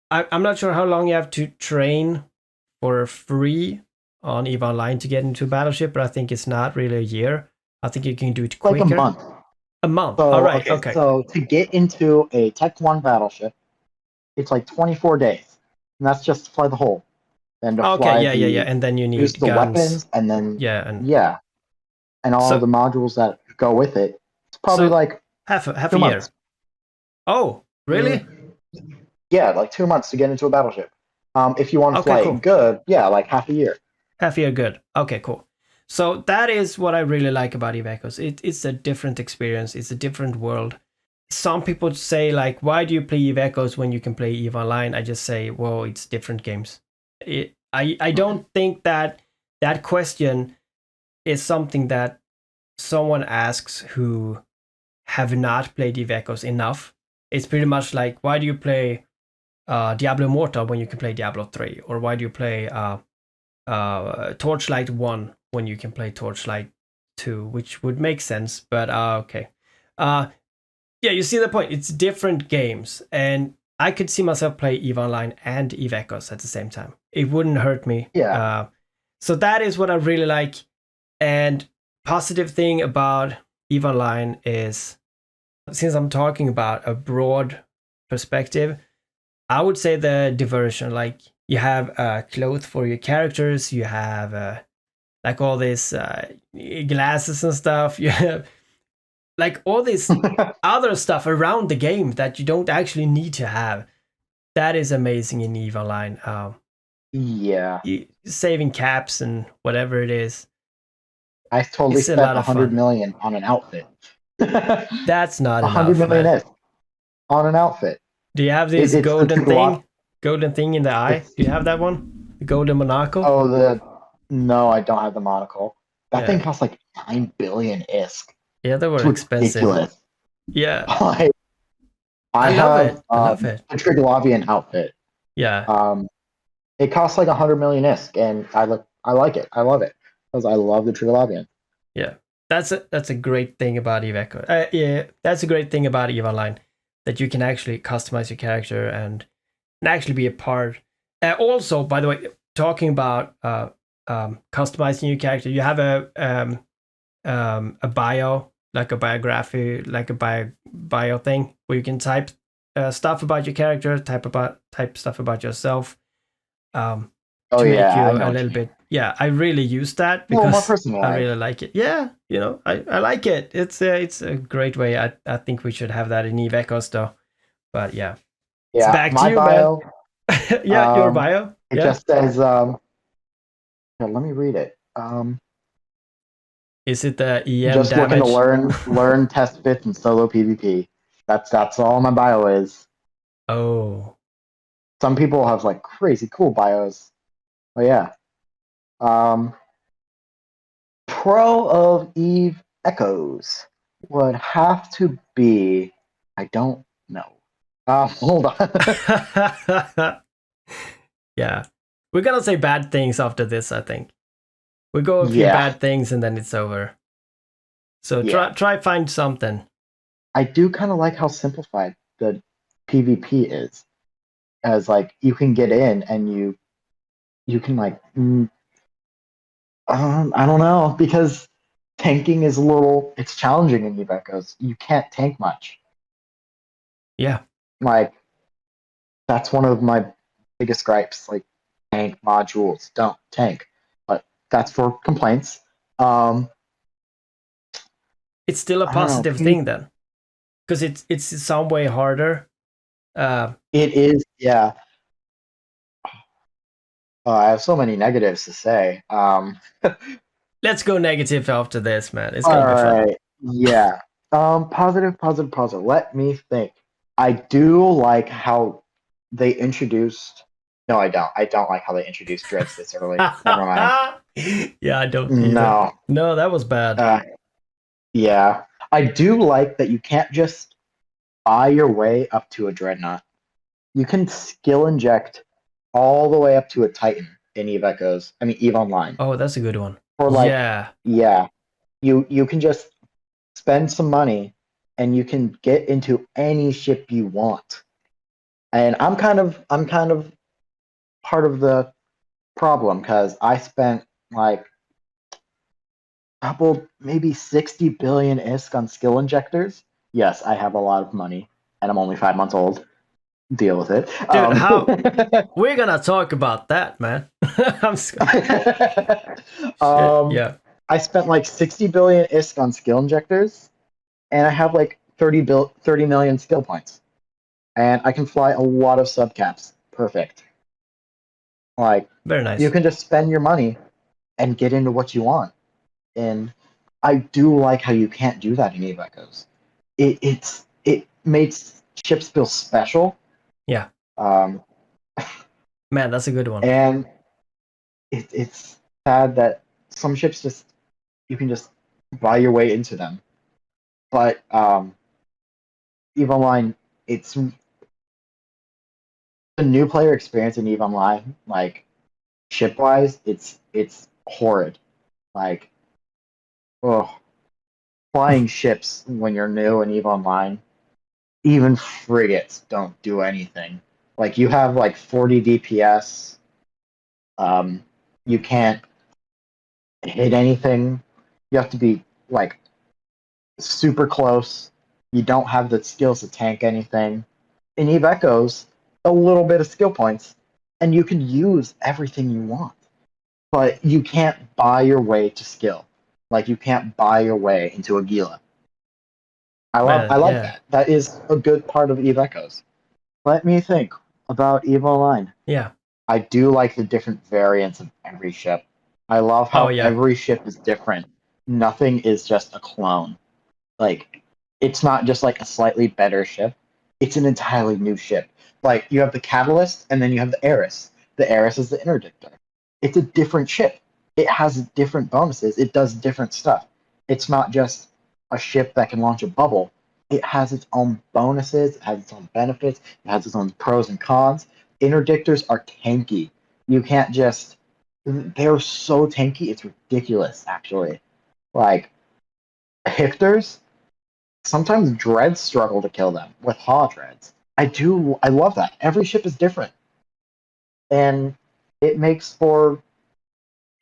I'm not sure how long you have to train for free on EVE Online to get into a battleship, but I think it's not really a year. I think you can do it Like a quicker. month. A month. All So right. okay, Okay. so to get into a Tech 1 battleship, it's like 24 days. And that's just to fly the hull. Then to Okay. fly Yeah. the And then you use need the guns. weapons, and then Yeah. And yeah, and all so the modules that go with it. It's probably so like half a 2 months. year. Oh, really? Yeah, like 2 months to get into a battleship. If you want to Okay, fly cool. it good, yeah, like half a year. Half year good. Okay, cool. So that is what I really like about Eve Echoes. It's a different experience. It's a different world. Some people say like, why do you play Eve Echoes when you can play Eve Online? I just say, well, it's different games. I don't think that that question is something that someone asks who have not played Eve Echoes enough. It's pretty much like, why do you play Diablo Immortal when you can play Diablo 3? Or why do you play Torchlight 1 when you can play Torchlight 2, which would make sense, but okay. Yeah, you see the point. It's different games, and I could see myself play EVE Online and EVE Echoes at the same time. It wouldn't hurt me. Yeah. So that is what I really like. And positive thing about EVE Online is, since I'm talking about a broad perspective, I would say the diversion. Like you have clothes for your characters, you have like all these glasses and stuff. You have like all this other stuff around the game that you don't actually need to have. That is amazing in EVE Online. Yeah. Saving caps and whatever it is. I totally It's a spent lot of 100 fun. million on an outfit. That's not 100 enough, million man. is on an outfit. Do you have this It's the golden Triglav. thing? Golden thing in the eye? It's Do you have that one? The golden monocle? oh the no, I don't have the monocle. That thing Yeah. costs like 9 billion ISK. Yeah, they It's were expensive. ridiculous. Yeah. Like, I I love have it. I love it. a Triglavian outfit. Yeah. Um, it costs like 100 million ISK, and I like it. I love it because I love the Triglavian. Yeah. That's a great thing about Eve Echo. Yeah, that's a great thing about Eve Online, that you can actually customize your character and actually be a part. Also, by the way, talking about customizing your character, you have a bio, like a biography, like a bio thing where you can type stuff about your character, type stuff about yourself, Oh to make yeah, you I know a what little you mean. bit. Yeah, I really use that A little more because I personalized. really like it. Yeah, I like it. It's a great way. I think we should have that in Eve Echoes though. But yeah, it's Yeah, back to my you, man. bio. Yeah, your bio. It Yeah, just says here, let me read it. is it the EM Just looking to damage? learn test fits and solo PvP. That's all my bio is. Oh, Some people have like crazy cool bios. Oh yeah. Um, Pro of Eve Echoes would have to be. I don't know. Hold on. yeah. We're gonna say bad things after this. I think we go a few Yeah, bad things and then it's over. So yeah. try find something. I do kind of like how simplified the PvP is, as like you can get in and you can like I don't know because tanking is a little it's challenging in Eve Echoes. You can't tank much. Yeah, Like that's one of my biggest gripes. Like tank modules don't tank, but that's for complaints. Um, it's still a I don't know. positive thing then, because it's some way harder. Uh, It is, yeah. I have so many negatives to say. let's go negative after this, man. It's All gonna be fun. right, yeah. Positive, positive, positive. Let me think. I do like how they introduced. No, I don't. I don't like how they introduced dreads this early. Never mind. Yeah, I don't either. No. No, that was bad. Uh, yeah. I do like that you can't just buy your way up to a dreadnought. You can skill inject all the way up to a Titan in Eve Echoes. I mean Eve Online. Oh, that's a good one. For like, Yeah. yeah, you can just spend some money and you can get into any ship you want. And I'm kind of part of the problem because I spent like a couple maybe 60 billion ISK on skill injectors. Yes, I have a lot of money and I'm only 5 months old. Deal with it. Dude, how we're gonna talk about that, man. I'm shit. um, Yeah. I spent like 60 billion ISK on skill injectors, and I have like 30 million skill points, and I can fly a lot of subcaps. Perfect. Like, Very you nice. can just spend your money and get into what you want. And I do like how you can't do that in Eve Echoes. It makes ships feel special. Yeah, Um, man, that's a good one. and it's sad that some ships just you can just buy your way into them. But Eve Online, it's the new player experience in Eve Online, like ship wise, it's horrid. Like, oh, flying ships when you're new in Eve Online, even frigates don't do anything. Like you have like 40 DPS. Um, you can't hit anything. You have to be like super close. You don't have the skills to tank anything. In Eve Echoes, a little bit of skill points, and you can use everything you want. But you can't buy your way to skill. Like you can't buy your way into a Gila. I Man, like yeah, that. That is a good part of Eve Echoes. Let me think about Eve Online. yeah. I do like the different variants of every ship. I love Oh how yeah, every ship is different. Nothing is just a clone. Like, it's not just like a slightly better ship. It's an entirely new ship. Like, you have the Catalyst, and then you have the Eris. The Eris is the Interdictor. It's a different ship. It has different bonuses. It does different stuff. It's not just a ship that can launch a bubble. It has its own bonuses. It has its own benefits. It has its own pros and cons. Interdictors are tanky. You can't just. They're so tanky. It's ridiculous, actually. Like, Hifters, sometimes dreads struggle to kill them with Haw dreads. I love that. Every ship is different. And it makes for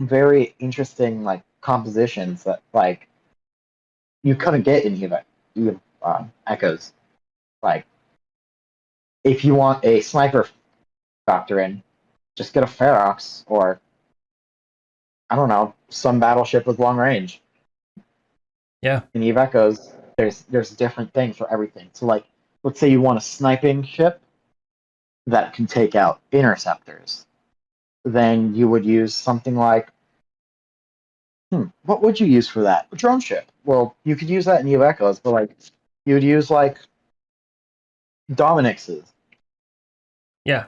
very interesting like compositions that like you couldn't get in Echoes. Like if you want a sniper doctrine, just get a Ferox or I don't know, some battleship with long range. yeah, In Eve Echoes, there's different things for everything. So like let's say you want a sniping ship that can take out interceptors. Then you would use something like, what would you use for that? A drone ship. Well, you could use that in Eve Echoes, but like, you would use like Dominix's. yeah.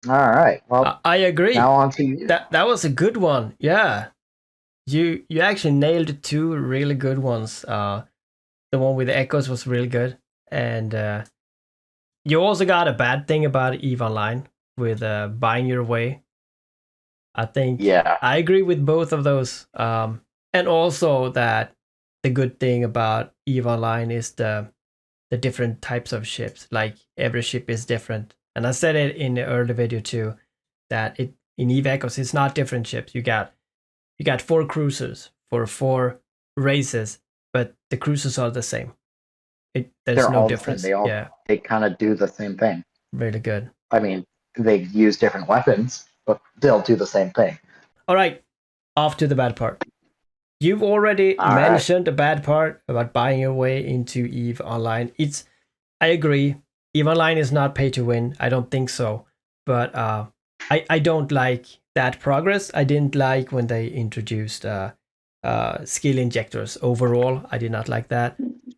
All right. Well, I now agree. on to you. That was a good one. Yeah, you actually nailed two really good ones. The one with the echoes was really good, and you also got a bad thing about Eve Online with buying your way. I think Yeah. I agree with both of those. And also that the good thing about Eve Online is the different types of ships. Like every ship is different, and I said it in the early video too that it in Eve Echoes it's not different ships. You got four cruisers for four races, but the cruisers are the same. There's They're no all the same. difference. Yeah, They kind of do the same thing. really good. I mean, they use different weapons, but they'll do the same thing. All right, off to the bad part. You've already All right. mentioned the bad part about buying your way into Eve Online. I agree. Eve Online is not pay to win. I don't think so. But I don't like that progress. I didn't like when they introduced skill injectors overall. I did not like that.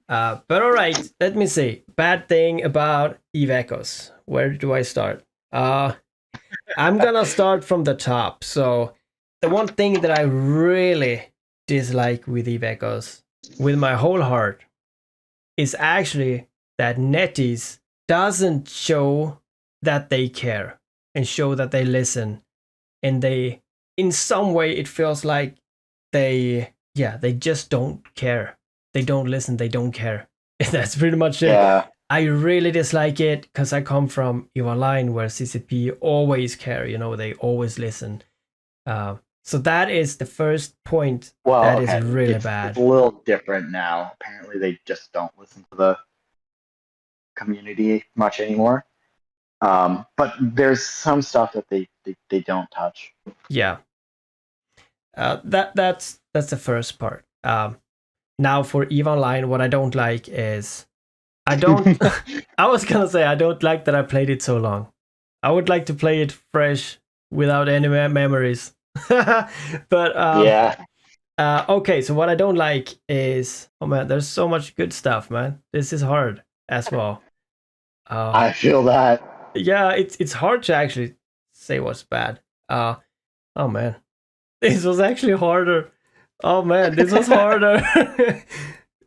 But all right, let me see. Bad thing about Eve Echoes. Where do I start? I'm gonna start from the top. So the one thing that I really dislike with Eve Echoes, with my whole heart, is actually that NetEase doesn't show that they care and show that they listen, and they, in some way, it feels like they just don't care. They don't listen. They don't care. That's pretty much it. Yeah. I really dislike it because I come from EVE Online where CCP always care, they always listen. So that is the first point Well, that is okay. really It's a bad. little different now. Apparently, they just don't listen to the community much anymore. But there's some stuff that they don't touch. Yeah, that's the first part. Now for EVE Online, what I don't like is I don't. I was gonna say I don't like that I played it so long. I would like to play it fresh without any memories. But Yeah, okay, so what I don't like is, oh man, there's so much good stuff, man. This is hard as well. Uh, I feel that. yeah, it's hard to actually say what's bad. Oh man, this was actually harder. Oh man, this was harder.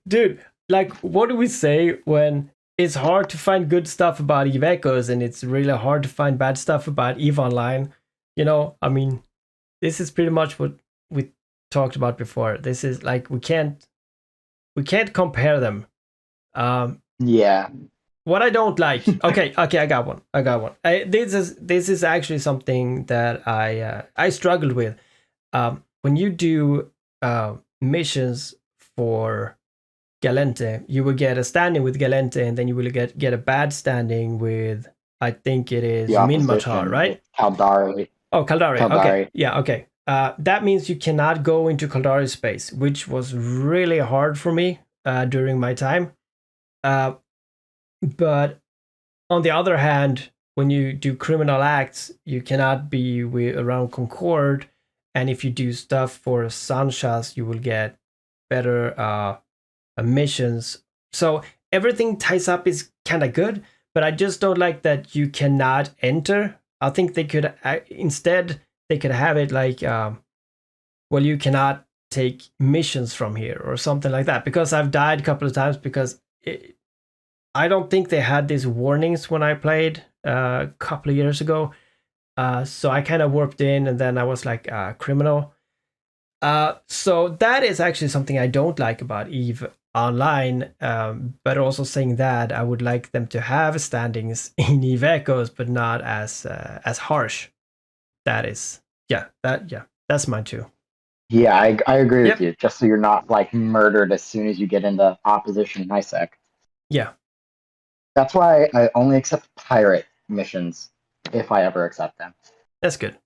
Dude, like, what do we say when it's hard to find good stuff about Eve Echoes and it's really hard to find bad stuff about Eve Online? You know, I mean, this is pretty much what we talked about before. This is like we can't compare them. Um, Yeah. what I don't like. Okay, I got one. This is actually something that I struggled with. When you do missions for Galente, you will get a standing with Galente, and then you will get a bad standing with, I think it is The Minmatar, opposition with right? Caldari. Oh, Caldari. Okay, Caldari. yeah, okay. That means you cannot go into Caldari space, which was really hard for me during my time. Uh, but on the other hand, when you do criminal acts, you cannot be around Concord, and if you do stuff for Sanchas, you will get better missions. So everything ties up is kind of good, but I just don't like that you cannot enter. I think they could instead they could have it like, well, you cannot take missions from here or something like that. Because I've died a couple of times because I don't think they had these warnings when I played a couple of years ago. So I kind of warped in, and then I was like criminal. So that is actually something I don't like about Eve Online. But also saying that I would like them to have standings in Eve Echoes, but not as harsh. That is, that's mine too. Yeah, I agree with Yep. you. Just so you're not like murdered as soon as you get into opposition NISEC. Yeah, That's why I only accept pirate missions if I ever accept them. that's good.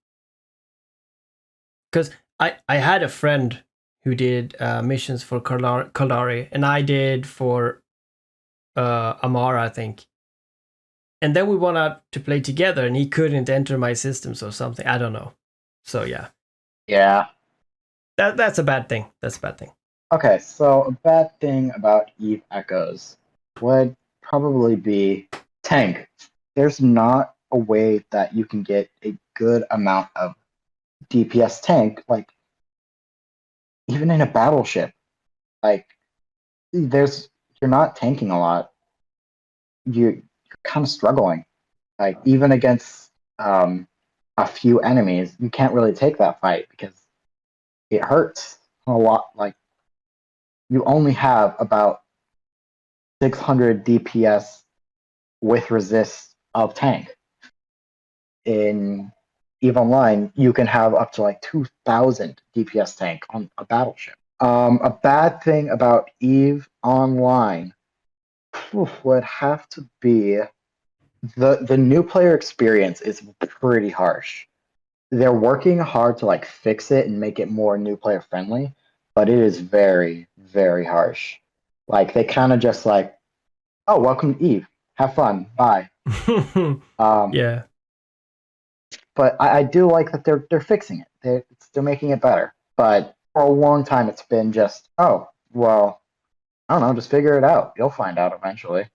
Because I had a friend who did missions for Kaldari, and I did for Amara, I think. And then we wanted to play together, and he couldn't enter my systems or something. I don't know. So yeah, Yeah. that's a bad thing. That's a bad thing. Okay, so a bad thing about Eve Echoes would probably be tank. There's not a way that you can get a good amount of DPS tank, like even in a battleship. Like there's you're not tanking a lot. You're kind of struggling. Like even against a few enemies, you can't really take that fight because it hurts a lot. Like you only have about 600 DPS with resist of tank. In EVE Online, you can have up to like 2,000 DPS tank on a battleship. A bad thing about EVE Online would have to be the new player experience is pretty harsh. They're working hard to like fix it and make it more new player friendly, but it is very, very harsh. Like they kind of just like, oh, welcome to Eve. Have fun. Bye. Um, Yeah. but I do like that they're fixing it. They're making it better. But for a long time, it's been just, oh, well, I don't know, just figure it out. You'll find out eventually.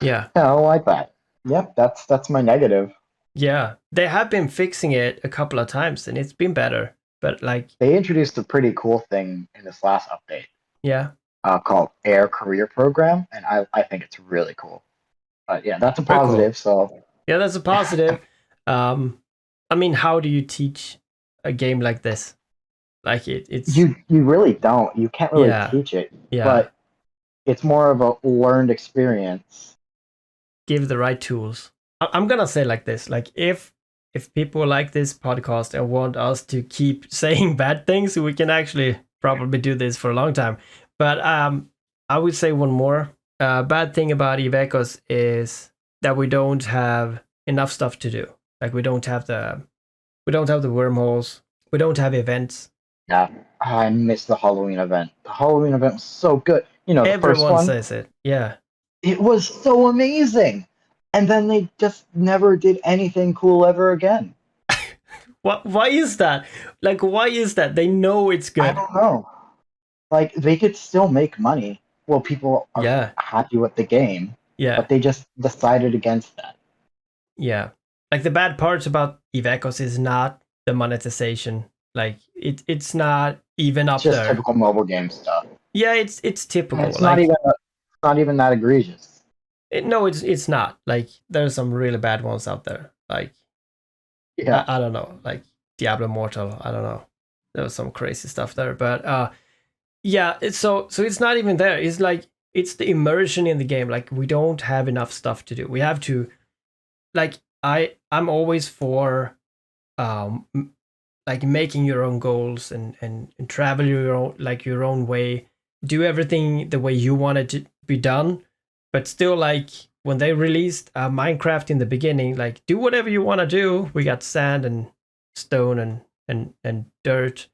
Yeah. Yeah, I don't like that. Yep, that's my negative. Yeah. They have been fixing it a couple of times, and it's been better. But like, They introduced a pretty cool thing in this last update yeah, called Air Career Program, and I think it's really cool. But yeah, that's a very cool. positive. So Yeah, that's a positive. I mean, how do you teach a game like this? Like it's you really don't. You can't really yeah, teach it, yeah. but it's more of a learned experience. Give the right tools. I'm gonna say like this: like if people like this podcast and want us to keep saying bad things, we can actually probably do this for a long time. But I would say one more bad thing about Ivecos is that we don't have enough stuff to do. Like we don't have the wormholes. We don't have events. Yeah, I missed the Halloween event. The Halloween event was so good. You know, the first Everyone one, says it. Yeah. it was so amazing. and then they just never did anything cool ever again. Why is that? Like, why is that? They know it's I good. don't know. Like they could still make money. Well, people are Yeah, happy with the game, yeah, but they just decided against that. yeah. Like the bad parts about Eve Echoes is not the monetization. Like it's not even It's up just there. typical mobile game stuff. Yeah, it's And typical. it's Like not even that egregious. no, it's not. Like there's some really bad ones out there. Like Yeah. I don't know, like Diablo Immortal. I don't know. There was some crazy stuff there, but yeah. So it's not even there. It's like it's the immersion in the game. Like we don't have enough stuff to do. We have to like I'm always for um like making your own goals and travel your own like your own way, do everything the way you want it to be done, but still like when they released Minecraft in the beginning, like do whatever you want to do. We got sand and stone and dirt.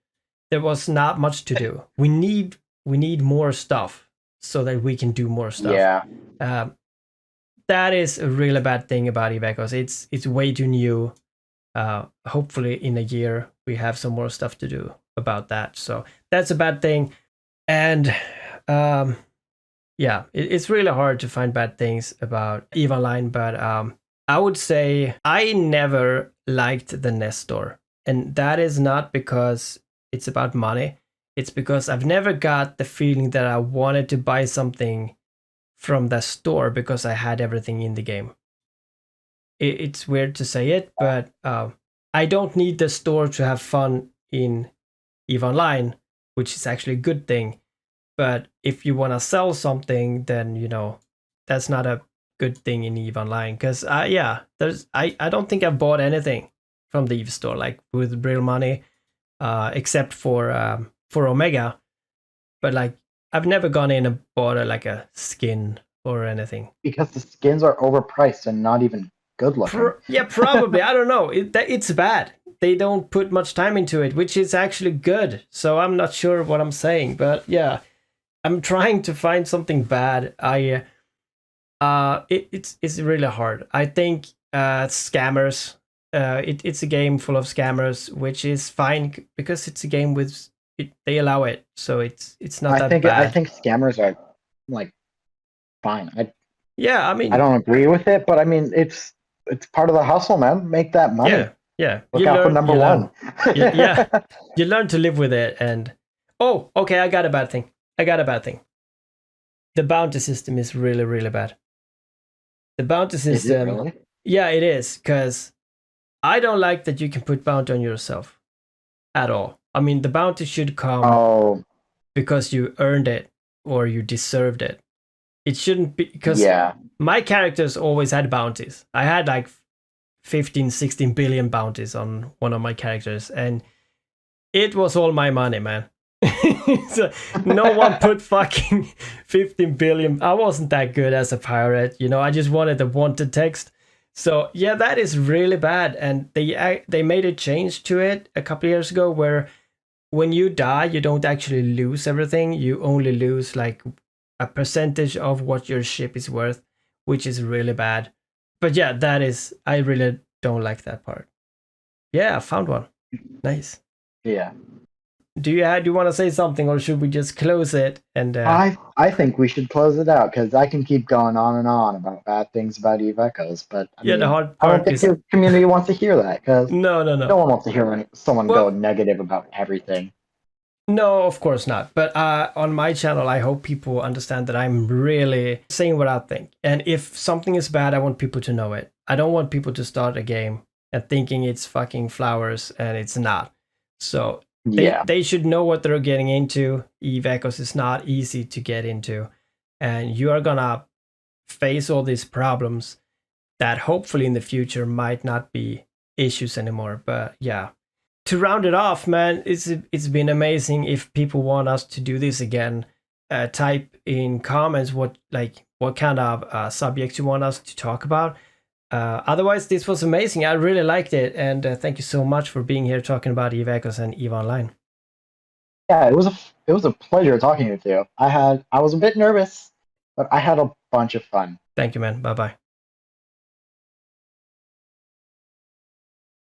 There was not much to do. We need more stuff so that we can do more stuff. Yeah. Um, that is a really bad thing about Echoes. It's way too new. Hopefully in a year we have some more stuff to do about that. So that's a bad thing. And yeah, it's really hard to find bad things about EVE Online, but I would say I never liked the Nest Store. And that is not because it's about money. It's because I've never got the feeling that I wanted to buy something from the store because I had everything in the game. It's weird to say it, but I don't need the store to have fun in EVE Online, which is actually a good thing. But if you want to sell something, then that's not a good thing in EVE Online. Because yeah, I don't think I've bought anything from the EVE store like with real money, except for Omega. But like I've never gone in and bought like a skin or anything. Because the skins are overpriced and not even good looking. Yeah, probably. I don't know. It's bad. They don't put much time into it, which is actually good. So I'm not sure what I'm saying, but yeah, I'm trying to find something bad. It's really hard. I think scammers. It's a game full of scammers, which is fine because it's a game with they allow it, so it's not that bad. I think scammers are like fine. Yeah, I I mean, don't agree with it, but I mean it's part of the hustle, man. Make that money. yeah. Look out for number one. Yeah, you learn to live with it. And oh, okay, I got a bad thing. The bounty system is really, really bad. The bounty system, Is it really? yeah, it is, because I don't like that you can put bounty on yourself at all. I mean, the bounty should come because you earned it or you deserved it. It shouldn't be because my characters always had bounties. I had like 15, 16 billion bounties on one of my characters, and it was all my money, man. So no one put fucking 15 billion. I wasn't that good as a pirate, I just wanted the wanted text. So yeah, that is really bad. And they made a change to it a couple of years ago where when you die, you don't actually lose everything. You only lose like a percentage of what your ship is worth, which is really bad. But yeah, I really don't like that part. Yeah, I found one. Nice. Yeah. Do you want to say something, or should we just close it? And I think we should close it out because I can keep going on and on about bad things about Eve Echoes, but the hard I don't part think is your community wants to hear that because no. no one wants to hear someone go negative about everything. No, of course not. But on my channel, I hope people understand that I'm really saying what I think. And if something is bad, I want people to know it. I don't want people to start a game and thinking it's fucking flowers and it's not. So they should know what they're getting into. Eve Echoes is not easy to get into. And you are going to face all these problems that hopefully in the future might not be issues anymore. But yeah. To round it off, man, it's been amazing. If people want us to do this again, type in comments what kind of subjects you want us to talk about. Otherwise, this was amazing. I really liked it, and thank you so much for being here talking about Eve Echoes and EVE Online. Yeah, it was a pleasure talking with you. I was a bit nervous, but I had a bunch of fun. Thank you, man. Bye bye.